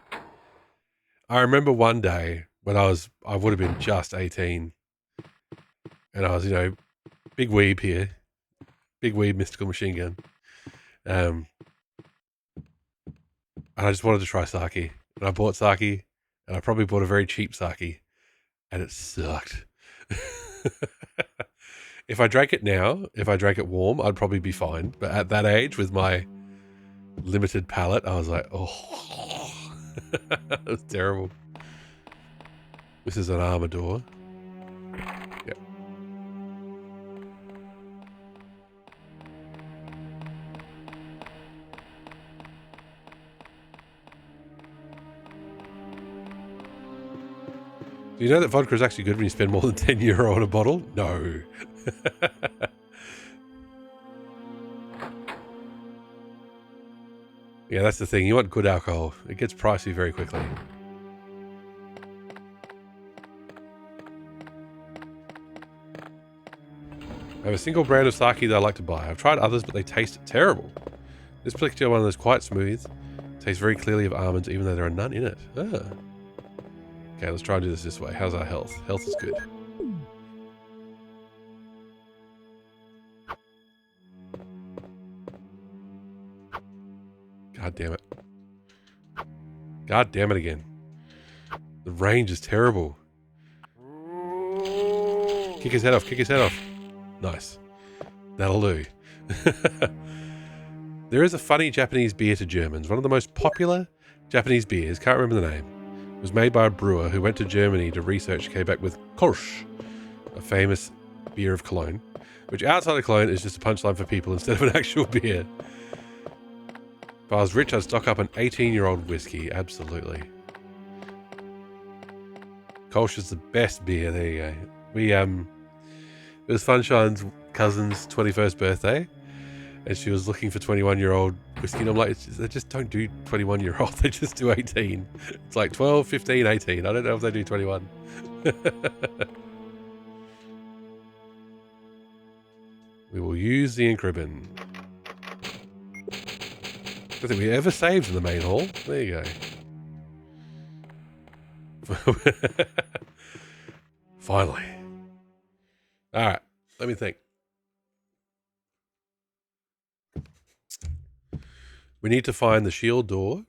I remember one day when I would have been just 18. And I was, big weeb here. Big weeb mystical machine gun. And I just wanted to try sake. And I bought sake, and I probably bought a very cheap sake, and it sucked. If I drank it now, if I drank it warm, I'd probably be fine. But at that age, with my limited palate, I was like, oh, it was terrible. This is an armor door. Yep. Do you know that vodka is actually good when you spend more than €10 on a bottle? No. Yeah, that's the thing. You want good alcohol. It gets pricey very quickly. I have a single brand of sake that I like to buy. I've tried others, but they taste terrible. This particular one is quite smooth. Tastes very clearly of almonds, even though there are none in it. Ah. Okay, let's try and do this way. How's our health? Health is good. God damn it. God damn it again. The range is terrible. Kick his head off. Kick his head off. Nice. That'll do. There is a funny Japanese beer to Germans. One of the most popular Japanese beers, can't remember the name, was made by a brewer who went to Germany to research and came back with Kolsch, a famous beer of Cologne, which outside of Cologne is just a punchline for people instead of an actual beer. If I was rich, I'd stock up an 18-year-old whiskey. Absolutely. Kolsch is the best beer. There you go. It was Funshine's cousin's 21st birthday, and she was looking for 21-year-old whiskey, and I'm like, they just don't do 21-year-old, they just do 18. It's like 12, 15, 18. I don't know if they do 21. We will use the ink ribbon. I don't think we ever saved in the main hall. There you go. Finally. Alright, let me think. We need to find the shield door,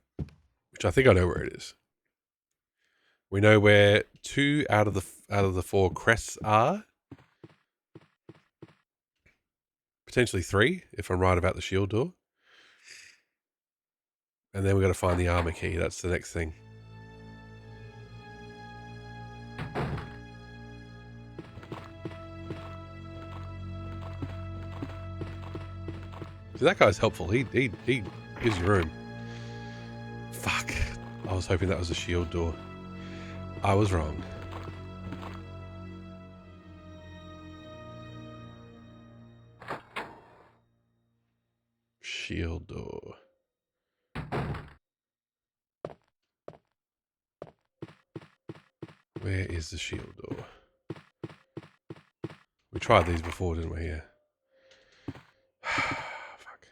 which I think I know where it is. We know where 2 out of the 4 crests are. Potentially 3, if I'm right about the shield door. And then we've got to find the armor key. That's the next thing. See, that guy's helpful. He gives you room. Fuck. I was hoping that was a shield door. I was wrong. Shield door. Where is the shield door? We tried these before, didn't we? Yeah. Fuck.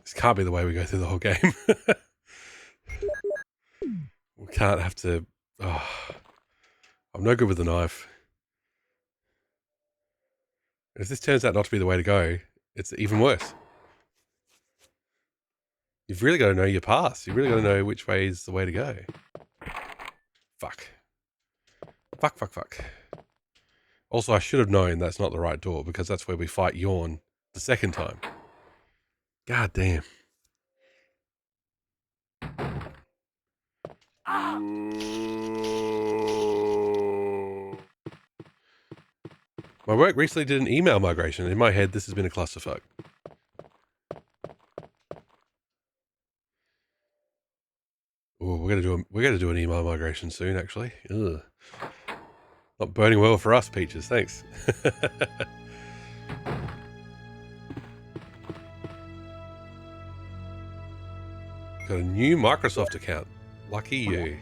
This can't be the way we go through the whole game. We can't have to... Oh, I'm no good with the knife. If this turns out not to be the way to go, it's even worse. You've really got to know your path. You've really got to know which way is the way to go. Fuck. Fuck, fuck, fuck. Also, I should have known that's not the right door, because that's where we fight Yawn the second time. God damn. My work recently did an email migration. In my head, this has been a clusterfuck. Oh, we're gonna do an email migration soon, actually. Ugh. Not burning well for us, Peaches. Thanks. Got a new Microsoft account. Lucky you.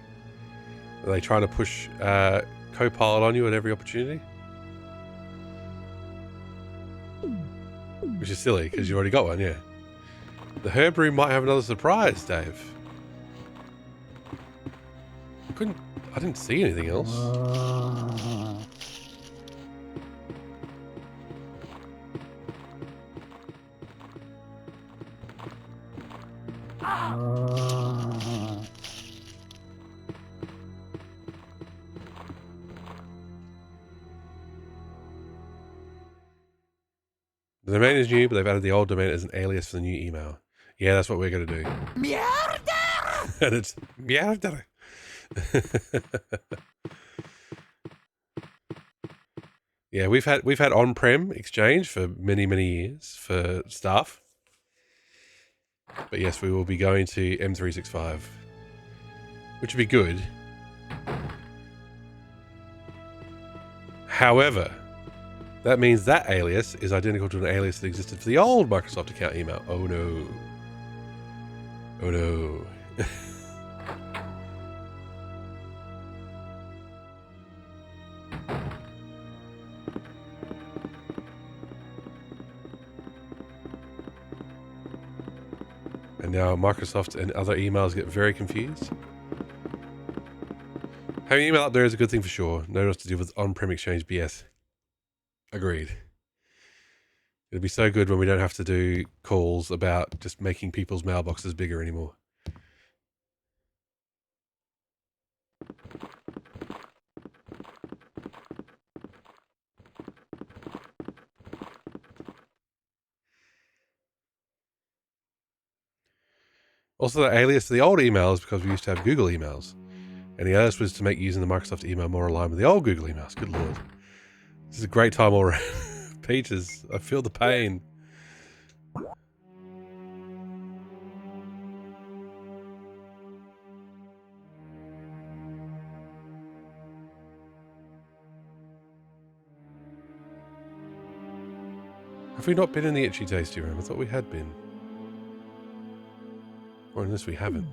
Are they trying to push Copilot on you at every opportunity? Which is silly, because you already got one, yeah. The herb room might have another surprise, Dave. I didn't see anything else. The domain is new, but they've added the old domain as an alias for the new email. Yeah, that's what we're going to do. Mierda! And it's mierda. Yeah, we've had on-prem exchange for many years for staff. But yes, we will be going to M365, which would be good. However, that means that alias is identical to an alias that existed for the old Microsoft account email. Oh no. Oh no. And now Microsoft and other emails get very confused. Having email up there is a good thing for sure. No one has to deal with on-prem exchange BS. Agreed. It'll be so good when we don't have to do calls about just making people's mailboxes bigger anymore. Also, the alias to the old email is because we used to have Google emails. And the alias was to make using the Microsoft email more aligned with the old Google emails. Good lord. This is a great time all around. Peaches, I feel the pain. Have we not been in the Itchy Tasty room? I thought we had been. Or unless we haven't.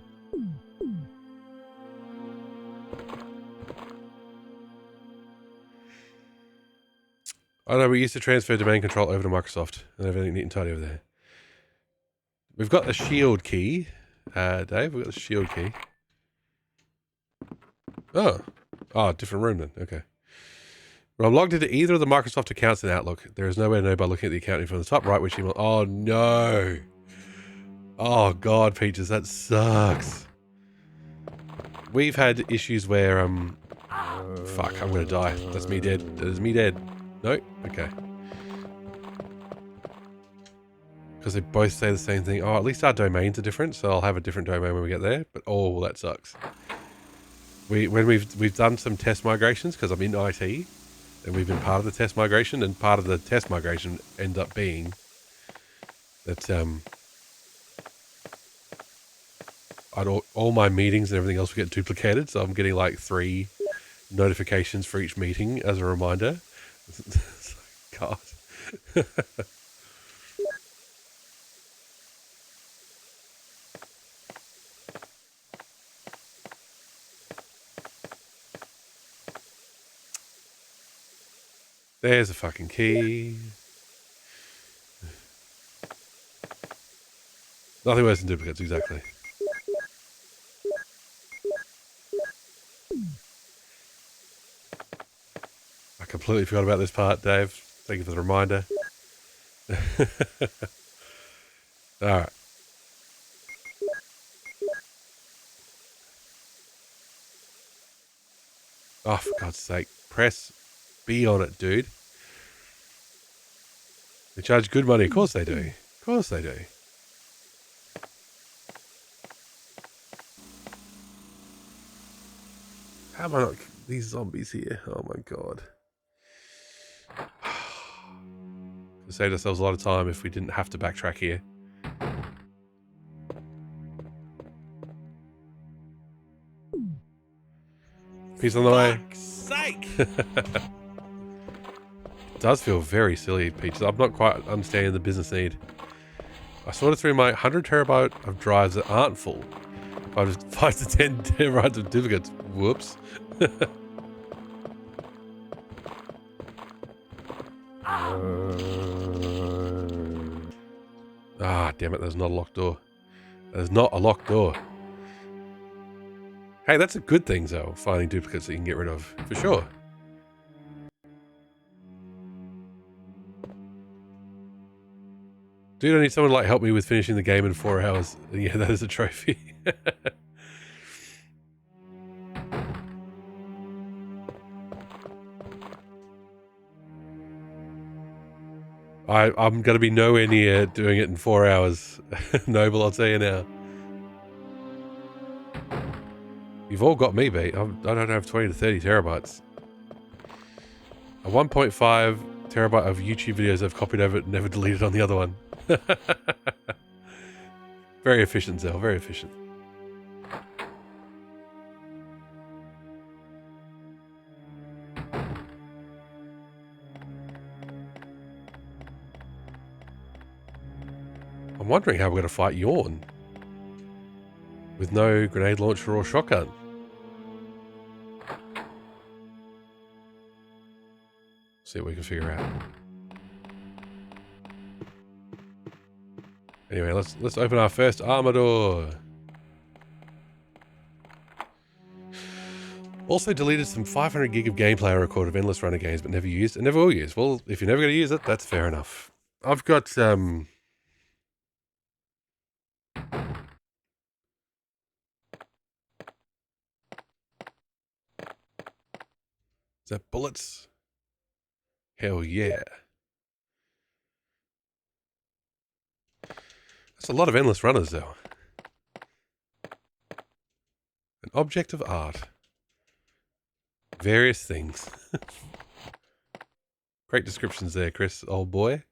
Oh no, we used to transfer domain control over to Microsoft and everything neat and tidy over there. We've got the shield key, Dave. We've got the shield key. Oh, different room then. Okay. Well, I'm logged into either of the Microsoft accounts in Outlook. There is no way to know by looking at the accounting from the top right which email. Oh no. Oh god, Peaches, that sucks. We've had issues where fuck, I'm gonna die. That's me dead. That is me dead. No? Okay. Because they both say the same thing. Oh, at least our domains are different, so I'll have a different domain when we get there. But oh, that sucks. When we've done some test migrations, because I'm in IT, and we've been part of the test migration, and part of the test migration end up being that all my meetings and everything else will get duplicated, so I'm getting like 3 notifications for each meeting as a reminder. God. There's a fucking key. Nothing worse than duplicates, exactly. I completely forgot about this part, Dave. Thank you for the reminder. Alright. Oh, for God's sake. Press B on it, dude. They charge good money. Of course they do. Of course they do. How am I not... These zombies here. Oh my God. We saved ourselves a lot of time if we didn't have to backtrack here. Peace on the way. sake! It does feel very silly, Peaches. I'm not quite understanding the business need. I sorted through my 100 terabyte of drives that aren't full. 5 to 10 terabytes of duplicates. Whoops. Damn it, there's not a locked door. There's not a locked door. Hey, that's a good thing, though, finding duplicates that you can get rid of, for sure. Dude, I need someone to like help me with finishing the game in 4 hours. Yeah, that is a trophy. I'm going to be nowhere near doing it in 4 hours. Noble, I'll tell you now. You've all got me beat. I don't have 20 to 30 terabytes. A 1.5 terabyte of YouTube videos I've copied over and never deleted on the other one. Very efficient, Zell. Very efficient. I'm wondering how we're going to fight Yawn. With no grenade launcher or shotgun. See what we can figure out. Anyway, let's open our first armor door. Also deleted some 500 gig of gameplay I recorded of endless runner games but never used and never will use. Well, if you're never going to use it, that's fair enough. I've got Is that bullets? Hell yeah. That's a lot of endless runners, though. An object of art. Various things. Great descriptions there, Chris, old boy.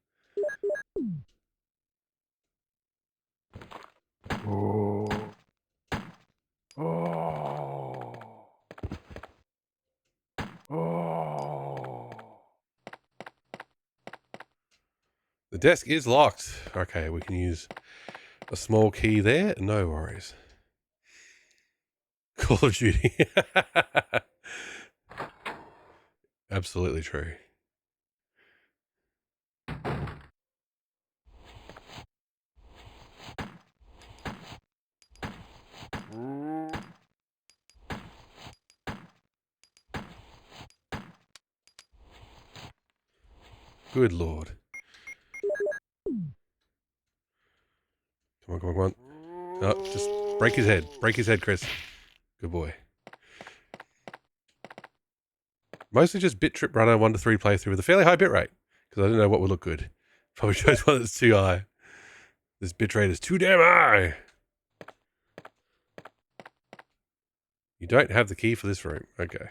Oh. Oh. Oh. The desk is locked. Okay, we can use a small key there. No worries. Call of Duty. Absolutely true. Good Lord. Come on, come on, come on. Oh, just break his head. Break his head, Chris. Good boy. Mostly just bit trip runner 1 to 3 playthrough with a fairly high bit rate. Because I didn't know what would look good. Probably chose one that's too high. This bit rate is too damn high. You don't have the key for this room. Okay.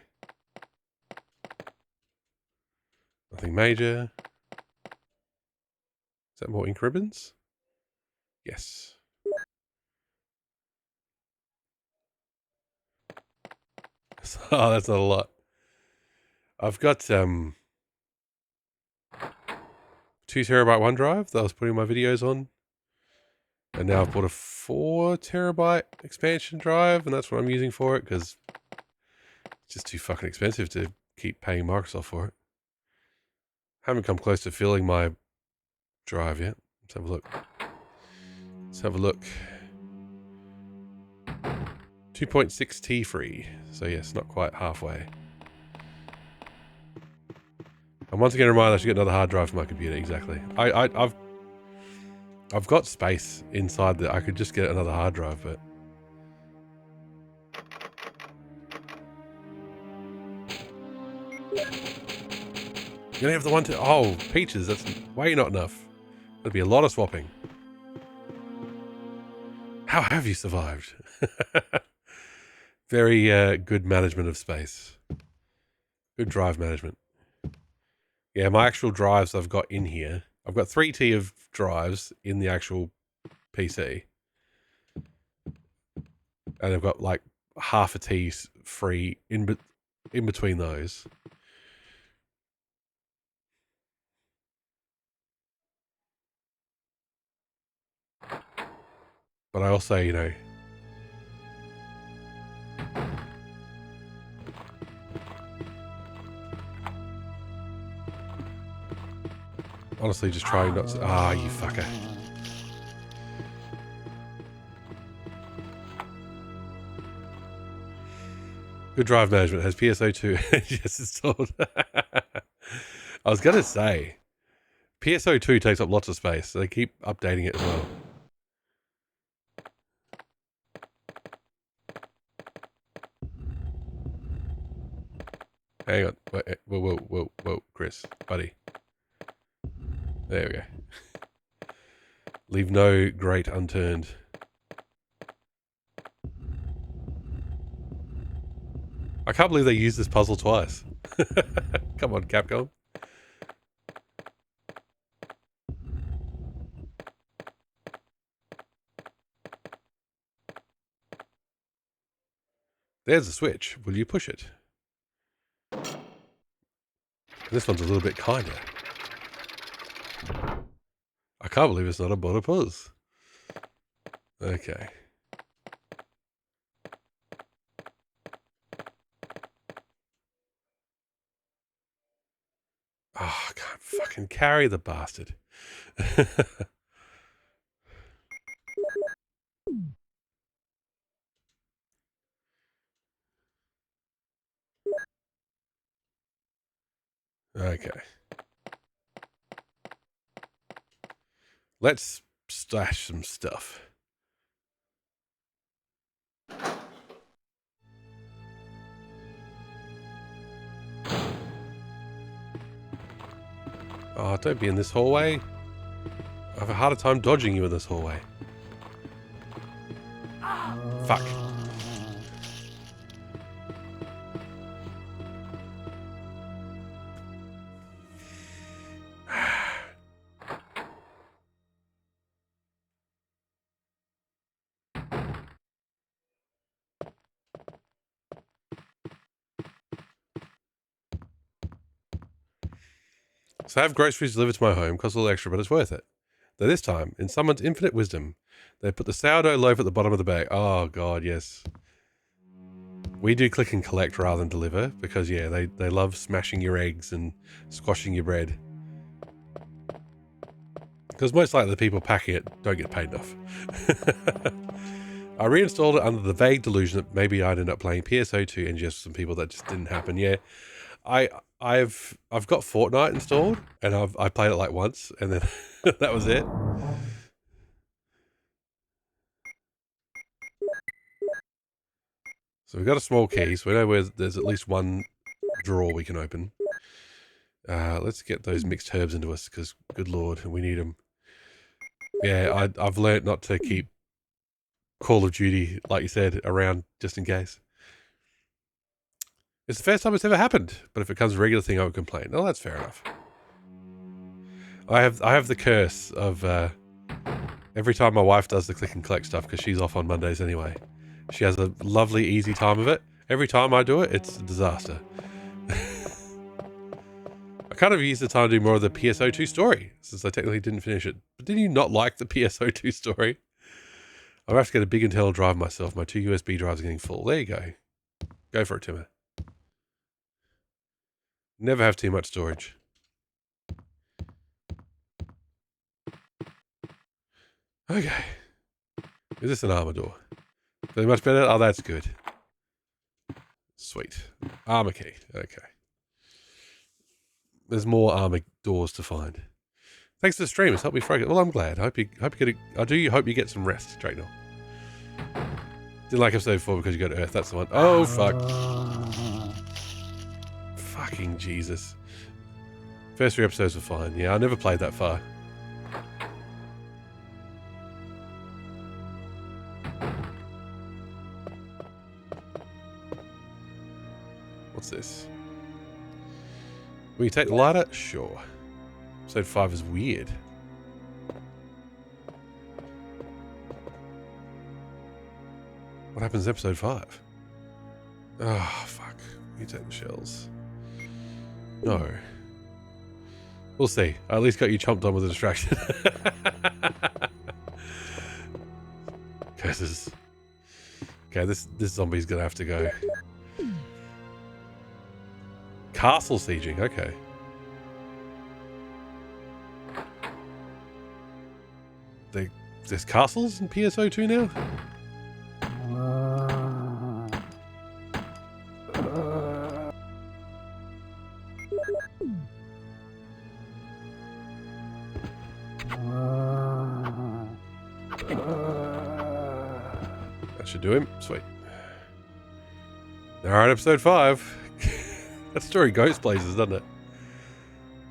Nothing major. Is that more ink ribbons? Yes. Oh, that's not a lot. I've got 2 terabyte OneDrive that I was putting my videos on. And now I've bought a 4 terabyte expansion drive, and that's what I'm using for it, because it's just too fucking expensive to keep paying Microsoft for it. Haven't come close to filling my drive yet. Let's have a look. Let's have a look. 2.6 T free. So yes, not quite halfway. And once again, remind I should get another hard drive for my computer. Exactly. I've got space inside that I could just get another hard drive, but you only have the one to. Oh, Peaches, that's way not enough. That'd be a lot of swapping. How have you survived? Very good management of space. Good drive management. Yeah, my actual drives I've got in here. I've got 3T of drives in the actual PC. And I've got like half a T free in in between those. But I also, you know, honestly just trying not to... Ah, you fucker. Good drive management. Has PSO2 just installed. I was going to say, PSO2 takes up lots of space, so they keep updating it as well. Hang on. Wait, whoa, Chris, buddy. There we go. Leave no grate unturned. I can't believe they used this puzzle twice. Come on, Capcom. There's a switch. Will you push it? This one's a little bit kinder. I can't believe it's not a border puzz. Okay. Oh, I can't fucking carry the bastard. Okay. Let's stash some stuff. Oh, don't be in this hallway. I have a harder time dodging you in this hallway. Fuck. So have groceries delivered to my home, costs a little extra, but it's worth it. Though this time, in someone's infinite wisdom, they put the sourdough loaf at the bottom of the bag. Oh, God, yes. We do click and collect rather than deliver because, yeah, they love smashing your eggs and squashing your bread. Because most likely the people packing it don't get paid enough. I reinstalled it under the vague delusion that maybe I'd end up playing PSO2 and just some people that just didn't happen. Yeah, I've got Fortnite installed and I played it like once and then that was it. So we've got a small key, so we know where there's at least one drawer we can open. Let's get those mixed herbs into us because, good lord, we need them. Yeah, I've learnt not to keep Call of Duty, like you said, around just in case. It's the first time it's ever happened, but if it becomes a regular thing, I would complain. Oh, that's fair enough. I have the curse of every time my wife does the click and collect stuff, because she's off on Mondays anyway. She has a lovely, easy time of it. Every time I do it, it's a disaster. I kind of used the time to do more of the PSO2 story, since I technically didn't finish it. But did you not like the PSO2 story? I'll have to get a big internal drive myself. My 2 USB drives are getting full. There you go. Go for it, Timmer. Never have too much storage. Okay. Is this an armor door? Very much better? Oh, that's good. Sweet. Armor key. Okay. There's more armor doors to find. Thanks to the stream. It's helped me focus. Well, I'm glad. I do hope you get some rest, Drakenor. Didn't like episode 4 because you go to Earth. That's the one. Oh, fuck. Fucking Jesus. First 3 episodes were fine. Yeah, I never played that far. What's this? Will you take the lighter? Sure. Episode 5 is weird. What happens in episode 5? Oh, fuck. You take the shells. No. We'll see. I at least got you chomped on with a distraction. Curses. Okay, this zombie's gonna have to go. Castle sieging, okay. There's castles in PSO2 now? That should do him. Sweet. Alright, episode 5. That story goes places, doesn't it?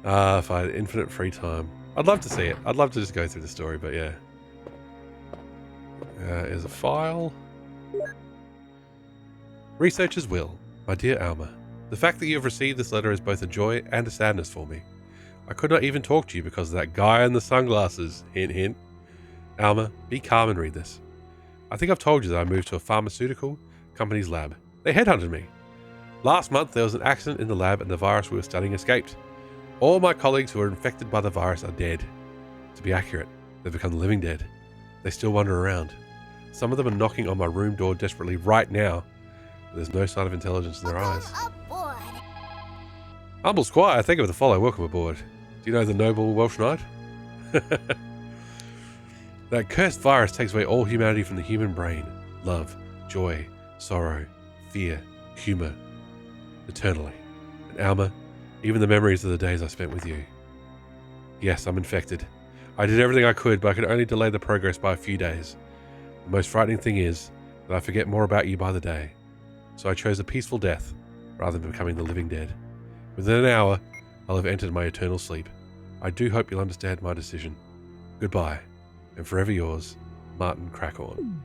If I had infinite free time. I'd love to see it. I'd love to just go through the story, but yeah. Here's a file. Researcher's will. My dear Alma, the fact that you have received this letter is both a joy and a sadness for me. I could not even talk to you because of that guy in the sunglasses. Hint, hint. Alma, be calm and read this. I think I've told you that I moved to a pharmaceutical company's lab. They headhunted me. Last month there was an accident in the lab and the virus we were studying escaped. All my colleagues who were infected by the virus are dead. To be accurate, they've become the living dead. They still wander around. Some of them are knocking on my room door desperately right now, but there's no sign of intelligence in their eyes. Aboard. Humble Squire, thank you for the follow. Welcome aboard. Do you know the noble Welsh knight? That cursed virus takes away all humanity from the human brain. Love, joy, sorrow, fear, humour. Eternally. And Alma, even the memories of the days I spent with you. Yes, I'm infected. I did everything I could, but I could only delay the progress by a few days. The most frightening thing is that I forget more about you by the day. So I chose a peaceful death, rather than becoming the living dead. Within an hour, I'll have entered my eternal sleep. I do hope you'll understand my decision. Goodbye, and forever yours, Martin Crackhorn.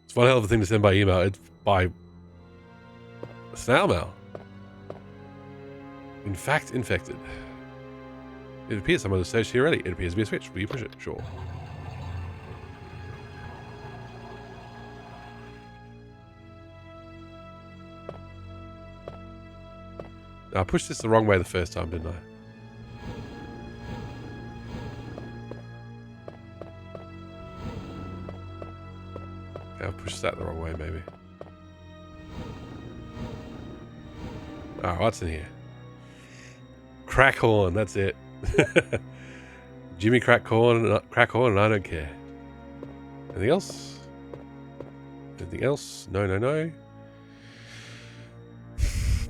It's one hell of a thing to send by email. It's by snail mail. In fact, infected. It appears someone has searched here already. It appears to be a switch. Will you push it? Sure. I pushed this the wrong way the first time, didn't I? Okay, I pushed that the wrong way, maybe. Oh, what's in here? Crackhorn, that's it. Jimmy Crackhorn, and I don't care. Anything else? Anything else? No, no, no.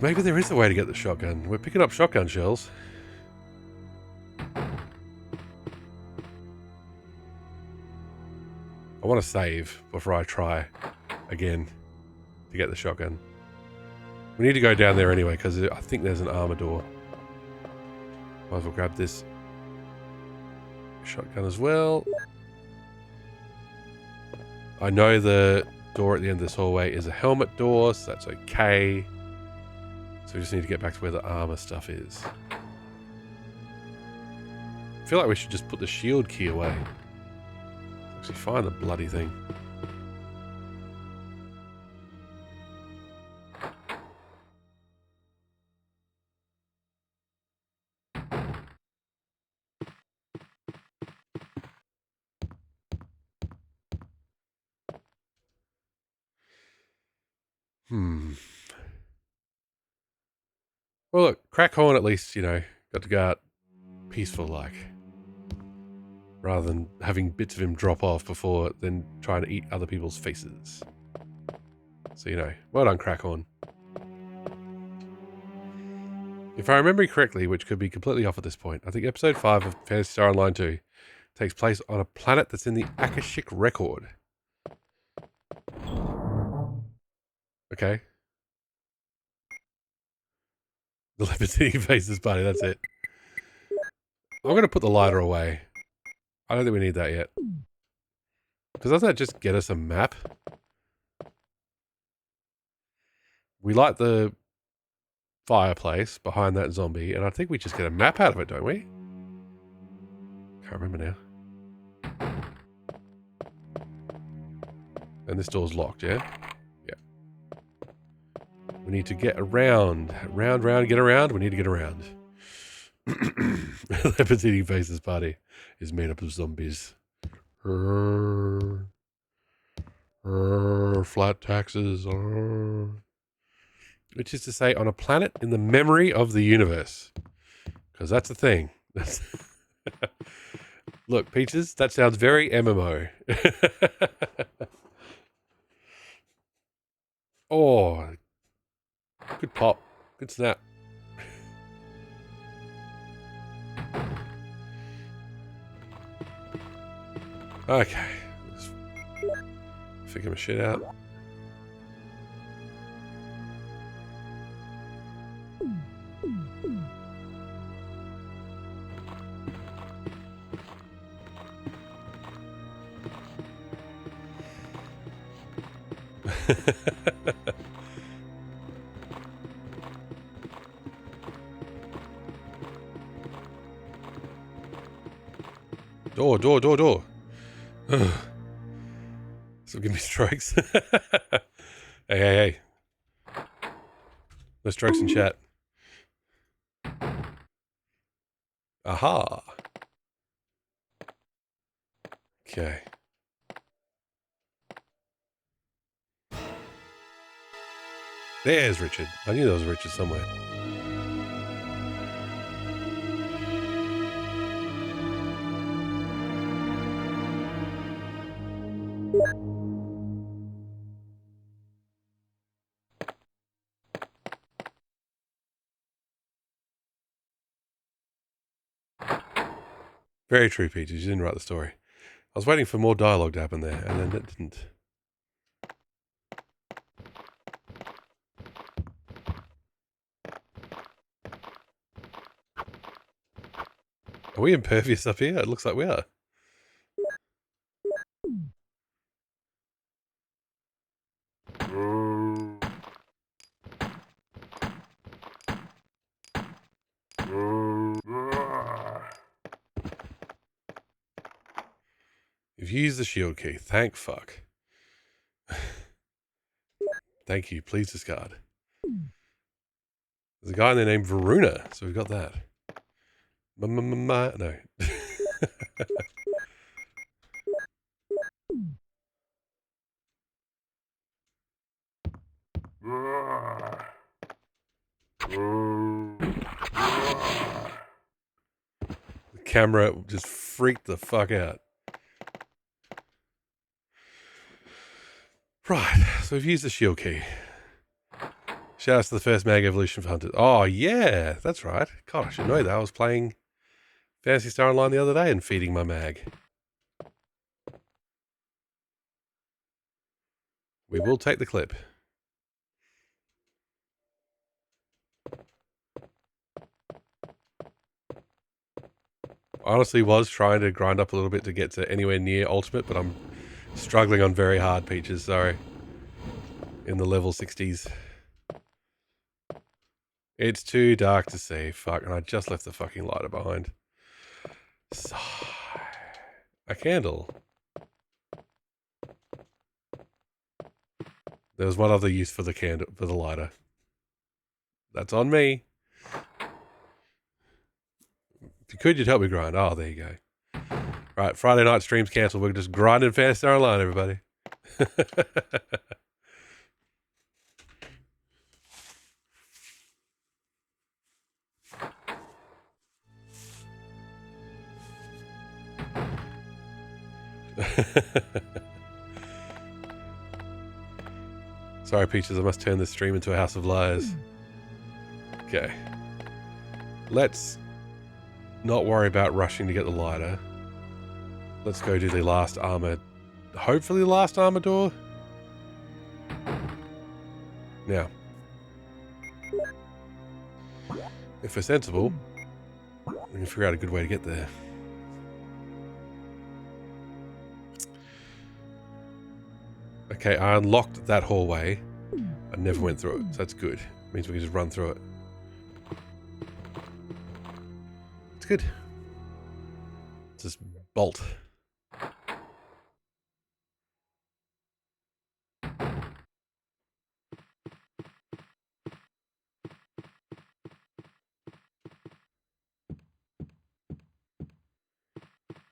Maybe there is a way to get the shotgun. We're picking up shotgun shells. I want to save before I try again to get the shotgun. We need to go down there anyway, because I think there's an armor door. Might as well grab this shotgun as well. I know the door at the end of this hallway is a helmet door, so that's okay. So we just need to get back to where the armor stuff is. I feel like we should just put the shield key away. Actually find the bloody thing. Well, look, Crackhorn at least, you know, got to go out peaceful like. Rather than having bits of him drop off before then trying to eat other people's faces. So, you know, well done, Crackhorn. If I remember correctly, which could be completely off at this point, I think episode 5 of Phantasy Star Online 2 takes place on a planet that's in the Akashic Record. Okay. The leopard's eating faces buddy, that's it. I'm going to put the lighter away. I don't think we need that yet. Because doesn't that just get us a map? We light the fireplace behind that zombie, and I think we just get a map out of it, don't we? Can't remember now. And this door's locked, yeah? Yeah. We need to get around. Round, get around. We need to get around. Leopards Eating Faces party is made up of zombies. Flat taxes. Which is to say, on a planet in the memory of the universe. Because that's the thing. Look, Peaches, that sounds very MMO. Oh, good pop. Good snap. Okay. Let's figure my shit out. Door. So give me strokes. Hey. No strokes in chat. Aha. Okay. There's Richard. I knew there was a Richard somewhere. Very true, Peaches. You didn't write the story. I was waiting for more dialogue to happen there, and then it didn't. Are we impervious up here? It looks like we are. You've used the shield key. Thank fuck. Thank you. Please discard. There's a guy in there named Varuna, so we've got that. No. The camera just freaked the fuck out. Right, so we've used the shield key. Shout out to the first mag evolution for Hunters. Oh, yeah, that's right. God, I should know that. I was playing Phantasy Star Online the other day and feeding my mag. We will take the clip. I honestly was trying to grind up a little bit to get to anywhere near Ultimate, but I'm struggling on very hard, Peaches, sorry. In the level 60s. It's too dark to see. Fuck, and I just left the fucking lighter behind. Sigh. A candle. There was one other use for the candle, for the lighter. That's on me. If you could, you'd help me grind. Oh, there you go. Right, Friday night streams cancelled. We're just grinding Phantasy Star Online, everybody. Sorry, Peaches, I must turn this stream into a house of lies. Okay. Let's not worry about rushing to get the lighter. Let's go do the last armor. Hopefully the last armor door. Now, if we're sensible, we can figure out a good way to get there. Okay, I unlocked that hallway. I never went through it, so that's good. Means we can just run through it. It's good. Just bolt.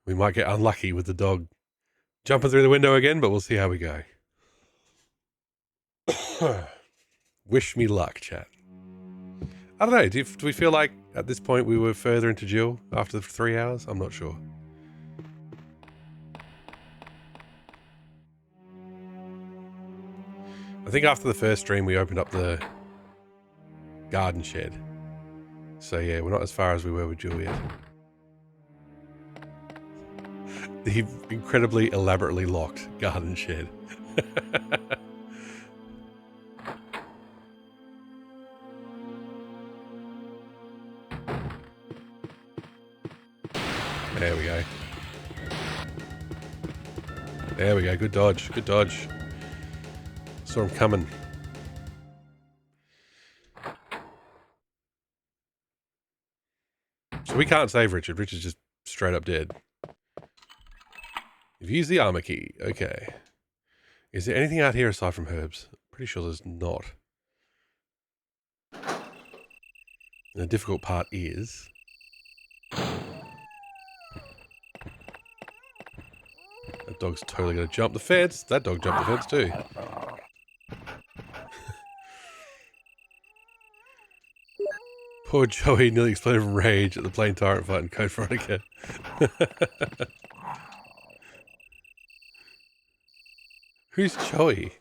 We might get unlucky with the dog jumping through the window again, but we'll see how we go. Wish me luck, chat. I don't know. Do we feel like at this point we were further into Jill after the 3 hours? I'm not sure. I think after the first stream we opened up the garden shed. So yeah, we're not as far as we were with Jill yet. The incredibly elaborately locked garden shed. There we go. There we go. Good dodge. Good dodge. Saw him coming. So we can't save Richard. Richard's just straight up dead. You've used the armor key. Okay. Is there anything out here aside from herbs? Pretty sure there's not. And the difficult part is... that dog's totally going to jump the fence. That dog jumped the fence too. Poor Joey nearly exploded from rage at the plane tyrant fight in Code Veronica. Who's Joey?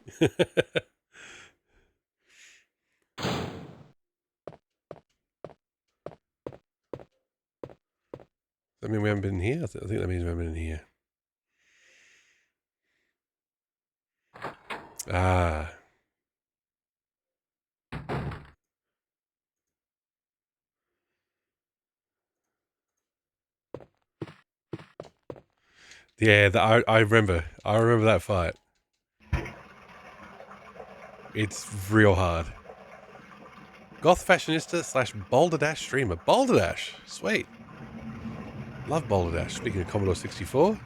I mean, we haven't been in here? I think that means we haven't been in here. Ah. Yeah, I remember. I remember that fight. It's real hard. Goth fashionista / Boulder Dash streamer. Boulder Dash. Sweet. Love Boulder Dash. Speaking of Commodore 64.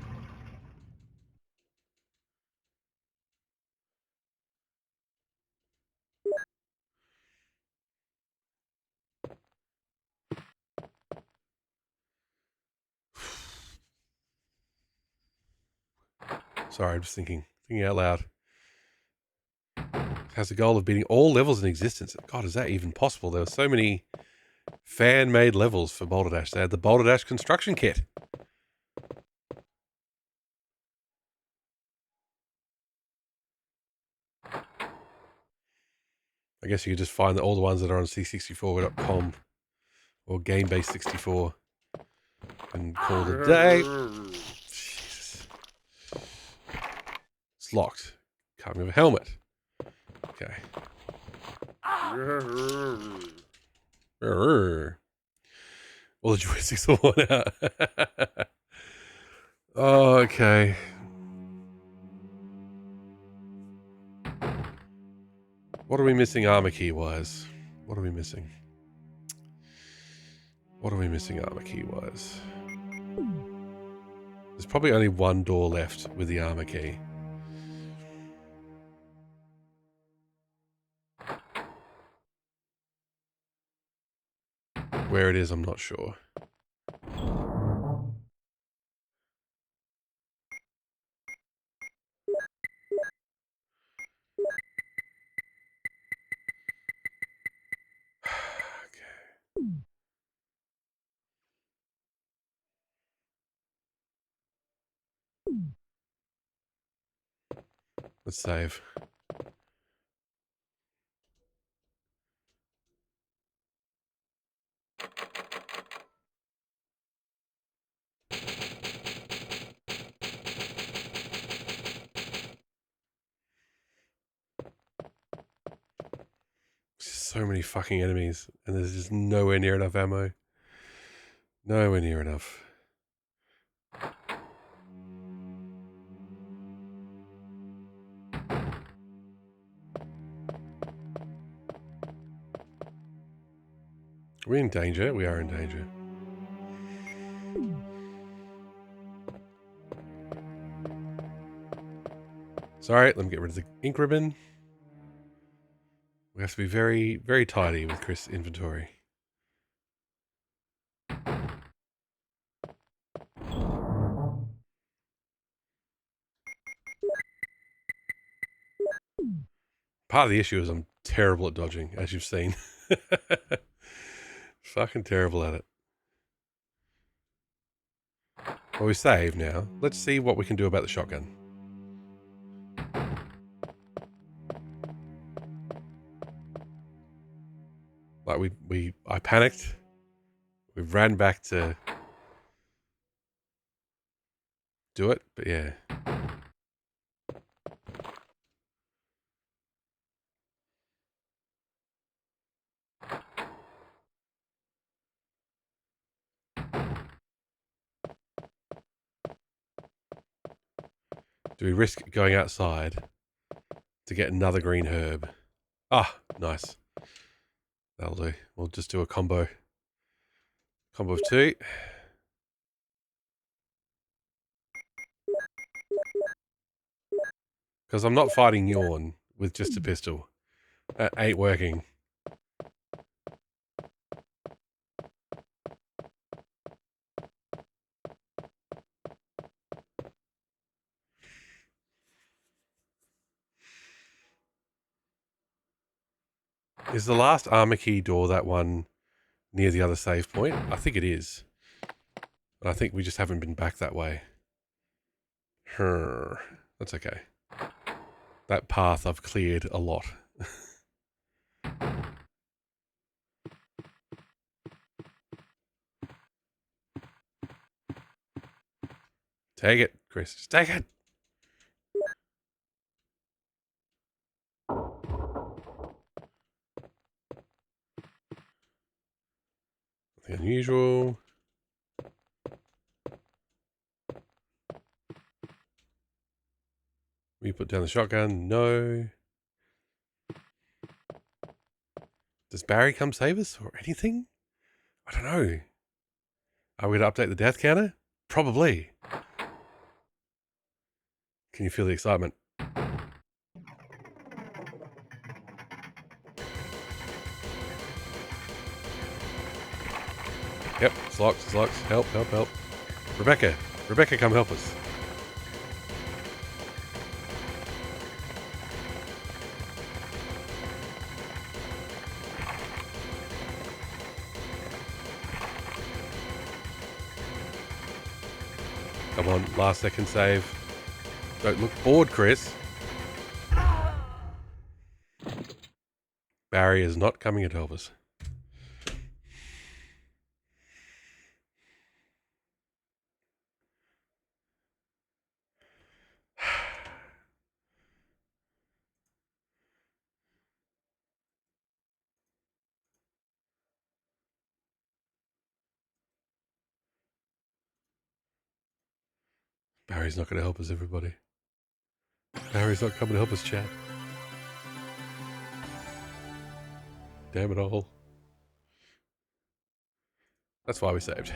Sorry, I'm just thinking out loud. Has the goal of beating all levels in existence. God, is that even possible? There were so many fan-made levels for Boulder Dash. They had the Boulder Dash construction kit. I guess you could just find all the ones that are on c64.com or GameBase 64 and call it a day. Jesus. It's locked. Can't move a helmet. Okay. All the joysticks are worn out. Oh, okay. What are we missing armor key wise? What are we missing? What are we missing armor key wise? There's probably only one door left with the armor key. Where it is, I'm not sure. Let's save. So many fucking enemies, and there's just nowhere near enough ammo. Nowhere near enough. Are we in danger? We are in danger. Sorry, let me get rid of the ink ribbon. We have to be very, very tidy with Chris' inventory. Part of the issue is I'm terrible at dodging, as you've seen. Fucking terrible at it. Well, we save now. Let's see what we can do about the shotgun. Like I panicked. We ran back to do it, but yeah. Do we risk going outside to get another green herb? Ah, nice. That'll do. We'll just do a combo. Combo of 2. Because I'm not fighting Yawn with just a pistol. That ain't working. Is the last armor key door that one near the other save point? I think it is. I think we just haven't been back that way. That's okay. That path I've cleared a lot. Take it, Chris. Just take it. Nothing unusual. We put down the shotgun. No. Does Barry come save us or anything? I don't know. Are we going to update the death counter? Probably. Can you feel the excitement? Yep, it's locked, it's locked. Help, help, help. Rebecca, come help us. Come on, last second save. Don't look bored, Chris. Barry is not coming to help us. Barry's not going to help us, everybody. Barry's not coming to help us, chat. Damn it all. That's why we saved.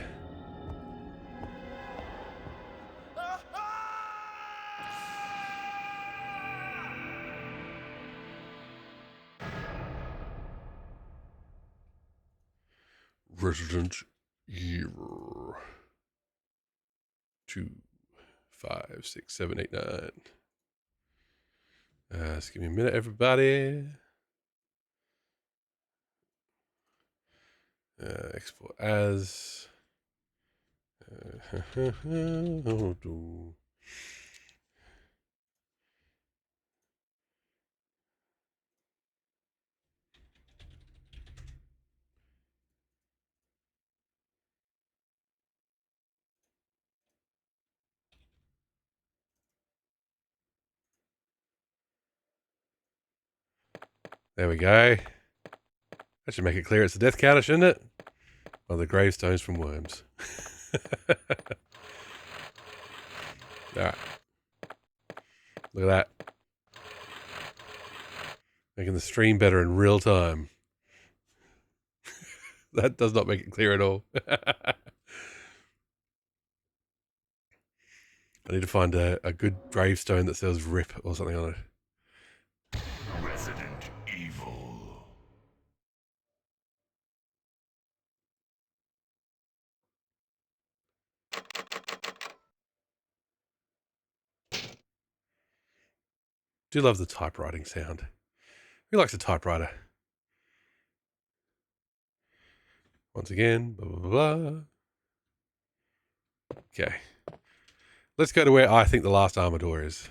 Resident Evil 2, 5, 6, 7, 8, 9. Just give me a minute, everybody. Export as. There we go. That should make it clear it's the death counter, shouldn't it? Oh, the gravestones from worms. Alright. Look at that. Making the stream better in real time. That does not make it clear at all. I need to find a good gravestone that says RIP or something on it. Resident Evil. Do love the typewriting sound. Who likes a typewriter? Once again, blah, blah, blah, blah. Okay. Let's go to where I think the last armor door is.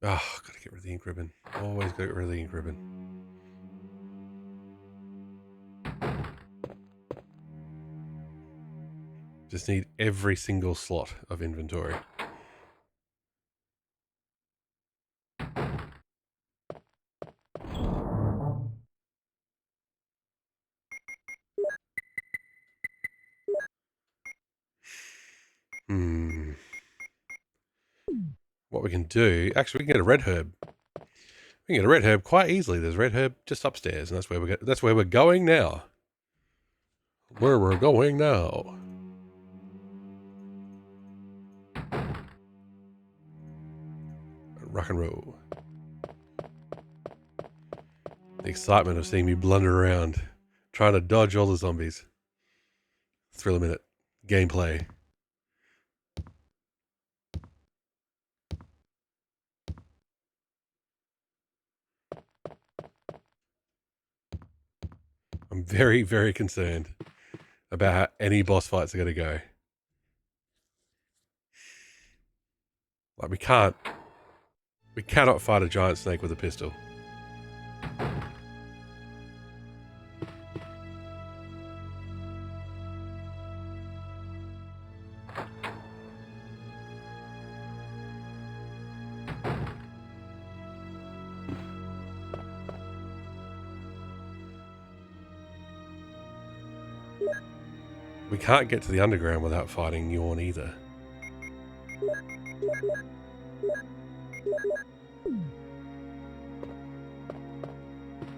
Oh, gotta get rid of the ink ribbon. Always gotta get rid of the ink ribbon. Just need every single slot of inventory. What we can do, actually we can get a red herb. We can get a red herb quite easily. There's red herb just upstairs, and that's where we're going now. Where we're going now. Rock and roll. The excitement of seeing me blunder around, trying to dodge all the zombies. Thrill a minute. Gameplay. I'm very, very concerned about how any boss fights are going to go. Like, we cannot fight a giant snake with a pistol. We can't get to the underground without fighting Yawn either.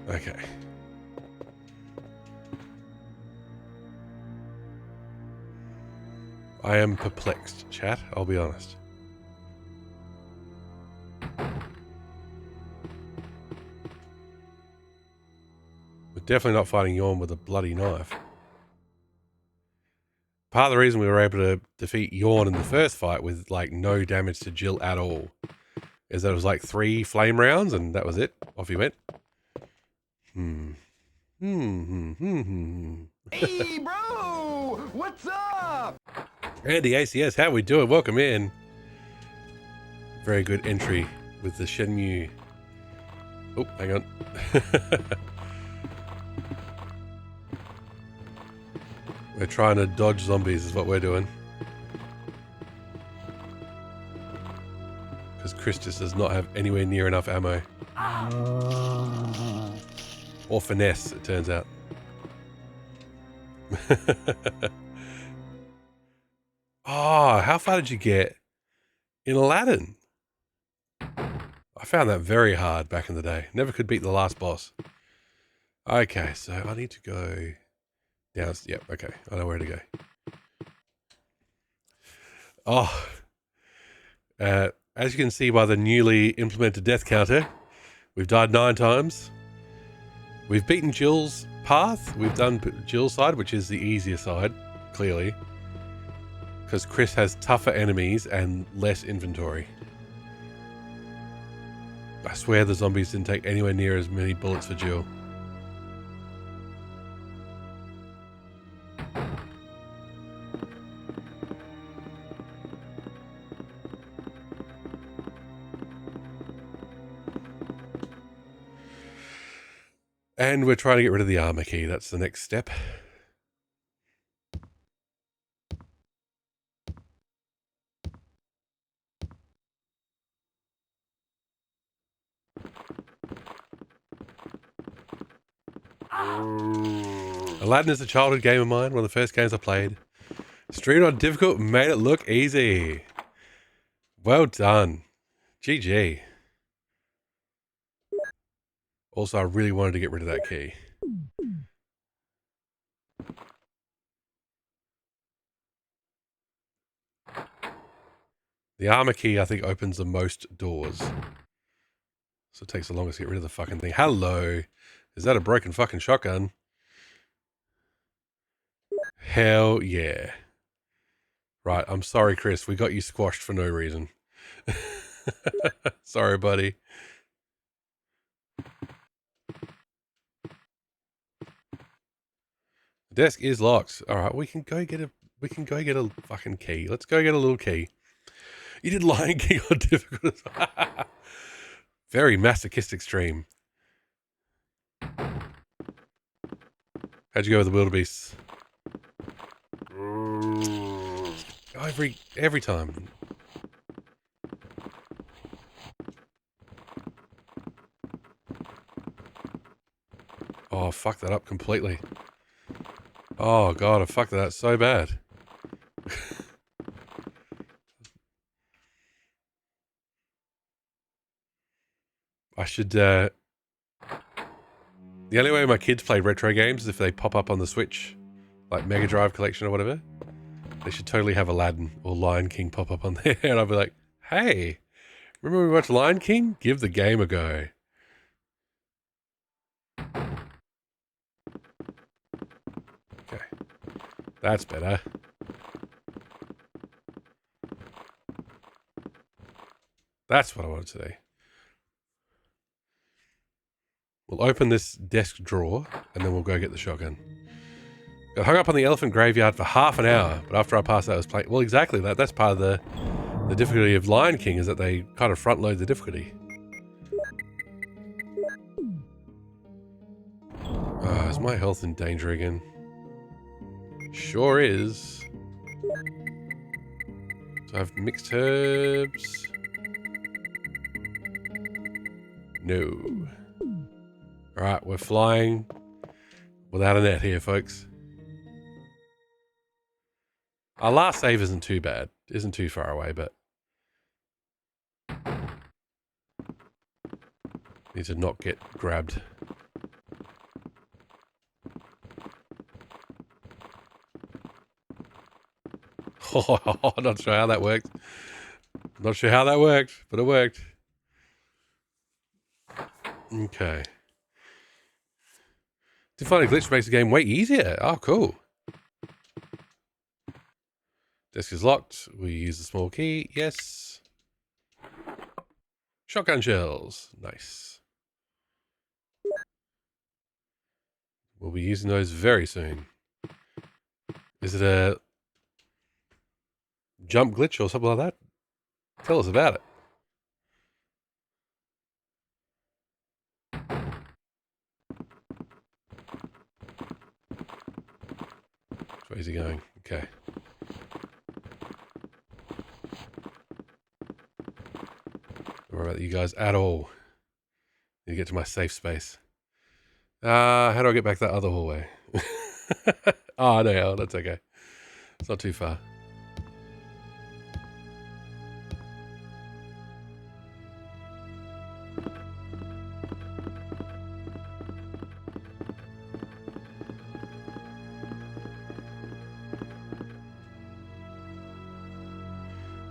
Okay. I am perplexed, chat, I'll be honest. We're definitely not fighting Yawn with a bloody knife. Part of the reason we were able to defeat Yawn in the first fight with like no damage to Jill at all is that it was like 3 flame rounds and that was it. Off he went. Hey, bro! What's up? Andy ACS, how we doing? Welcome in. Very good entry with the Shenmue. Oh, hang on. We're trying to dodge zombies is what we're doing. Because Chris just does not have anywhere near enough ammo. Or finesse, it turns out. Oh, how far did you get in Aladdin? I found that very hard back in the day. Never could beat the last boss. Okay, so I need to go down. Yep, okay. I know where to go. Oh. As you can see by the newly implemented death counter, we've died 9 times. We've beaten Jill's path. We've done Jill's side, which is the easier side, clearly. Because Chris has tougher enemies and less inventory. I swear the zombies didn't take anywhere near as many bullets for Jill. And we're trying to get rid of the armor key. That's the next step. Aladdin is a childhood game of mine. One of the first games I played. Streamed on difficult, made it look easy. Well done. GG. Also, I really wanted to get rid of that key. The armor key, I think, opens the most doors. So it takes the longest to get rid of the fucking thing. Hello. Is that a broken fucking shotgun? Hell yeah. Right, I'm sorry, Chris. We got you squashed for no reason. Sorry, buddy. Desk is locked. All right, we can go get a fucking key. Let's go get a little key. You did Lion King on difficult. Very masochistic stream. How'd you go with the wildebeest? Every time. Oh, fuck that up completely. Oh god, I fucked that up so bad. I should, the only way my kids play retro games is if they pop up on the Switch, like Mega Drive Collection or whatever. They should totally have Aladdin or Lion King pop up on there, and I'll be like, hey, remember we watched Lion King? Give the game a go. Okay, that's better. That's what I wanted to do. We'll open this desk drawer, and then we'll go get the shotgun. Got hung up on the elephant graveyard for half an hour, but after I passed out, I was playing... Well, exactly. That's part of the difficulty of Lion King, is that they kind of front-load the difficulty. Is my health in danger again? Sure is. So I have mixed herbs. No. Alright, we're flying without a net here, folks. Our last save isn't too bad. Isn't too far away, but... need to not get grabbed. Oh, not sure how that worked. Not sure how that worked, but it worked. Okay. To find a glitch makes the game way easier. Oh, cool. Desk is locked. We use the small key. Yes. Shotgun shells. Nice. We'll be using those very soon. Is it a jump glitch or something like that? Tell us about it. Where's he going? Okay. Don't worry about you guys at all. Need to get to my safe space. How do I get back that other hallway? Oh, no, that's okay. It's not too far.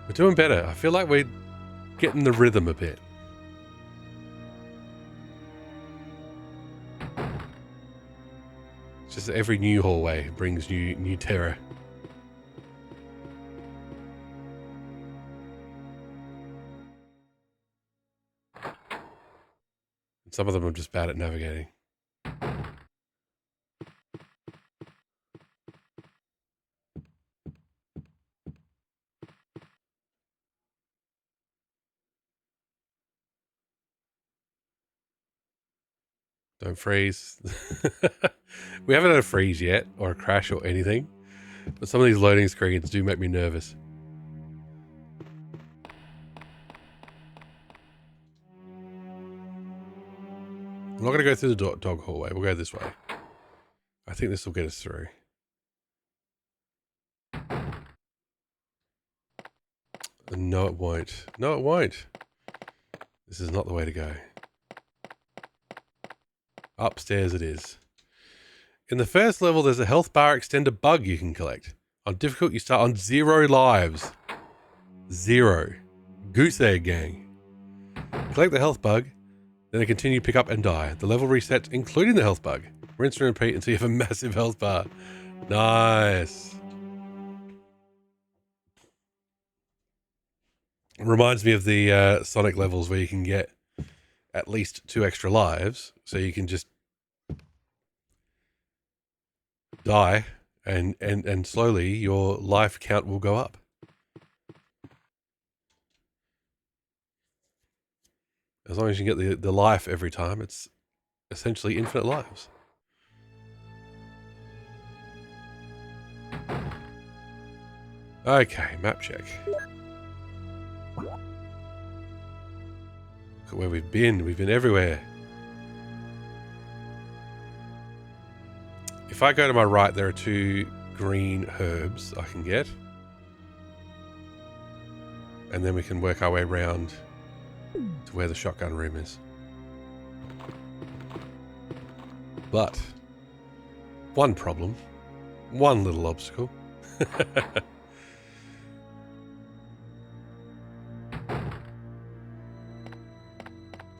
We're doing better. I feel like we're getting the rhythm a bit. It's just every new hallway brings new terror. And some of them are just bad at navigating. Don't freeze. We haven't had a freeze yet, or a crash or anything. But some of these loading screens do make me nervous. I'm not going to go through the dog hallway. We'll go this way. I think this will get us through. No, it won't. No, it won't. This is not the way to go. Upstairs it is. In the first level, there's a health bar extender bug you can collect. On difficult, you start on 0 lives. 0. Goose egg gang. Collect the health bug, then they continue pick up and die. The level resets, including the health bug. Rinse and repeat until you have a massive health bar. Nice. Reminds me of the Sonic levels where you can get at least 2 extra lives, so you can just die, and slowly your life count will go up. As long as you get the life every time, it's essentially infinite lives. Okay, map check. Look at where we've been. We've been everywhere. If I go to my right, there are 2 green herbs I can get. And then we can work our way around to where the shotgun room is. But one problem, one little obstacle.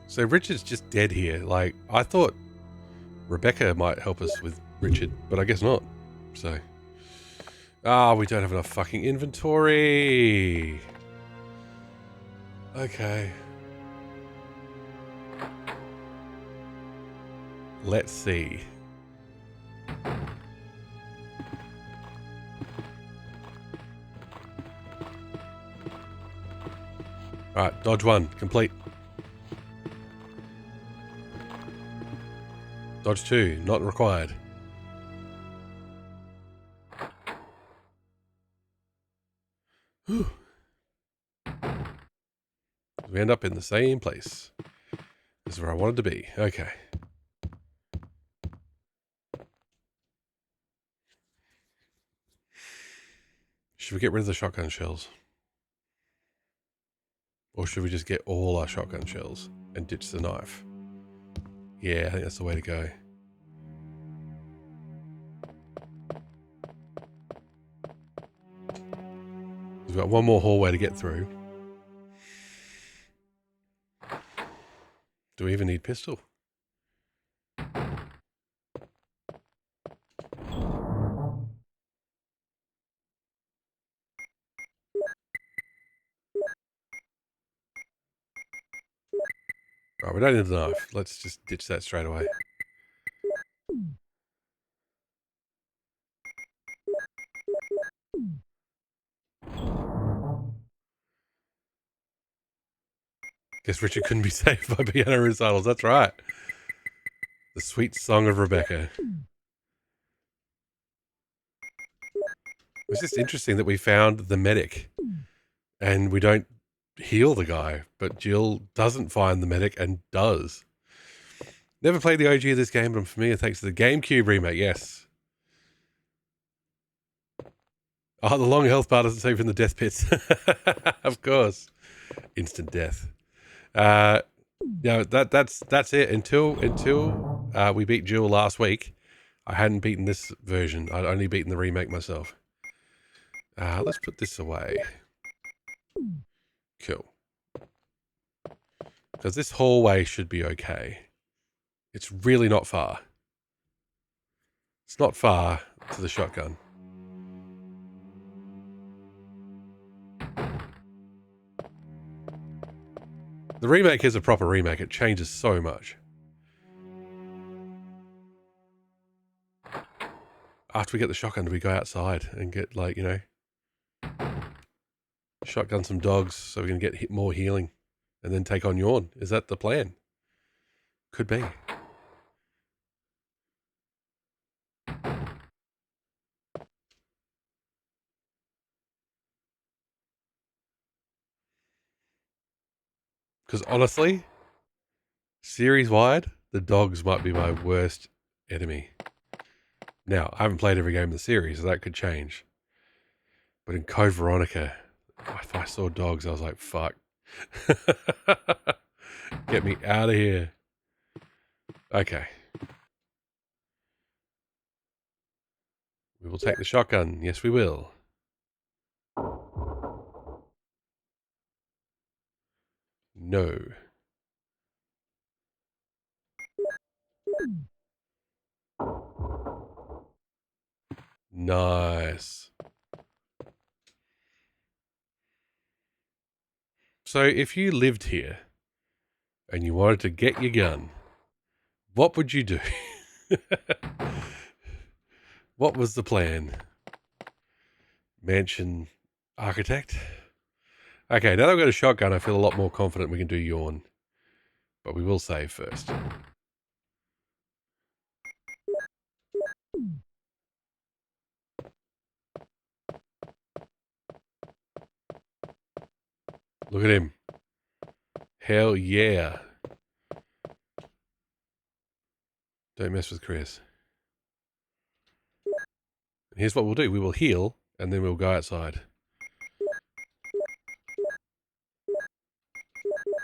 So Richard's just dead here. Like, I thought Rebecca might help us with Richard, but I guess not. So, we don't have enough fucking inventory. Okay. Let's see. Alright, dodge 1, complete. Dodge 2, not required. Whew. We end up in the same place. This is where I wanted to be. Okay. Should we get rid of the shotgun shells? Or should we just get all our shotgun shells and ditch the knife? Yeah, I think that's the way to go. We've got one more hallway to get through. Do we even need pistol? Right, we don't need the knife. Let's just ditch that straight away. Guess Richard couldn't be saved by piano recitals. That's right. The sweet song of Rebecca. It's just interesting that we found the medic and we don't heal the guy, but Jill doesn't find the medic and does. Never played the OG of this game, but I'm familiar thanks to the GameCube remake, yes. Oh, the long health bar doesn't save from the death pits. Of course. Instant death. No, that's it. Until we beat Jill last week, I hadn't beaten this version. I'd only beaten the remake myself. Let's put this away. Cool. Because this hallway should be okay. It's really not far. It's not far to the shotgun. The remake is a proper remake. It changes so much. After we get the shotgun, do we go outside and get, like, you know, shotgun some dogs so we can get more healing and then take on Yawn? Is that the plan? Could be. Because honestly, series-wide, the dogs might be my worst enemy. Now, I haven't played every game in the series, so that could change. But in Code Veronica, if I saw dogs, I was like, fuck. Get me out of here. Okay. We will take the shotgun. Yes, we will. No. Nice. So if you lived here and you wanted to get your gun, what would you do? What was the plan? Mansion architect? Okay, now that I've got a shotgun, I feel a lot more confident we can do yawn. But we will save first. Look at him. Hell yeah. Don't mess with Chris. And here's what we'll do. We will heal, and then we'll go outside.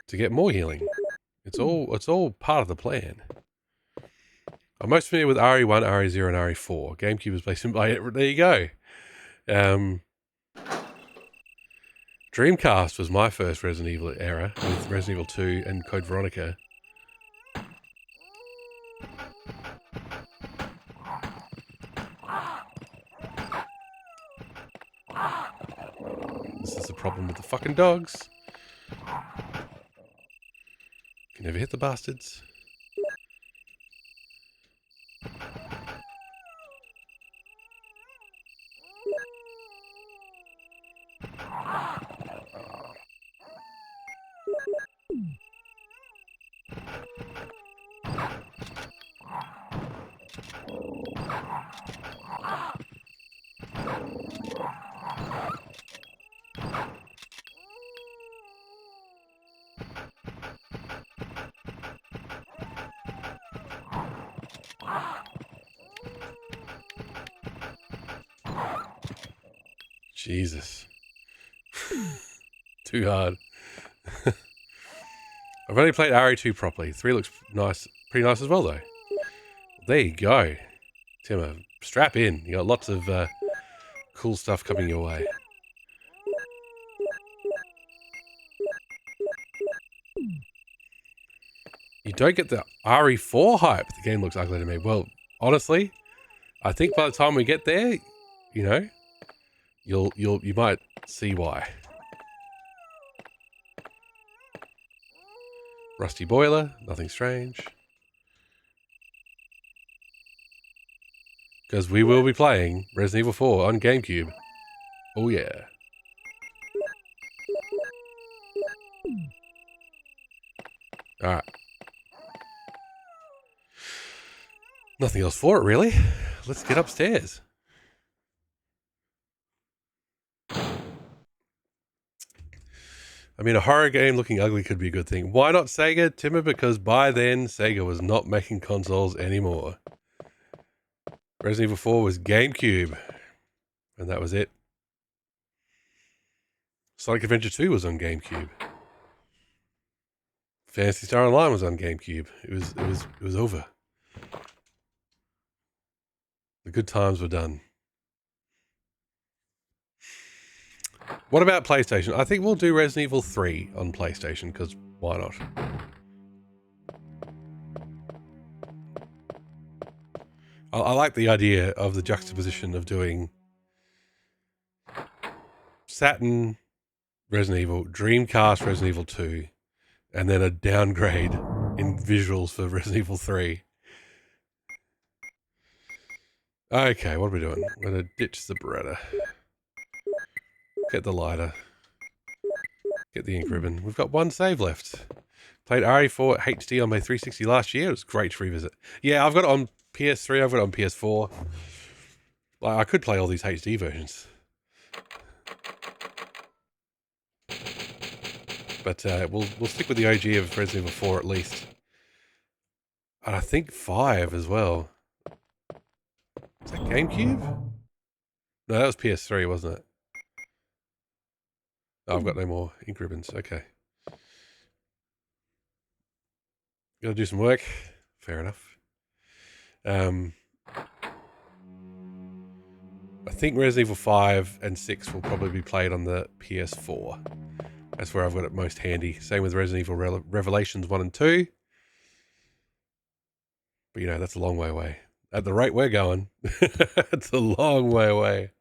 To get more healing. It's all part of the plan. I'm most familiar with RE1, RE0, and RE4. GameCube was based in... There you go. Dreamcast was my first Resident Evil era, with Resident Evil 2 and Code Veronica. This is the problem with the fucking dogs. Can never hit the bastards. Jesus. Too hard. I've only played RE2 properly. 3 looks nice, pretty nice as well, though. There you go. Timmer, strap in. You got lots of cool stuff coming your way. You don't get the RE4 hype. The game looks ugly to me. Well, honestly, I think by the time we get there, you know, you might see why. Rusty boiler, nothing strange. Because we will be playing Resident Evil 4 on GameCube. Oh yeah. Alright. Nothing else for it, really. Let's get upstairs. I mean, a horror game looking ugly could be a good thing. Why not Sega, Timmer? Because by then, Sega was not making consoles anymore. Resident Evil 4 was GameCube. And that was it. Sonic Adventure 2 was on GameCube. Phantasy Star Online was on GameCube. It was over. The good times were done. What about PlayStation? I think we'll do Resident Evil 3 on PlayStation, because why not? I like the idea of the juxtaposition of doing Saturn Resident Evil, Dreamcast Resident Evil 2, and then a downgrade in visuals for Resident Evil 3. Okay, what are we doing? We're going to ditch the Beretta. Get the lighter. Get the ink ribbon. We've got one save left. Played RE4 HD on my 360 last year. It was great to revisit. Yeah, I've got it on PS3. I've got it on PS4. Like, I could play all these HD versions. But we'll stick with the OG of Resident Evil 4 at least. And I think 5 as well. Is that GameCube? No, that was PS3, wasn't it? Oh, I've got no more ink ribbons. Okay. Gotta do some work. Fair enough. I think Resident Evil 5 and 6 will probably be played on the PS4. That's where I've got it most handy. Same with Resident Evil Revelations 1 and 2. But, you know, that's a long way away. At the rate we're going, it's a long way away.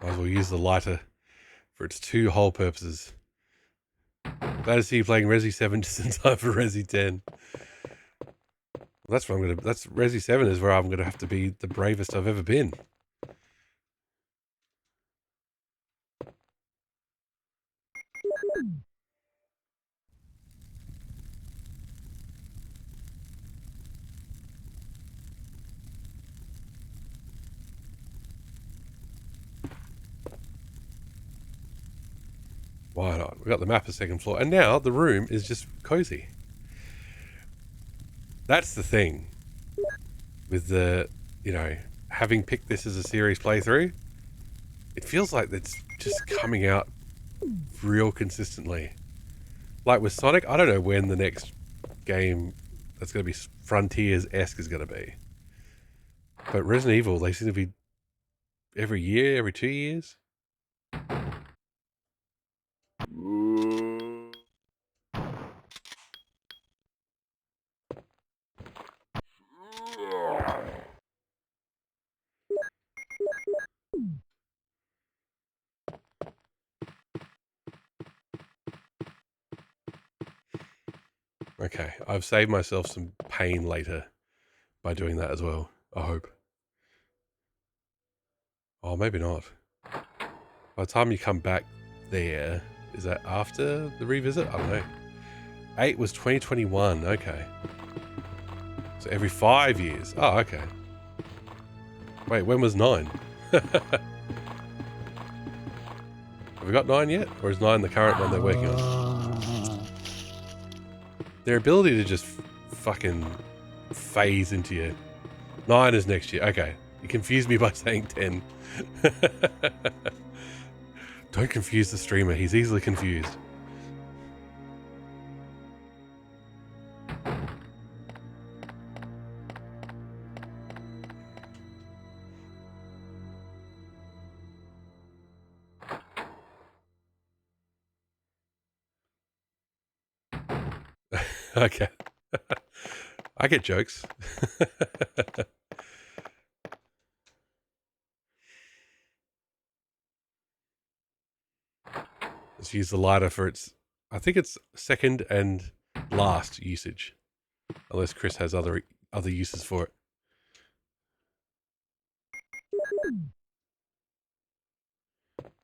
Might as well use the lighter for its two whole purposes. Glad to see you playing Resi 7 just in time for Resi 10. That's where that's Resi 7 is where I'm gonna have to be the bravest I've ever been. Why not? We got the map of second floor, and now the room is just cozy. That's the thing with the, you know, having picked this as a series playthrough. It feels like it's just coming out real consistently. Like with Sonic, I don't know when the next game that's going to be Frontiers-esque is going to be. But Resident Evil, they seem to be every year, every 2 years. Okay, I've saved myself some pain later by doing that as well, I hope. Oh, maybe not. By the time you come back there, is that after the revisit? I don't know. 8 was 2021, okay. So every 5 years. Oh, okay. Wait, when was 9? Have we got 9 yet? Or is 9 the current one they're working on? Their ability to just fucking phase into you. 9 is next year. Okay. You confused me by saying 10. Don't confuse the streamer. He's easily confused. Okay. I get jokes. Let's use the lighter for its, I think it's second and last usage. Unless Chris has other uses for it.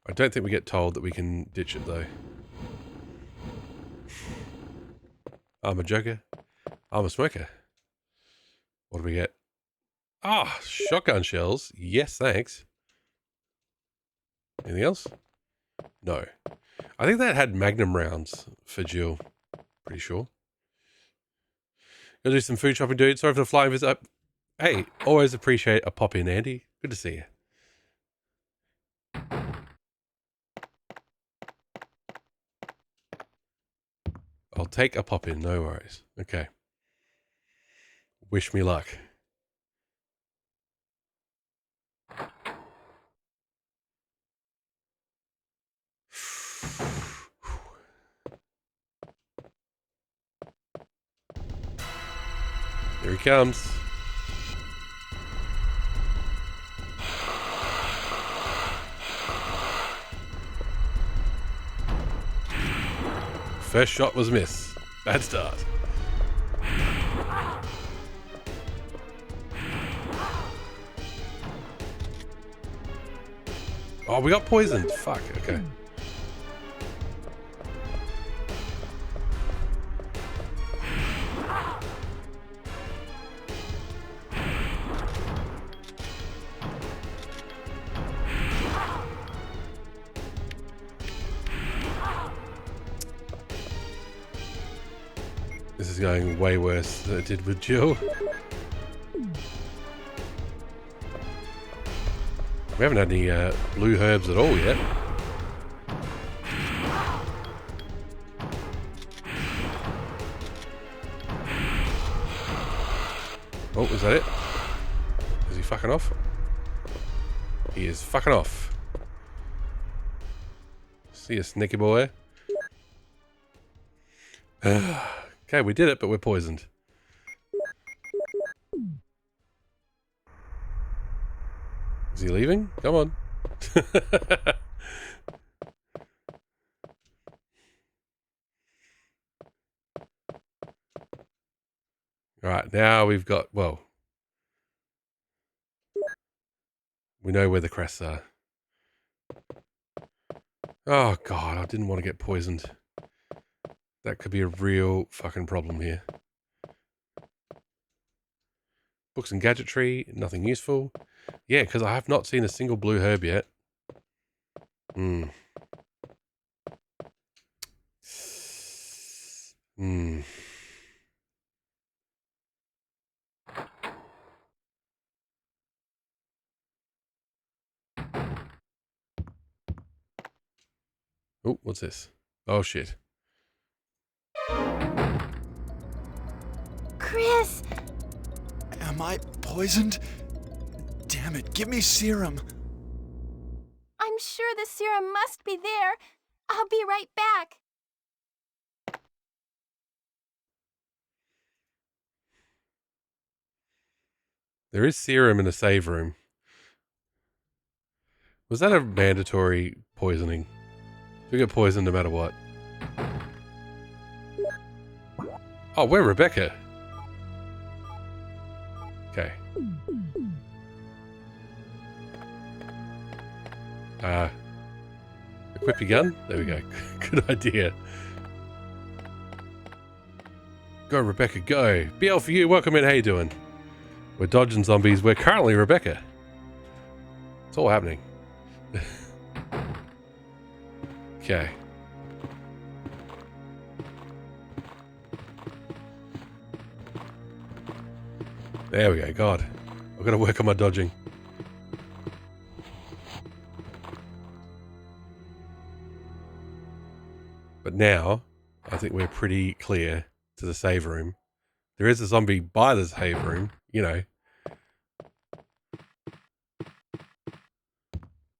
I don't think we get told that we can ditch it though. I'm a joker. I'm a smoker. What do we get? Ah, shotgun shells. Yes, thanks. Anything else? No. I think that had magnum rounds for Jill. Pretty sure. Gonna do some food shopping, dude. Sorry for the flying visit. Hey, always appreciate a pop in, Andy. Good to see you. I'll take a pop in, no worries. Okay. Wish me luck. Here he comes. First shot was a miss. Bad start. Oh, we got poisoned. Fuck, okay. This is going way worse than it did with Jill. We haven't had any blue herbs at all yet. Oh, is that it? Is he fucking off? He is fucking off. See you, sneaky boy. Okay, we did it, but we're poisoned. Is he leaving? Come on. Alright, now we've got, well, we know where the crests are. Oh god, I didn't want to get poisoned. That could be a real fucking problem here. Books and gadgetry, nothing useful. Yeah, because I have not seen a single blue herb yet. Hmm. Hmm. Oh, what's this? Oh shit. Chris! Am I poisoned? Damn it, give me serum. I'm sure the serum must be there. I'll be right back. There is serum in a save room. Was that a mandatory poisoning? We get poisoned no matter what. Oh, we're Rebecca. Okay. Equip your gun. There we go. Good idea. Go, Rebecca, go. BL for you. Welcome in. How you doing? We're dodging zombies. We're currently Rebecca. It's all happening. Okay. There we go. God, I've got to work on my dodging. But now, I think we're pretty clear to the save room. There is a zombie by the save room, you know.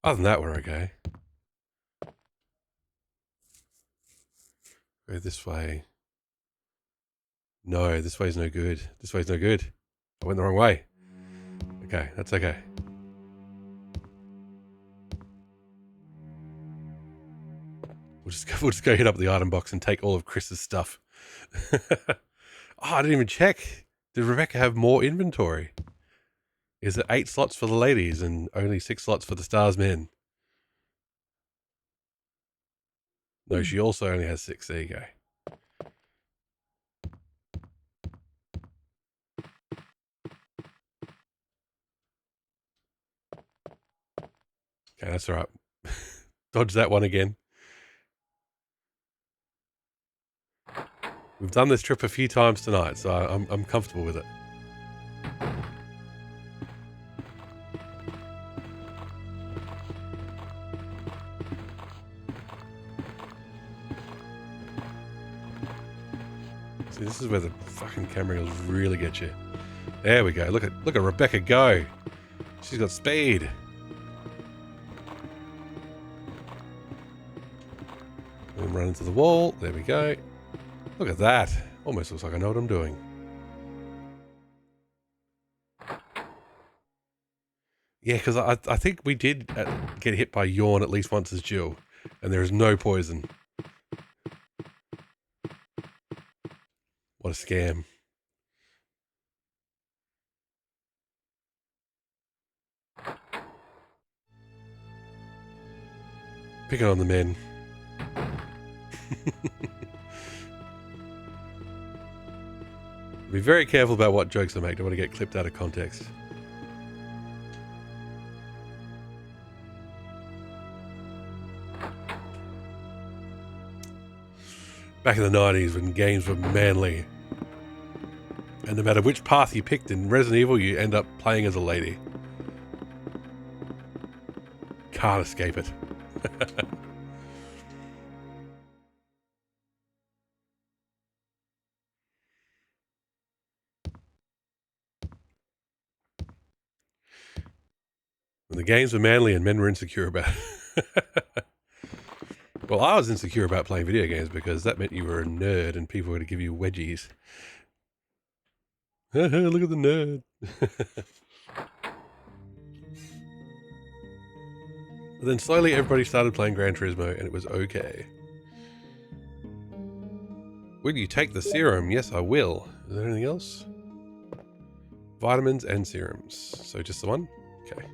Other than that, we're okay. Go this way. No, this way's no good. This way's no good. I went the wrong way. Okay, that's okay. We'll just go hit up the item box and take all of Chris's stuff. Oh, I didn't even check. Did Rebecca have more inventory? Is it 8 slots for the ladies and only 6 slots for the stars men? No, she also only has 6. There you go. Okay, that's all right. Dodge that one again. We've done this trip a few times tonight, so I'm comfortable with it. See, this is where the fucking camera will really get you. There we go. Look at Rebecca go. She's got speed. And run into the wall. There we go. Look at that. Almost looks like I know what I'm doing. Yeah, because I think we did get hit by Yawn at least once as Jill. And there is no poison. What a scam. Picking on the men. Be very careful about what jokes I make. Don't want to get clipped out of context. Back in the 90s when games were manly. And no matter which path you picked in Resident Evil, you end up playing as a lady. Can't escape it. When the games were manly and men were insecure about it. Well, I was insecure about playing video games because that meant you were a nerd and people were going to give you wedgies. Look at the nerd. But then slowly everybody started playing Gran Turismo and it was okay. Will you take the serum? Yes, I will. Is there anything else? Vitamins and serums. So just the one? Okay.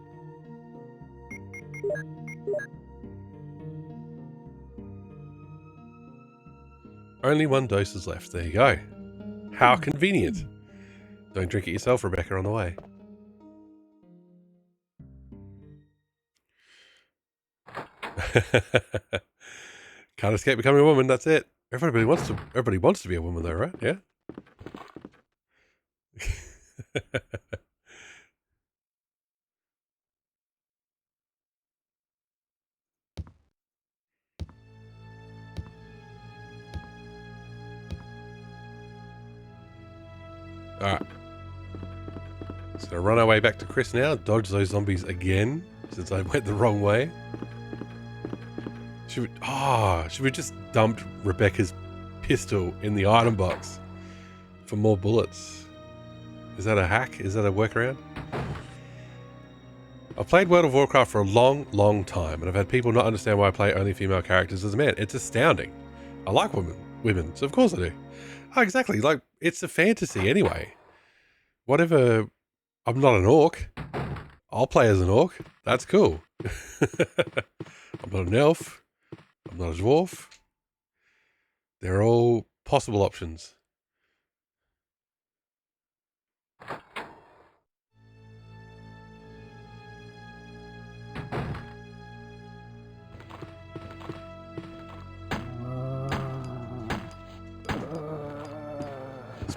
Only one dose is left. There you go. How convenient. Don't drink it yourself, Rebecca, on the way. Can't escape becoming a woman, that's it. Everybody wants to be a woman though, right? Yeah. Alright. Just gonna run our way back to Chris now, dodge those zombies again, since I went the wrong way. Should we just dumped Rebecca's pistol in the item box for more bullets? Is that a hack? Is that a workaround? I've played World of Warcraft for a long, long time, and I've had people not understand why I play only female characters as a man. It's astounding. I like women, so of course I do. Oh, exactly. Like, it's a fantasy anyway. Whatever. I'm not an orc. I'll play as an orc. That's cool. I'm not an elf. I'm not a dwarf. They're all possible options.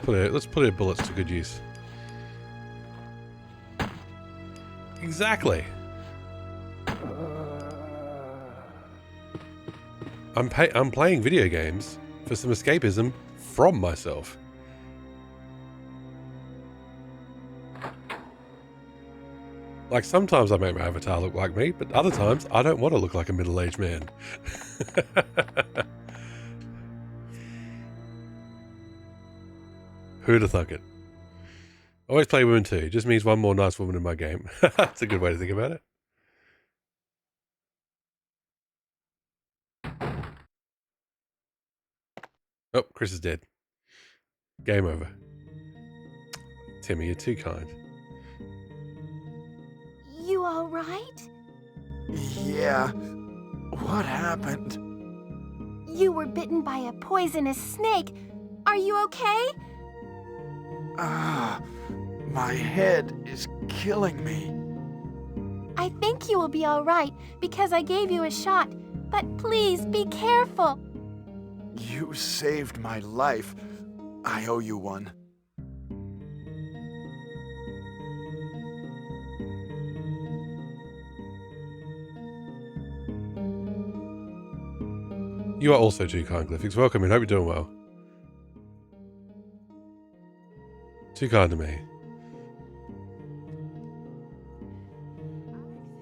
Let's put our bullets to good use. Exactly. I'm playing video games for some escapism from myself. Like, sometimes I make my avatar look like me, but other times I don't want to look like a middle-aged man. Who'd have thunk it? Always play women too. Just means one more nice woman in my game. That's a good way to think about it. Oh, Chris is dead. Game over. Timmy, you're too kind. You all right? Yeah. What happened? You were bitten by a poisonous snake. Are you okay? My head is killing me. I think you will be all right because I gave you a shot. But please be careful. You saved my life. I owe you one. You are also too kind, Glyphix. Welcome in. Hope you're doing well. Too kind to me.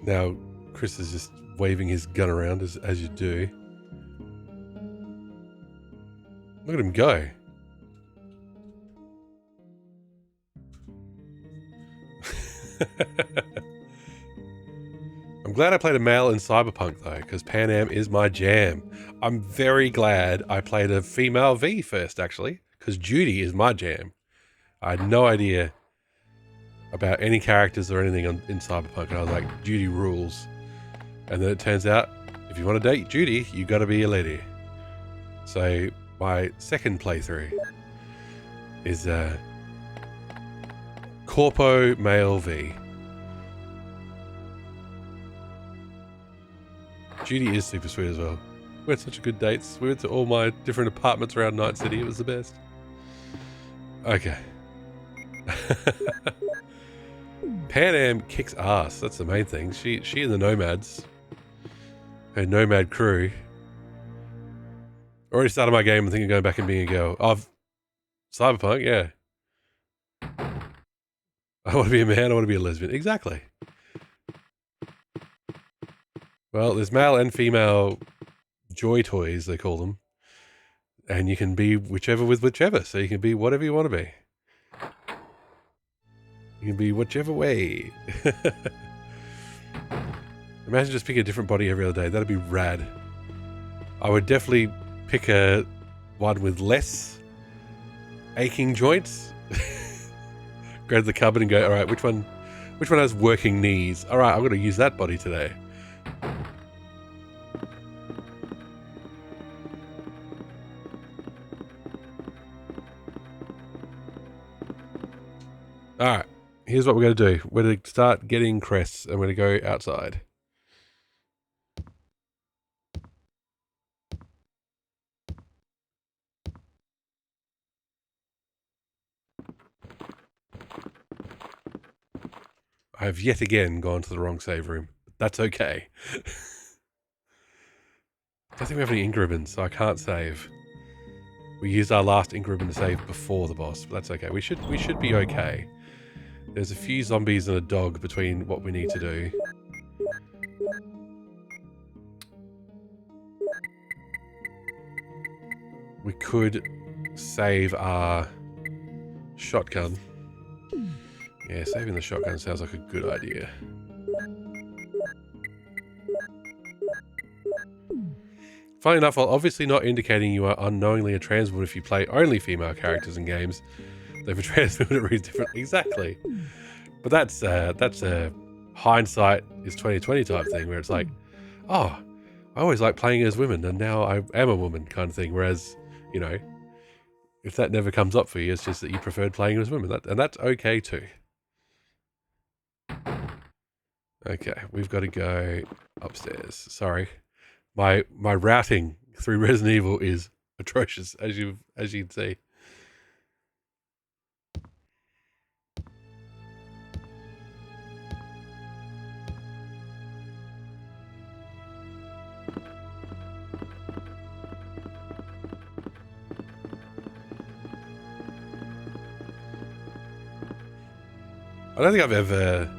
Now, Chris is just waving his gun around as you do. Look at him go. I'm glad I played a male in Cyberpunk though, because Pan Am is my jam. I'm very glad I played a female V first actually, because Judy is my jam. I had no idea about any characters or anything in Cyberpunk, and I was like, Judy rules. And then it turns out, if you want to date Judy, you got to be a lady. So my second playthrough is Corpo Male V. Judy is super sweet as well. We had such a good dates. We went to all my different apartments around Night City. It was the best. Okay. Pan Am kicks ass. That's the main thing. She and the Nomads, her Nomad crew. Already started my game and thinking of going back and being a girl. Cyberpunk, yeah. I want to be a man. I want to be a lesbian., Well, there's male and female joy toys, they call them. And you can be whichever with whichever. So you can be whatever you want to be. You can be whichever way. Imagine just picking a different body every other day. That'd be rad. I would definitely pick one with less aching joints. Go to the cupboard and go, all right, which one has working knees? All right, I'm going to use that body today. All right, here's what we're going to do. We're going to start getting crests, and we're going to go outside. I have yet again gone to the wrong save room. That's okay. I don't think we have any ink ribbons, so I can't save. We used our last ink ribbon to save before the boss, but that's okay. We should be okay. There's a few zombies and a dog between what we need to do. We could save our shotgun. Yeah, saving the shotgun sounds like a good idea. Funny enough, while obviously not indicating you are unknowingly a trans woman if you play only female characters in games, though for trans women it reads different. Exactly. But that's a hindsight is 2020 type thing where it's like, oh, I always like playing as women and now I am a woman kind of thing. Whereas, you know, if that never comes up for you, it's just that you preferred playing as women. And that's okay too. Okay, we've got to go upstairs. Sorry. My routing through Resident Evil is atrocious, as you can see. I don't think I've ever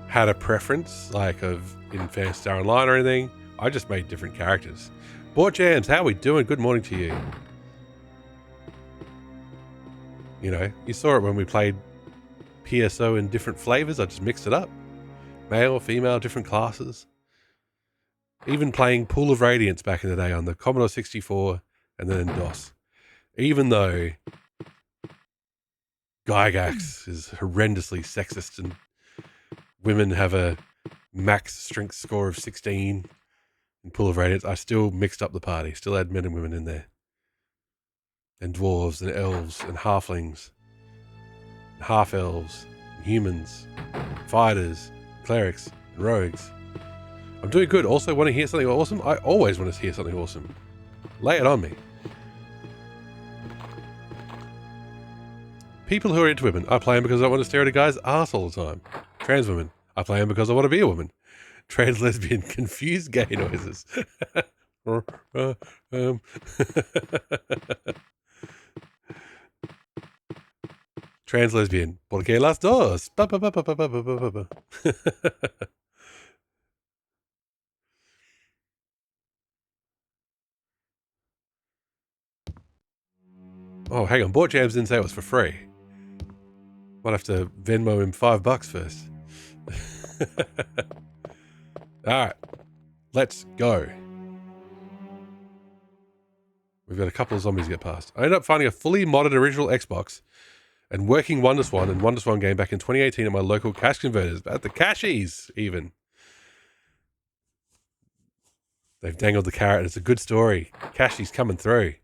had a preference like in Fair Star Online or anything. I just made different characters. Bort Jams, how are we doing? Good morning to you. You know, you saw it when we played PSO in different flavors. I just mixed it up. Male, female, different classes. Even playing Pool of Radiance back in the day on the Commodore 64 and then in DOS. Even though Gygax is horrendously sexist and women have a max strength score of 16 in Pool of Radiance, I still mixed up the party. Still had men and women in there. And dwarves and elves and halflings. And half-elves. And humans. Fighters. Clerics. And rogues. I'm doing good. Also want to hear something awesome? I always want to hear something awesome. Lay it on me. People who are into women, I play them because I want to stare at a guy's ass all the time. Trans women, I play them because I want to be a woman. Trans lesbian, confused gay noises. Trans lesbian, ¿por qué las dos? Oh, hang on, Bort Jams didn't say it was for free. Might have to Venmo him $5 first. Alright, let's go. We've got a couple of zombies to get past. I ended up finding a fully modded original Xbox and working WonderSwan and WonderSwan game back in 2018 at my local cash converters. At the cashies, even. They've dangled the carrot. It's a good story. Cashies coming through.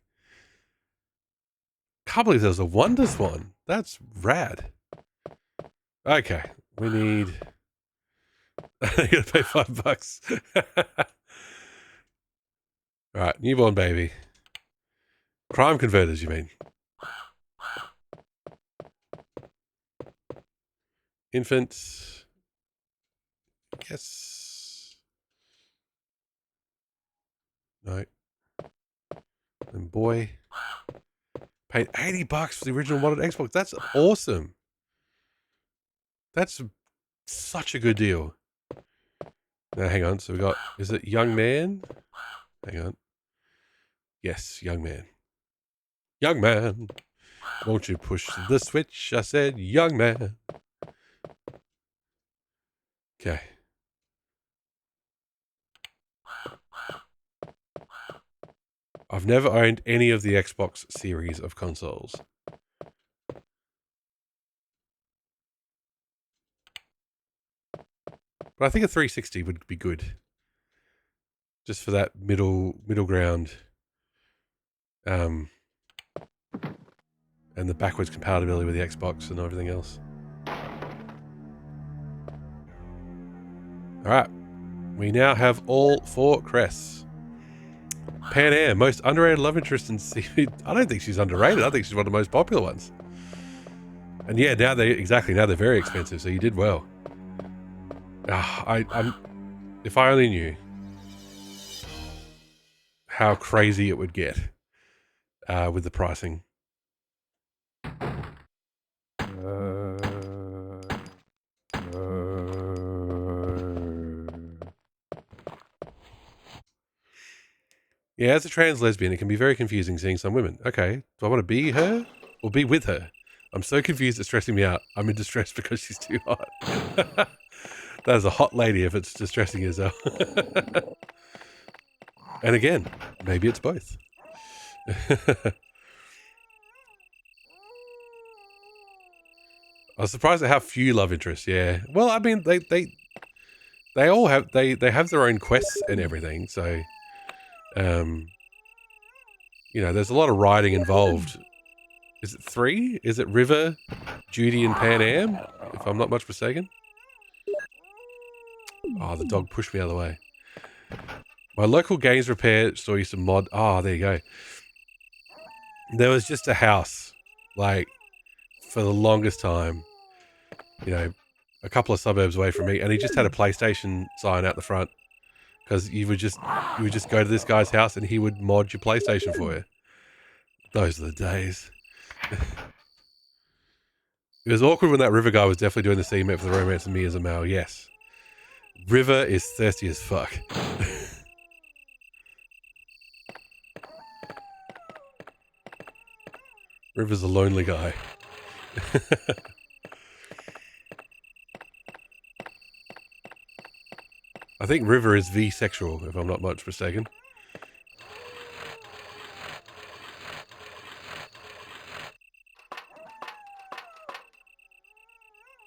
Can't believe there was a WonderSwan. That's rad. Okay, we need... I gotta pay $5. Alright, newborn baby. Crime converters, you mean? Infant. Yes. No. And boy. Paid $80 for the original modded Xbox. That's awesome. That's such a good deal. Now, hang on. So we got, is it young man? Hang on. Yes, young man. Young man, won't you push the switch? I said, young man. Okay. I've never owned any of the Xbox series of consoles. But I think a 360 would be good. Just for that middle ground. And the backwards compatibility with the Xbox and everything else. Alright. We now have all 4 crests. Pan Am, most underrated love interest in seaweed. I don't think she's underrated. I think she's one of the most popular ones. And yeah, now they're very expensive, so you did well. If I only knew how crazy it would get with the pricing. Yeah, as a trans lesbian, it can be very confusing seeing some women. Okay, do I want to be her or be with her? I'm so confused it's stressing me out. I'm in distress because she's too hot. That is a hot lady if it's distressing yourself. And again, maybe it's both. I was surprised at how few love interests. Yeah. Well, I mean, they all have they have their own quests and everything. So, you know, there's a lot of writing involved. Is it 3? Is it River, Judy, and Pan Am? If I'm not much mistaken. Oh, the dog pushed me out of the way. My local games repair store used to mod. Oh, there you go. There was just a house, like, for the longest time, you know, a couple of suburbs away from me, and he just had a PlayStation sign out the front because you would just go to this guy's house and he would mod your PlayStation for you. Those are the days. It was awkward when that River guy was definitely doing the scene met for the romance of me as a male. Yes, River is thirsty as fuck. River's a lonely guy. I think River is V-sexual, if I'm not much mistaken.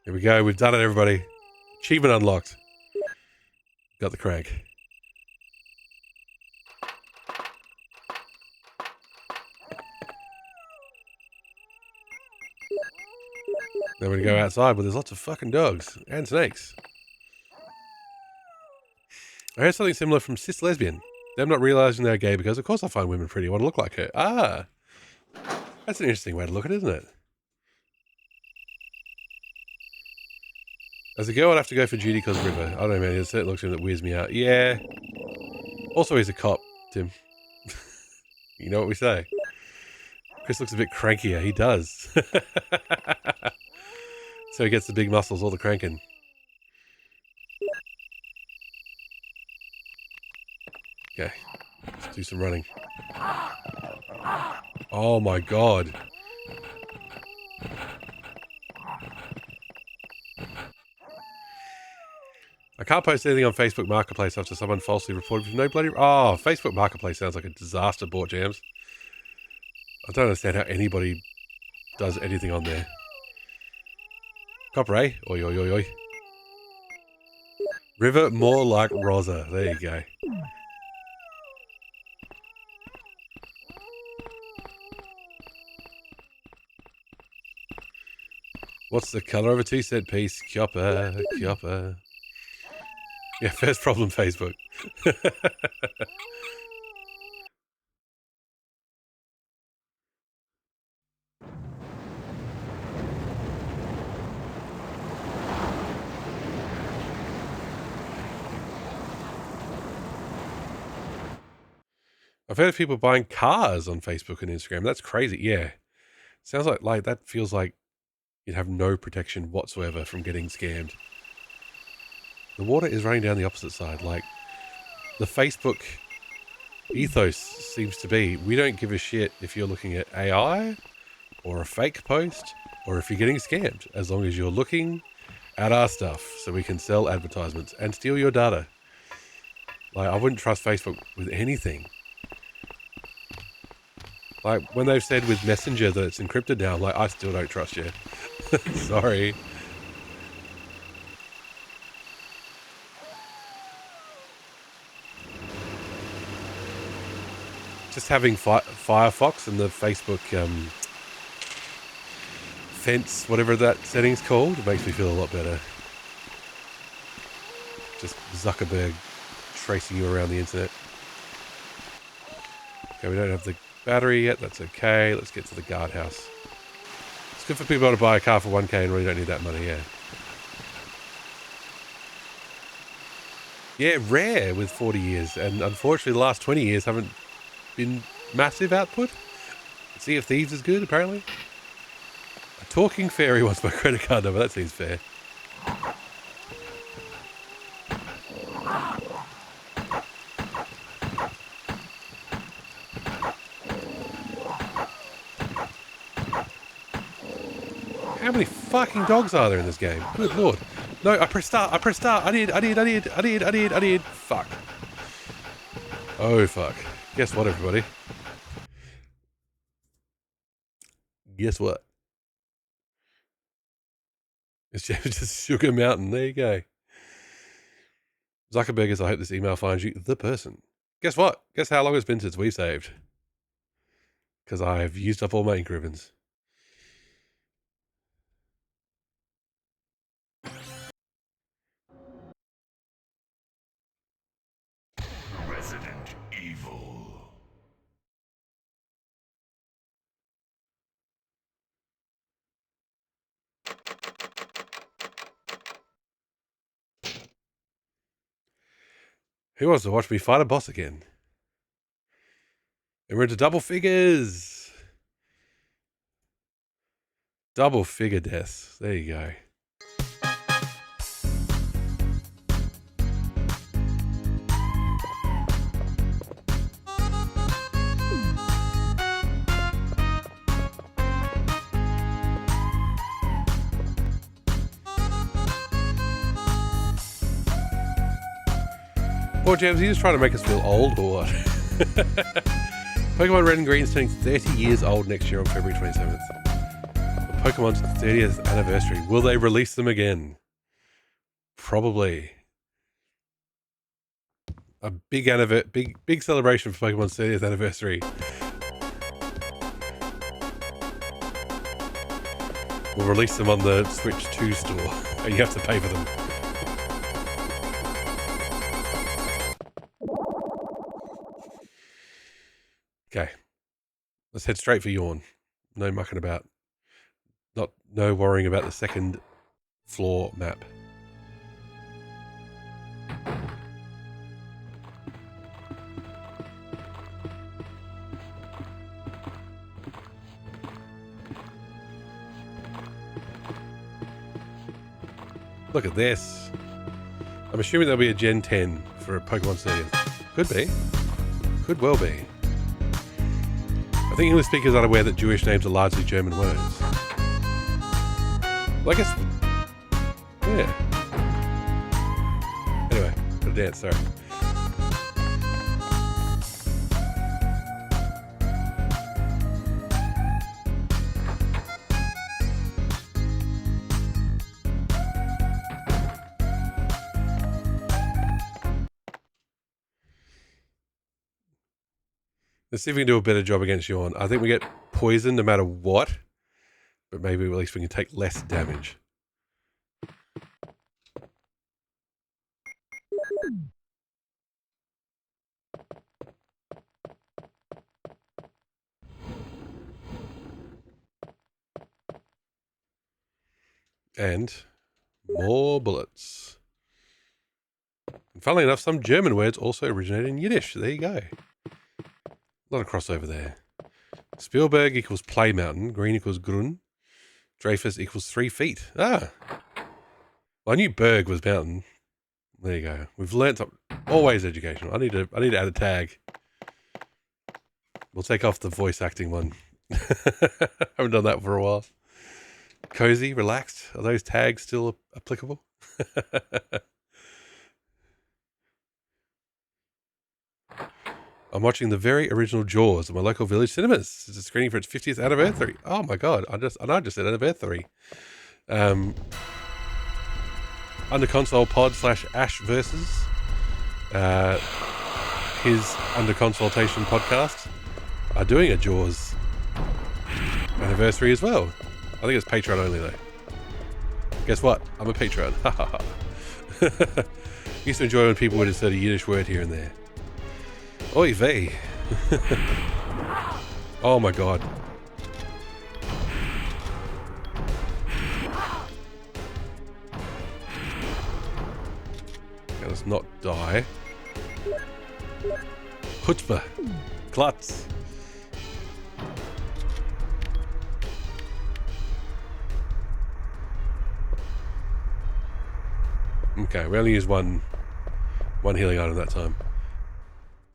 Here we go. We've done it, everybody. Achievement unlocked. Got the crank. Then we're going to go outside where there's lots of fucking dogs and snakes. I heard something similar from Cis Lesbian. Them not realising they're gay because, of course, I find women pretty. I want to look like her. Ah. That's an interesting way to look at it, isn't it? As a girl, I'd have to go for Judy because River. I don't know, man. There's certain looks at him that weirds me out. Yeah. Also, he's a cop, Tim. You know what we say. Chris looks a bit crankier. He does. So he gets the big muscles, all the cranking. Okay. Let's do some running. Oh my god. I can't post anything on Facebook Marketplace after someone falsely reported with no bloody... Oh, Facebook Marketplace sounds like a disaster, Bought Jams. I don't understand how anybody does anything on there. Copper, eh? Oi, oi, oi, oi. River, more like Rosa. There you go. What's the colour of a two-cent piece? Copper, copper. Yeah, first problem, Facebook. I've heard of people buying cars on Facebook and Instagram. That's crazy. Yeah. Sounds like that feels like you'd have no protection whatsoever from getting scammed. The water is running down the opposite side. Like, the Facebook ethos seems to be, we don't give a shit if you're looking at AI or a fake post or if you're getting scammed, as long as you're looking at our stuff so we can sell advertisements and steal your data. Like, I wouldn't trust Facebook with anything. Like, when they've said with Messenger that it's encrypted now, I'm like, I still don't trust you. Sorry. Just having Firefox and the Facebook fence, whatever that setting's called, it makes me feel a lot better. Just Zuckerberg tracing you around the internet. Okay, we don't have the battery yet. That's okay. Let's get to the guardhouse. It's good for people to buy a car for 1K and really don't need that money, yeah. Yeah, rare with 40 years. And unfortunately, the last 20 years haven't been massive output. Sea of Thieves is good, apparently. A talking fairy wants my credit card number. That seems fair. How many fucking dogs are there in this game? Good lord. No, I pressed start. I did. Fuck. Oh, fuck. Guess what, everybody? Guess what? It's just Sugar Mountain. There you go. Zuckerberg, I hope this email finds you the person. Guess what? Guess how long it's been since we've saved? Because I've used up all my ink ribbons. Resident Evil. Who wants to watch me fight a boss again? And we're into double figures. Double figure deaths. There you go. Poor James, are you just trying to make us feel old or what? Pokemon Red and Green is turning 30 years old next year on February 27th. The Pokemon's 30th anniversary. Will they release them again? Probably. A big celebration for Pokemon's 30th anniversary. We'll release them on the Switch 2 store, and you have to pay for them. Okay, let's head straight for Yawn. No mucking about. No worrying about the second floor map. Look at this. I'm assuming there'll be a Gen 10 for Pokemon 30th. Could be. Could well be. I think English speakers are aware that Jewish names are largely German words. Well, I guess... yeah. Anyway, gotta dance, sorry. Let's see if we can do a better job against Yawn. I think we get poisoned no matter what, but maybe at least we can take less damage. And more bullets. And funnily enough, some German words also originate in Yiddish. There you go. A lot of crossover there. Spielberg equals Play Mountain. Green equals Grun. Dreyfus equals 3 feet. Ah. Well, I knew Berg was mountain. There you go. We've learnt something. Always educational. I need to add a tag. We'll take off the voice acting one. Haven't done that for a while. Cozy, relaxed. Are those tags still applicable? I'm watching the very original Jaws at my local village cinemas. It's a screening for its 50th anniversary. Oh my god! I just said anniversary. Under console pod / Ash versus his under consultation podcast are doing a Jaws anniversary as well. I think it's Patreon only though. Guess what? I'm a Patreon. Used to enjoy when people would insert a Yiddish word here and there. Oy vey. Oh my god. Okay, let's not die. Chutzpah. Klutz. Okay, we only use one healing item that time.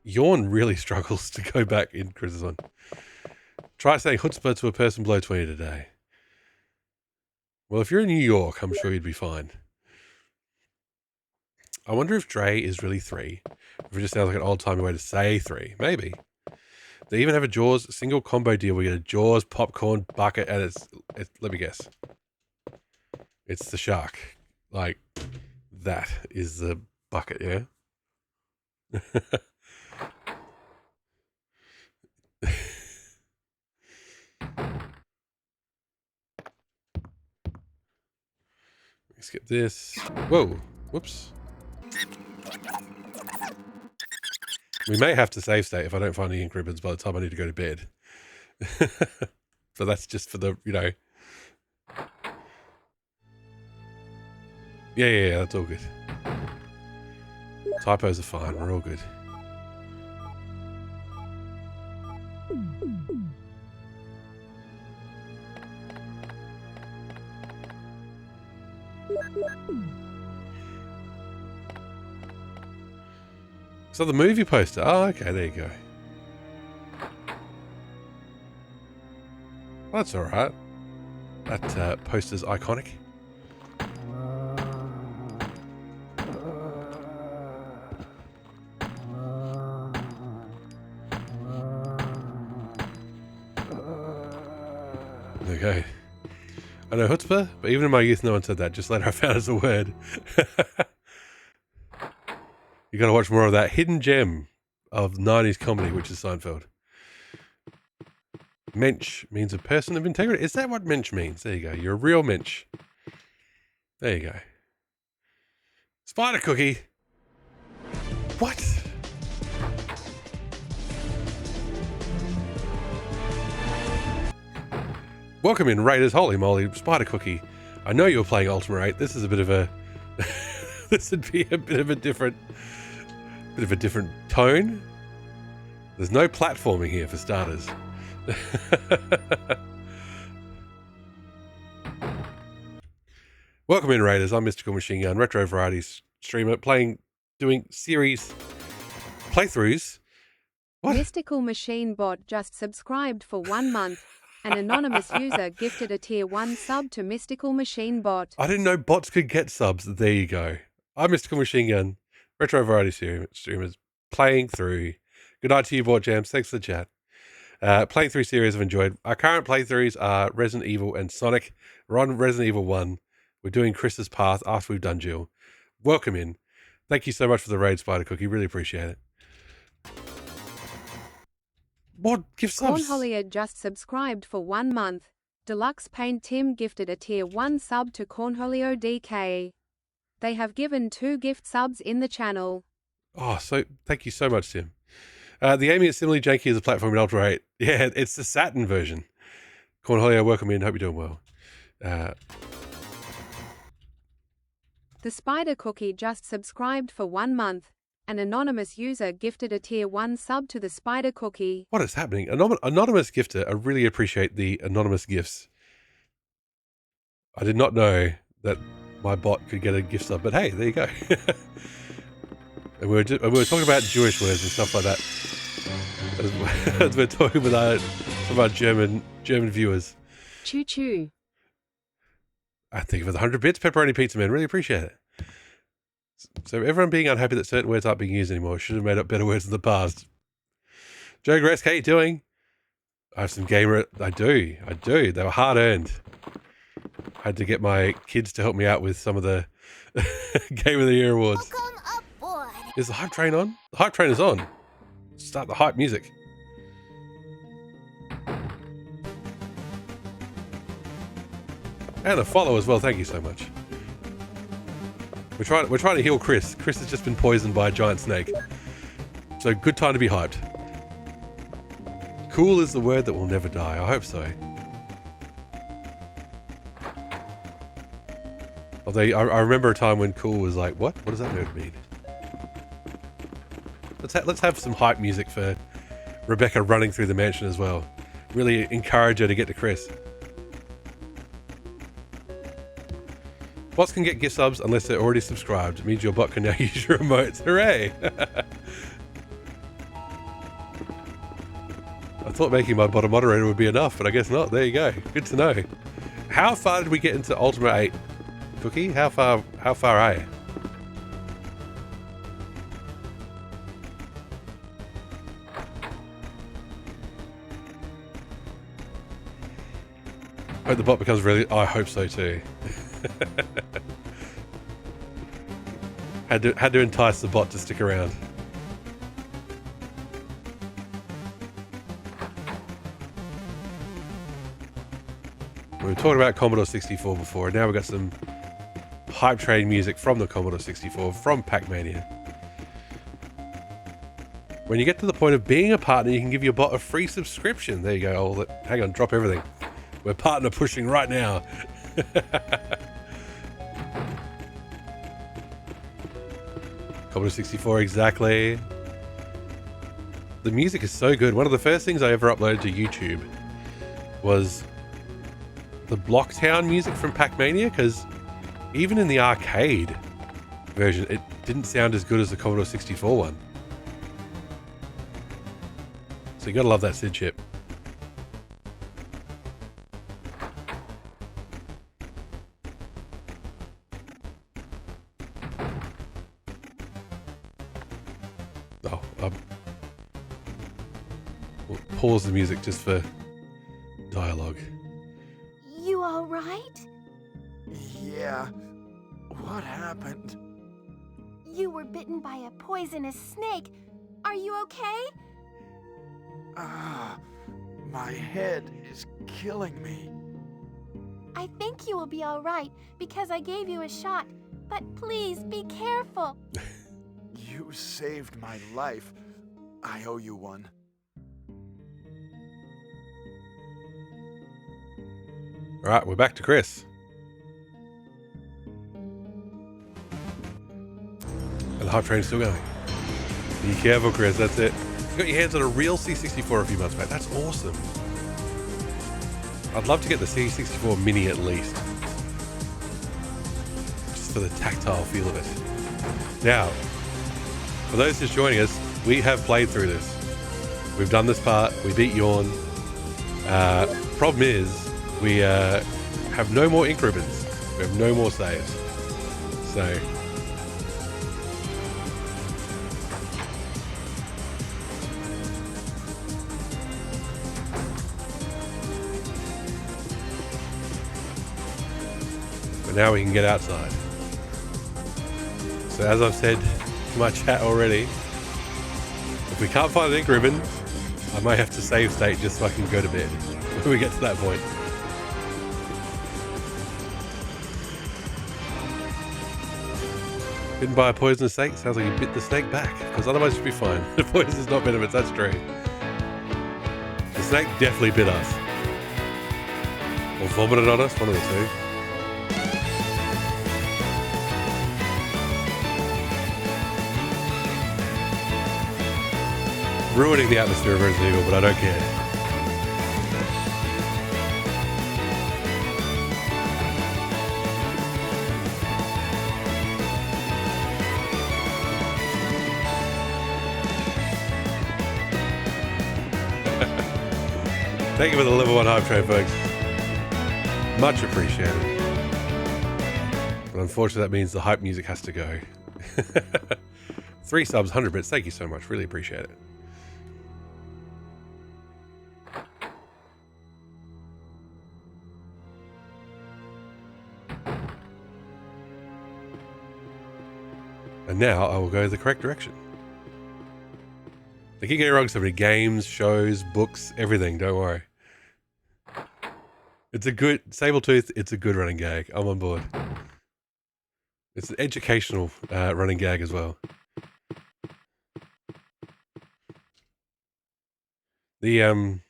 Yawn really struggles to go back in Critizon. Try saying chutzpah to a person below 20 today. Well, if you're in New York, I'm sure you'd be fine. I wonder if Dre is really 3. If it just sounds like an old-timey way to say 3. Maybe. They even have a Jaws single combo deal where you get a Jaws popcorn bucket and it's let me guess. It's the shark. Like, that is the bucket, yeah? Skip this. Whoa. Whoops. We may have to save state if I don't find any ink ribbons by the time I need to go to bed. So that's just for the, you know. Yeah, that's all good. Typos are fine. We're all good. So the movie poster. Oh, okay, there you go. Well, that's all right. That poster's iconic. Okay. I know chutzpah, but even in my youth no one said that. Just later I found as a word. You got to watch more of that hidden gem of 90s comedy, which is Seinfeld. Mensch means a person of integrity. Is that what mensch means? There you go. You're a real mensch. There you go. Spider cookie. What? Welcome in, Raiders. Holy moly, spider cookie. I know you were playing Ultima 8. This is a bit of a... this would be a bit of a different tone. There's no platforming here for starters. Welcome in, Raiders. I'm Mystical Machine Gun, retro variety streamer, doing series playthroughs. What? Mystical Machine Bot just subscribed for 1 month. An anonymous user gifted a tier 1 sub to Mystical Machine Bot. I didn't know bots could get subs. There you go. I'm Mystical Machine Gun, retro variety streamers, playing through. Good night to you, Board Jams. Thanks for the chat. Playing through series I've enjoyed. Our current playthroughs are Resident Evil and Sonic. We're on Resident Evil 1. We're doing Chris's Path after we've done Jill. Welcome in. Thank you so much for the raid, Spider Cookie. Really appreciate it. What? Give subs. Cornholier just subscribed for 1 month. Deluxe Paint Tim gifted a tier 1 sub to Cornholio DK. They have given 2 gift subs in the channel. Oh, so thank you so much, Tim. The aiming is similarly janky as a platform in Ultra 8. Yeah, it's the Saturn version. Cornholio, welcome in. Hope you're doing well. The Spider Cookie just subscribed for 1 month. An anonymous user gifted a tier 1 sub to the Spider Cookie. What is happening? Anonymous gifter, I really appreciate the anonymous gifts. I did not know that my bot could get a gift sub, but hey, there you go. And we were talking about Jewish words and stuff like that. as we're talking with some of our German viewers. Choo choo. I think for the 100 bits, Pepperoni Pizza Man. Really appreciate it. So everyone being unhappy that certain words aren't being used anymore should have made up better words in the past. Joe Gresk, how you doing? I have some gamer. I do. They were hard earned. I had to get my kids to help me out with some of the Game of the Year awards. Welcome aboard. Is the hype train on? The hype train is on. Start the hype music. And a follow as well. Thank you so much. We're trying to heal Chris. Chris has just been poisoned by a giant snake. So good time to be hyped. Cool is the word that will never die. I hope so. Although I remember a time when cool was like, what? What does that word mean? Let's have some hype music for Rebecca running through the mansion as well. Really encourage her to get to Chris. Bots can get gift subs unless they're already subscribed. It means your bot can now use your emotes. Hooray! I thought making my bot a moderator would be enough, but I guess not. There you go. Good to know. How far did we get into Ultimate 8? Cookie? How far are you? I hope the bot becomes really... I hope so too. Had to entice the bot to stick around. We were talking about Commodore 64 before, and now we've got some hype train music from the Commodore 64, from Pac-Mania. When you get to the point of being a partner, you can give your bot a free subscription. There you go. Hang on, drop everything. We're partner pushing right now. Commodore 64, exactly. The music is so good. One of the first things I ever uploaded to YouTube was the Blocktown music from Pac-Mania, because even in the arcade version, it didn't sound as good as the Commodore 64 one. So you gotta love that SID chip. Oh, we'll pause the music just for dialogue. You all right? Yeah. What happened? You were bitten by a poisonous snake. Are you okay? Ah, my head is killing me. I think you will be all right because I gave you a shot. But please be careful. You saved my life. I owe you one. All right, we're back to Chris. And the hype train's still going. Be careful, Chris, that's it. You got your hands on a real C64 a few months back. That's awesome. I'd love to get the C64 Mini at least. Just for the tactile feel of it. Now, for those just joining us, we have played through this. We've done this part. We beat Yawn. Problem is, we have no more ink ribbons. We have no more saves. So... but now we can get outside. So as I've said to my chat already, if we can't find an ink ribbon, I might have to save state just so I can go to bed when we get to that point. Bitten by a poisonous snake? Sounds like you bit the snake back, because otherwise you'd be fine. The poison is not venomous, that's true. The snake definitely bit us. Or vomited on us, one of the two. Ruining the atmosphere of Resident Evil, but I don't care. Thank you for the level 1 hype train, folks. Much appreciated. But unfortunately, that means the hype music has to go. 3 subs, 100 bits. Thank you so much. Really appreciate it. And now I will go the correct direction. They keep getting wrong so many games, shows, books, everything. Don't worry. It's a good Sabletooth. It's a good running gag. I'm on board. It's an educational running gag as well. The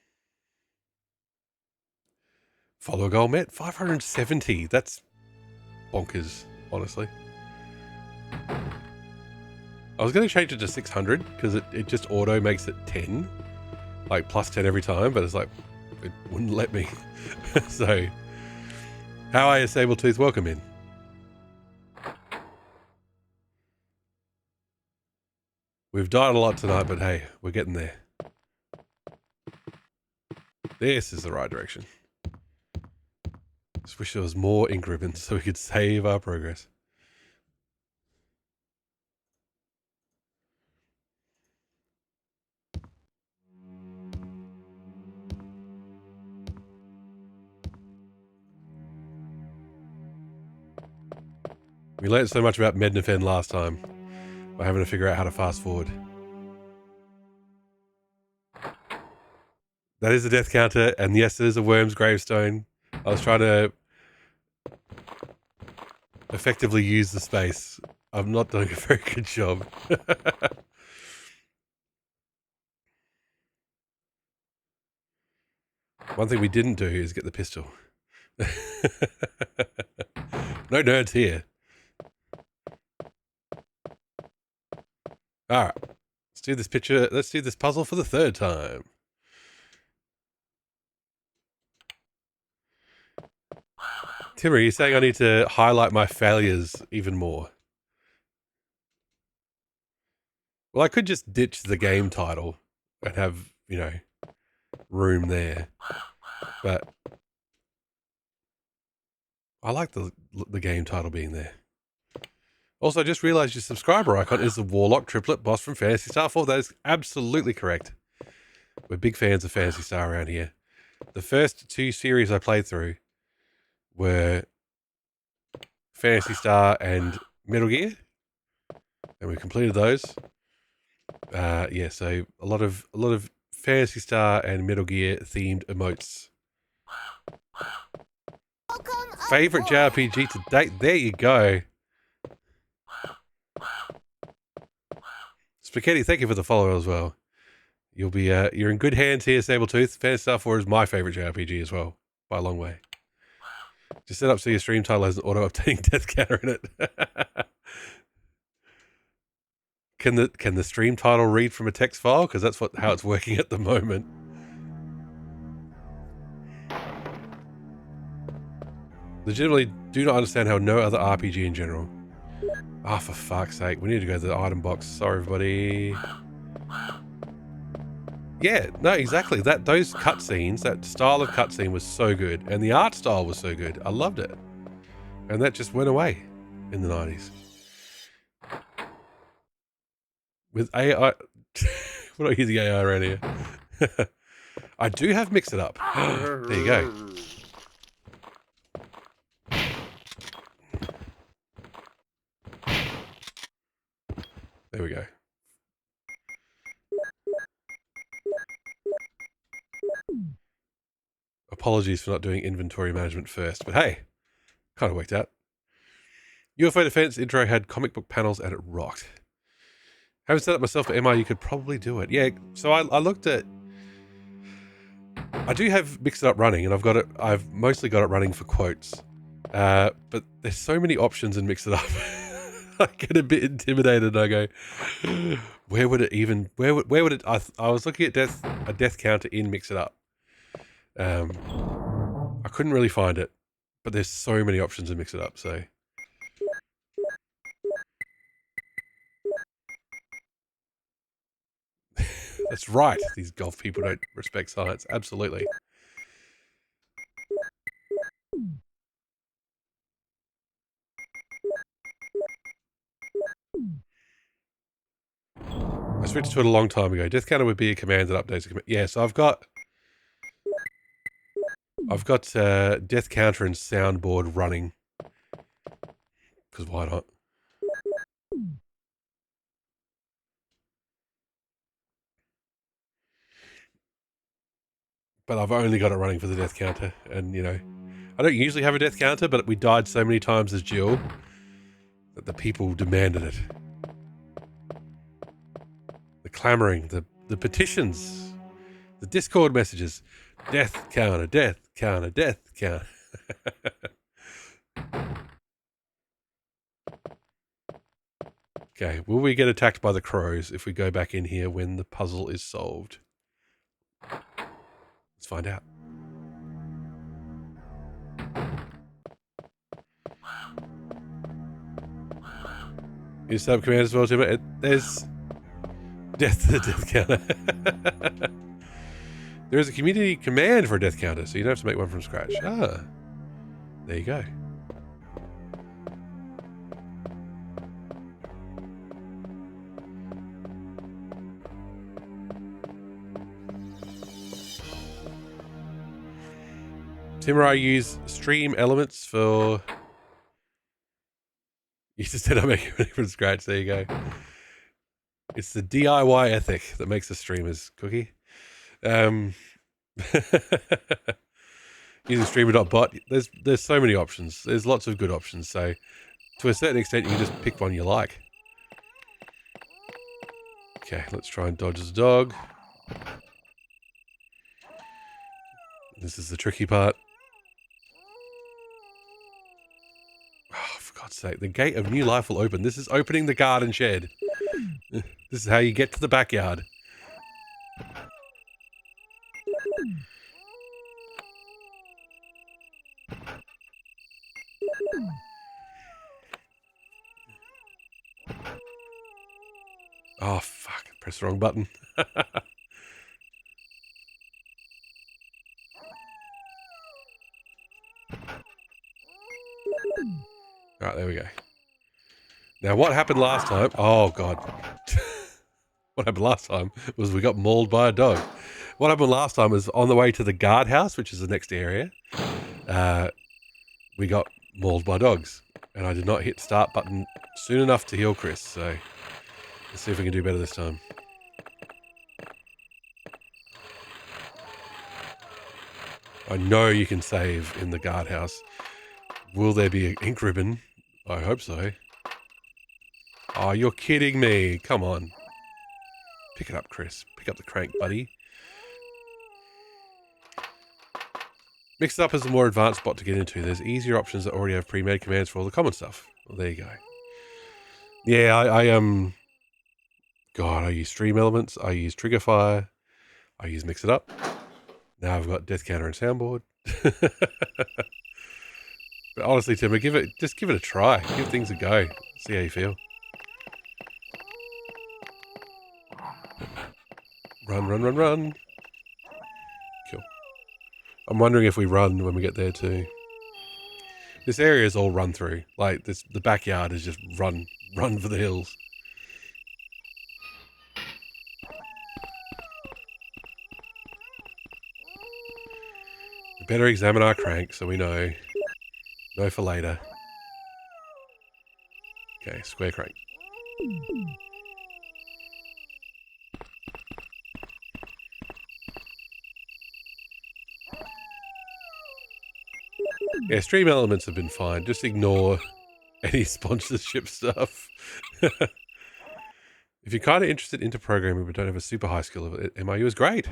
follow goal met 570. That's bonkers, honestly. I was going to change it to 600 because it just auto makes it 10, like plus 10 every time, but it's like it wouldn't let me. So, how are you, Sabletooth? Welcome in. We've died a lot tonight, but hey, we're getting there. This is the right direction. Just wish there was more ink ribbons so we could save our progress. We learned so much about Mednafen last time by having to figure out how to fast forward. That is a death counter, and yes, it is a worm's gravestone. I was trying to effectively use the space. I'm not doing a very good job. One thing we didn't do is get the pistol. No nerds here. All right, let's do this picture. Let's do this puzzle for the 3rd time. Timmer, you're saying I need to highlight my failures even more. Well, I could just ditch the game title and have, you know, room there. But I like the game title being there. Also, I just realized your subscriber icon is the Warlock Triplet boss from Phantasy Star 4. That is absolutely correct. We're big fans of Phantasy Star around here. The first 2 series I played through were Phantasy Star and Metal Gear. And we completed those. Yeah, so a lot of Phantasy Star and Metal Gear themed emotes. Favorite JRPG to date? There you go. Spaghetti, thank you for the follow as well. You'll be you're in good hands here, Sabletooth. Phantasy Star 4 is my favorite JRPG as well, by a long way. Just set up so your stream title has an auto-updating death counter in it. Can the stream title read from a text file? Because that's how it's working at the moment. Legitimately do not understand how no other RPG in general. Ah, for fuck's sake. We need to go to the item box. Sorry, everybody. Yeah, no, exactly. Those cutscenes, that style of cutscene was so good. And the art style was so good. I loved it. And that just went away in the 90s. With AI... We're not using AI around here. I do have Mix It Up. There you go. There we go. Apologies for not doing inventory management first, but hey, kind of worked out. UFO Defense intro had comic book panels and it rocked. Haven't set up myself, but MI, you could probably do it. Yeah, so I looked at... I do have Mix It Up running, and I've mostly got it running for quotes. But there's so many options in Mix It Up. I get a bit intimidated and I go, where would it even... Where would it... I was looking at a death counter in Mix It Up. I couldn't really find it, but there's so many options to Mix It Up, so... That's right. These golf people don't respect science. Absolutely. I switched to it a long time ago. Death counter would be a command that updates a command. Yeah, so I've got death counter and soundboard running. Because why not? But I've only got it running for the death counter. And, you know, I don't usually have a death counter, but we died so many times as Jill that the people demanded it. The clamoring, the petitions, the Discord messages. Death counter, death counter, death counter. Okay, will we get attacked by the crows if we go back in here when the puzzle is solved? Let's find out. You set up command as well, Tim. There's death to the death counter. There is a community command for a death counter, so you don't have to make one from scratch. Ah, there you go. Tim or I use stream elements for... You just said I make it from scratch. There you go. It's the DIY ethic that makes us streamers, Cookie. Using streamer.bot, there's so many options. There's lots of good options. So to a certain extent, you can just pick one you like. Okay, let's try and dodge the dog. This is the tricky part. Oh, for God's sake, the gate of new life will open. This is opening the garden shed. This is how you get to the backyard. Oh, fuck. Press the wrong button. Alright, there we go. Now, what happened last time? Oh, God. What happened last time was we got mauled by a dog. What happened last time was on the way to the guardhouse, which is the next area, we got mauled by dogs. And I did not hit start button soon enough to heal Chris. So let's see if we can do better this time. I know you can save in the guardhouse. Will there be an ink ribbon? I hope so. Oh, you're kidding me. Come on. Pick it up, Chris. Pick up the crank, buddy. Mix it up as a more advanced bot to get into. There's easier options that already have pre-made commands for all the common stuff. Well, there you go. Yeah, I God, I use stream elements. I use trigger fire. I use mix it up. Now I've got death counter and soundboard. But honestly, Tim, just give it a try. Give things a go. See how you feel. Run, run, run, run. Cool. I'm wondering if we run when we get there too. This area is all run through. Like the backyard is just run for the hills. We better examine our crank so we know. Know for later. Okay, square crank. Yeah, stream elements have been fine. Just ignore any sponsorship stuff. If you're kind of interested into programming but don't have a super high skill of it, MIU is great.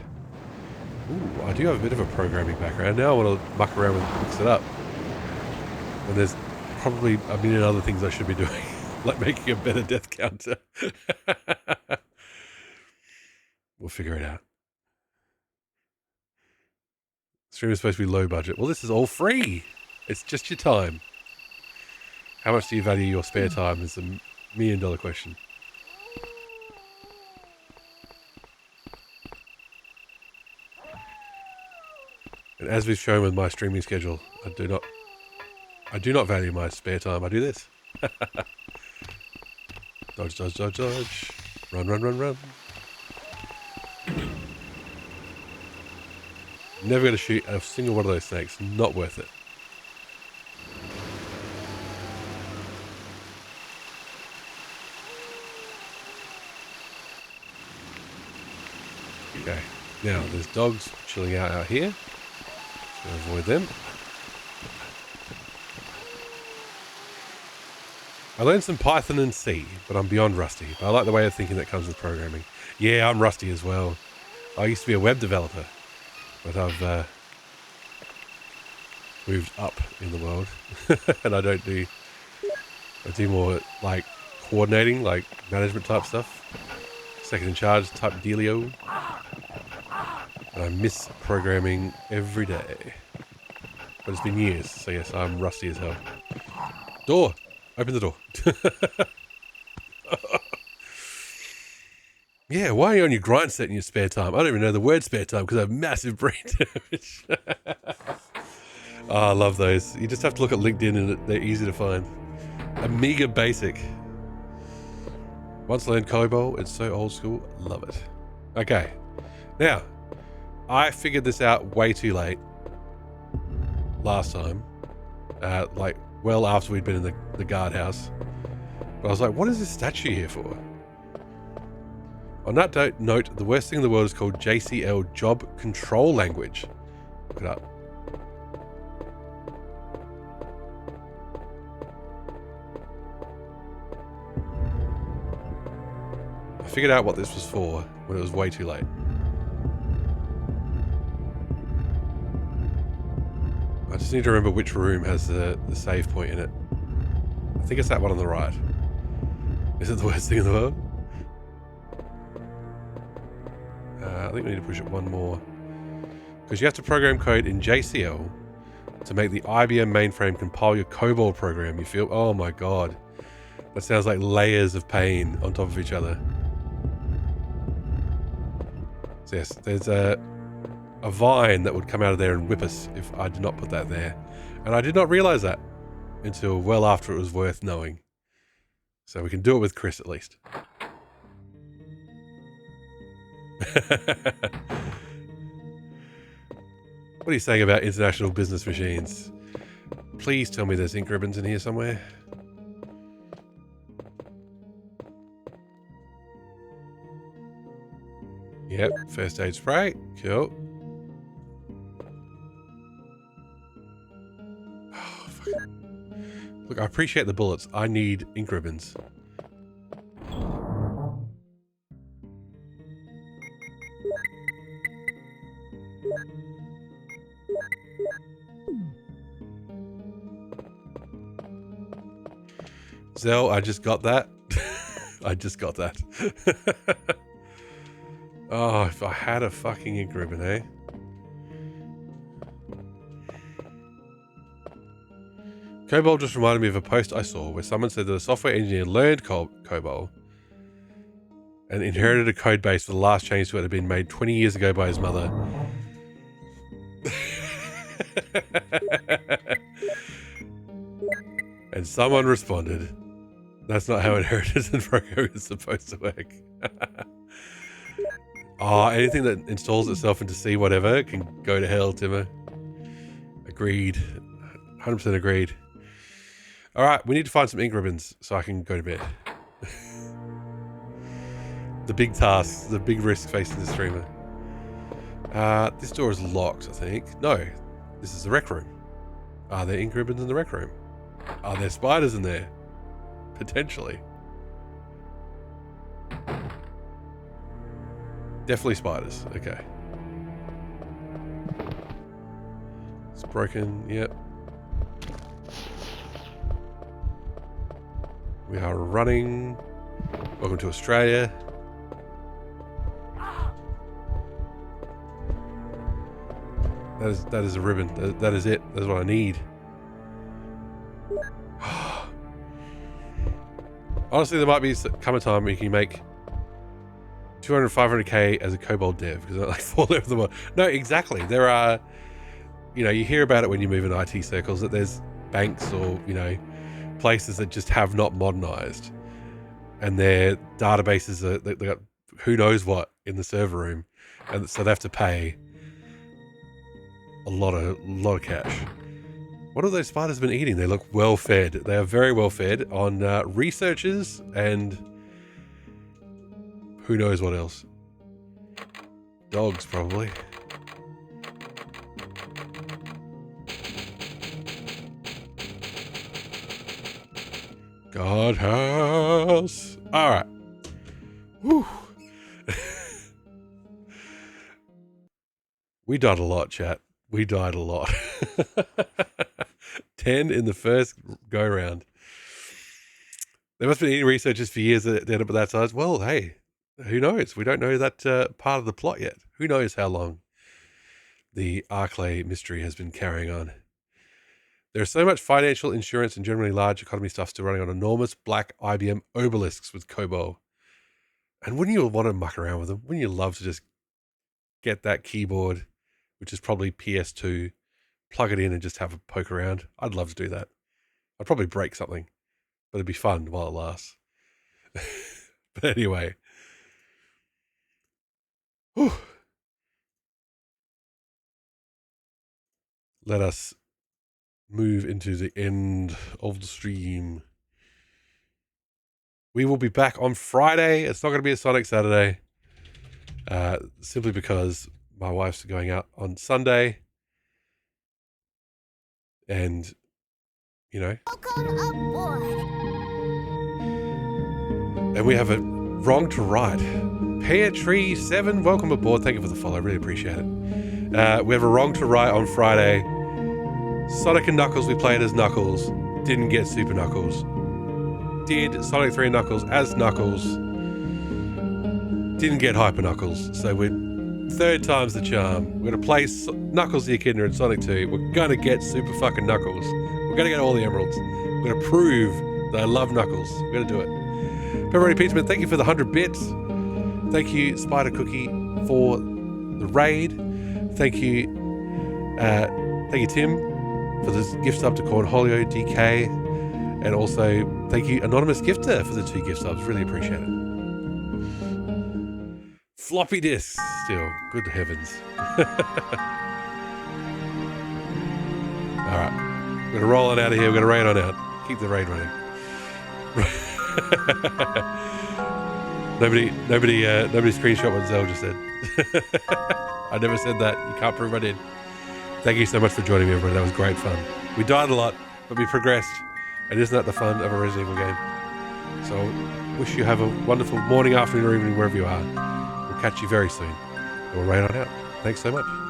Ooh, I do have a bit of a programming background. Now I want to muck around with mix it up. And there's probably a million other things I should be doing, like making a better death counter. We'll figure it out. Stream is supposed to be low budget. Well, this is all free. It's just your time. How much do you value your spare time is $1 million question. And as we've shown with my streaming schedule, I do not value my spare time. I do this. Dodge, dodge, dodge, dodge. Run, run, run, run. Never going to shoot a single one of those snakes. Not worth it. Okay. Now, there's dogs chilling out here. So avoid them. I learned some Python and C, but I'm beyond rusty. But I like the way of thinking that comes with programming. Yeah, I'm rusty as well. I used to be a web developer, but I've moved up in the world. And I do more like coordinating, like management type stuff. Second in charge type dealio. And I miss programming every day. But it's been years, so yes, I'm rusty as hell. Door! Open the door. Yeah, why are you on your grind set in your spare time? I don't even know the word spare time because I have massive brain damage. Oh, I love those. You just have to look at LinkedIn and they're easy to find. Amiga Basic. Once learned COBOL, it's so old school. Love it. Okay. Now, I figured this out way too late last time. Like, well after we'd been in the guardhouse. But I was like, what is this statue here for? On that note, the worst thing in the world is called JCL, Job Control Language. Look it up. I figured out what this was for when it was way too late. I just need to remember which room has the save point in it. I think it's that one on the right. Is it the worst thing in the world? I think we need to push it one more. Because you have to program code in JCL to make the IBM mainframe compile your COBOL program. You feel? Oh my god. That sounds like layers of pain on top of each other. So yes, there's a vine that would come out of there and whip us if I did not put that there. And I did not realize that until well after it was worth knowing. So we can do it with Chris at least. What are you saying about international business machines? Please tell me there's ink ribbons in here somewhere. Yep, first aid spray. Cool. Oh, fuck. Look, I appreciate the bullets. I need ink ribbons. Zell, I just got that. I just got that. Oh, if I had a fucking ink ribbon, eh? COBOL just reminded me of a post I saw where someone said that a software engineer learned COBOL and inherited a code base for the last change to it had been made 20 years ago by his mother. And someone responded, that's not how inheritance and programming is supposed to work. Oh, anything that installs itself into C whatever can go to hell, Timmer. Agreed. 100% agreed. Alright, we need to find some ink ribbons so I can go to bed. The big tasks, the big risk facing the streamer. This door is locked, I think. No, this is the rec room. Are there ink ribbons in the rec room? Are there spiders in there? Potentially. Definitely spiders. Okay. It's broken. Yep. We are running. Welcome to Australia. That is a ribbon. That is it. That's what I need. Honestly, there might come a time where you can make 200, 500k as a COBOL dev because they're like fall over the world. No, exactly. There are, you hear about it when you move in IT circles that there's banks or, places that just have not modernized and their databases are, they got who knows what in the server room. And so they have to pay a lot of cash. What have those spiders been eating? They look well fed. They are very well fed on researchers and who knows what else. Dogs, probably. God house. All right. Whew. We died a lot, chat. We died a lot. 10 in the first go round. There must have been any researchers for years that ended up at that size. Well, hey, who knows? We don't know that part of the plot yet. Who knows how long the Arclay mystery has been carrying on. There's so much financial, insurance, and generally large economy stuff still running on enormous black IBM obelisks with Kobo. And wouldn't you want to muck around with them? Wouldn't you love to just get that keyboard, which is probably PS2, plug it in and just have a poke around? I'd love to do that. I'd probably break something, but it'd be fun while it lasts. But anyway. Whew. Let us move into the end of the stream. We will be back on Friday. It's not going to be a Sonic Saturday. Simply because my wife's going out on Sunday. And, you know. Welcome aboard. And we have a wrong to right. Pear Tree 7, welcome aboard. Thank you for the follow. I really appreciate it. We have a wrong to right on Friday. Sonic and Knuckles, we played as Knuckles. Didn't get Super Knuckles. Did Sonic 3 and Knuckles as Knuckles. Didn't get Hyper Knuckles. So we're third time's the charm. We're going to play Knuckles the Echidna in Sonic 2. We're going to get Super fucking Knuckles. We're going to get all the emeralds. We're going to prove that I love Knuckles. We're going to do it. Pepperoni Pizzaman, thank you for the 100 bits. Thank you, Spider Cookie, for the raid. Thank you, Tim, for this gift sub to Cornholio DK. And also, thank you, Anonymous Gifter, for the 2 gift subs. Really appreciate it. Floppy disks still. Good heavens. All right. We're going to roll on out of here. We're going to raid on out. Keep the raid running. Nobody screenshot what Zell just said. I never said that. You can't prove I did. Thank you so much for joining me, everybody. That was great fun. We died a lot, but we progressed. And isn't that the fun of a Resident Evil game? So, wish you have a wonderful morning, afternoon, or evening, wherever you are. We'll catch you very soon. And we'll raid on out. Thanks so much.